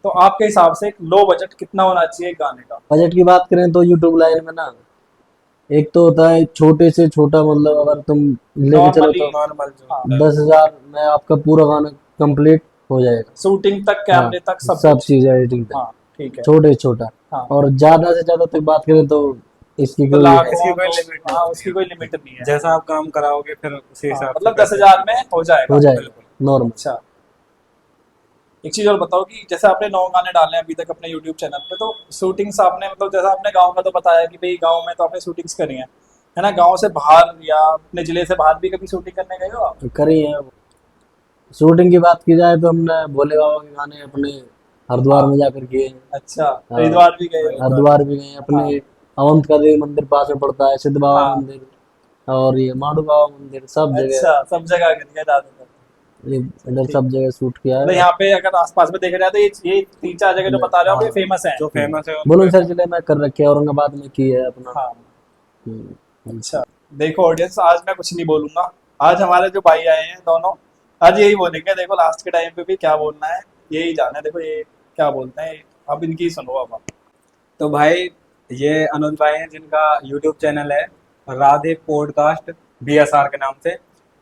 [SPEAKER 1] तो आपके हिसाब से एक लो बजट कितना होना चाहिए एक गाने का?
[SPEAKER 2] बजट की बात करें तो यूट्यूब लाइन में ना, एक तो होता है छोटे से छोटा, मतलब अगर तुम लेके चलो
[SPEAKER 1] नॉर्मली।
[SPEAKER 2] तो
[SPEAKER 3] नॉर्मल जो
[SPEAKER 1] हाँ,
[SPEAKER 3] होता है।
[SPEAKER 2] 10,000 में आपका पूरा गाना कंप्लीट हो जाएगा।
[SPEAKER 1] शूटिंग तक,
[SPEAKER 2] हाँ,
[SPEAKER 1] कैमरे तक, सब
[SPEAKER 2] सब
[SPEAKER 1] कुछ।
[SPEAKER 2] चीज एडिटिंग तक,
[SPEAKER 1] हाँ ठीक है।
[SPEAKER 2] छोटे से छोटा।
[SPEAKER 1] हाँ
[SPEAKER 2] और ज्यादा से ज्यादा तक बात करें तो इसकी
[SPEAKER 1] तो
[SPEAKER 2] कोई
[SPEAKER 1] लाखों
[SPEAKER 3] इसकी कोई
[SPEAKER 1] तो,
[SPEAKER 3] लिमिट नहीं
[SPEAKER 1] हाँ
[SPEAKER 3] होती
[SPEAKER 1] उसकी
[SPEAKER 3] है।
[SPEAKER 1] कोई लिमिट नहीं है।
[SPEAKER 3] जैसा आप काम कराओगे फिर उसी
[SPEAKER 1] हाँ
[SPEAKER 3] हिसाब से
[SPEAKER 1] मतलब
[SPEAKER 3] पैसे
[SPEAKER 1] 10,000 में हो जाएगा।
[SPEAKER 2] हो जाएगा
[SPEAKER 3] बिल्कुल।
[SPEAKER 2] नॉर्मल।
[SPEAKER 1] अच्छा। एक चीज और बताओ कि जैसे आपने 9 गाने डाले हैं अभी तक अपने यूट्यूब चैनल पे, तो शूटिंग्स आपने मतलब जैसा आपने गांव का तो बताया कि भाई गांव में तो आपने शूटिंग्स करी है ना, गांव से बाहर या अपने जिले से बाहर भी कभी शूटिंग करने गए हो आप?
[SPEAKER 2] करी है। शूटिंग की बात की जाए तो हमने भोले बाबा के गाने अपने हरिद्वार में जाकर किए हैं।
[SPEAKER 1] अच्छा,
[SPEAKER 2] हाँ,
[SPEAKER 1] हरिद्वार भी गए हो?
[SPEAKER 2] हरिद्वार भी गए हैं। अपने
[SPEAKER 1] हाँ
[SPEAKER 2] अवंत का देव मंदिर पास में पड़ता है, सिद्ध बाबा
[SPEAKER 1] हाँ।
[SPEAKER 2] मंदिर और ये माडू बाबा मंदिर, सब जगह
[SPEAKER 1] अच्छा, सब जगह गए ज्यादातर।
[SPEAKER 2] ये इधर
[SPEAKER 1] ठीक।
[SPEAKER 2] सब जगह शूट किया
[SPEAKER 1] मतलब
[SPEAKER 2] है।
[SPEAKER 1] यहाँ पे अगर आसपास में देखा जाए तो ये 3-4 जगह जो बता रहे हो आप, ये
[SPEAKER 2] हाँ,
[SPEAKER 1] फेमस है।
[SPEAKER 3] जो फेमस है उन पे।
[SPEAKER 2] बुलंदशहर जिले में कर रखे है, औरंगाबाद में की है अपना।
[SPEAKER 1] हाँ।
[SPEAKER 2] हम्म।
[SPEAKER 1] अच्छा, देखो ऑडियंस, आज मैं कुछ नहीं बोलूंगा। आज हमारे जो भाई आए हैं दोनों, आज यही बोलेंगे। देखो लास्ट के टाइम पे भी क्या बोलना है, यही जाना है। देखो ये क्या बोलते हैं, अब इनकी सुनो अब आप।
[SPEAKER 3] तो भाई, ये अनुज भाई हैं जिनका यूट्यूब चैनल है राधे पॉडकास्ट BSR के नाम से।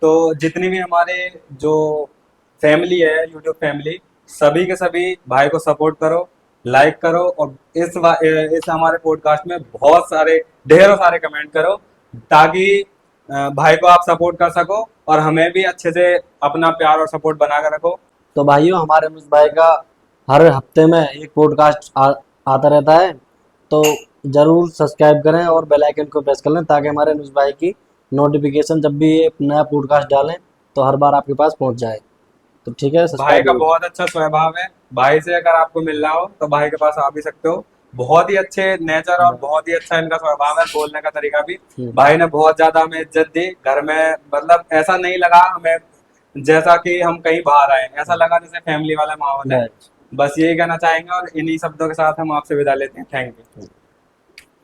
[SPEAKER 3] तो जितनी भी हमारे जो फैमिली है, यूट्यूब फैमिली, सभी के सभी भाई को सपोर्ट करो, लाइक करो, और इस हमारे पॉडकास्ट में बहुत सारे, ढेरों सारे कमेंट करो, ताकि भाई को आप सपोर्ट कर सको और हमें भी अच्छे से अपना प्यार और सपोर्ट बना कर रखो।
[SPEAKER 2] तो भाइयों, हमारे अनुज भाई का हर हफ्ते में एक पॉडकास्ट आता रहता है, तो जरूर सब्सक्राइब करें और बेल आइकन को प्रेस कर लें, ताकि हमारे अनुज भाई की नोटिफिकेशन जब भी ये नया पॉडकास्ट डालें तो हर बार आपके पास पहुंच जाए। तो ठीक है,
[SPEAKER 3] भाई
[SPEAKER 2] सब्सक्राइब
[SPEAKER 3] का
[SPEAKER 2] जरूर
[SPEAKER 3] बहुत अच्छा स्वभाव है। भाई से अगर आपको मिलना हो तो भाई के पास आ भी सकते हो। बहुत ही अच्छे नेचर और बहुत ही अच्छा इनका स्वभाव है, बोलने का तरीका भी।
[SPEAKER 2] करें।
[SPEAKER 3] भाई ने बहुत ज्यादा हमें इज्जत दी घर में, मतलब ऐसा नहीं लगा हमें जैसा कि हम कहीं बाहर आए, ऐसा लगा जैसे फैमिली वाला माहौल है।
[SPEAKER 2] राइट।
[SPEAKER 3] बस यही कहना चाहेंगे और इन्हीं शब्दों के साथ हम आपसे विदा लेते हैं। Thank you.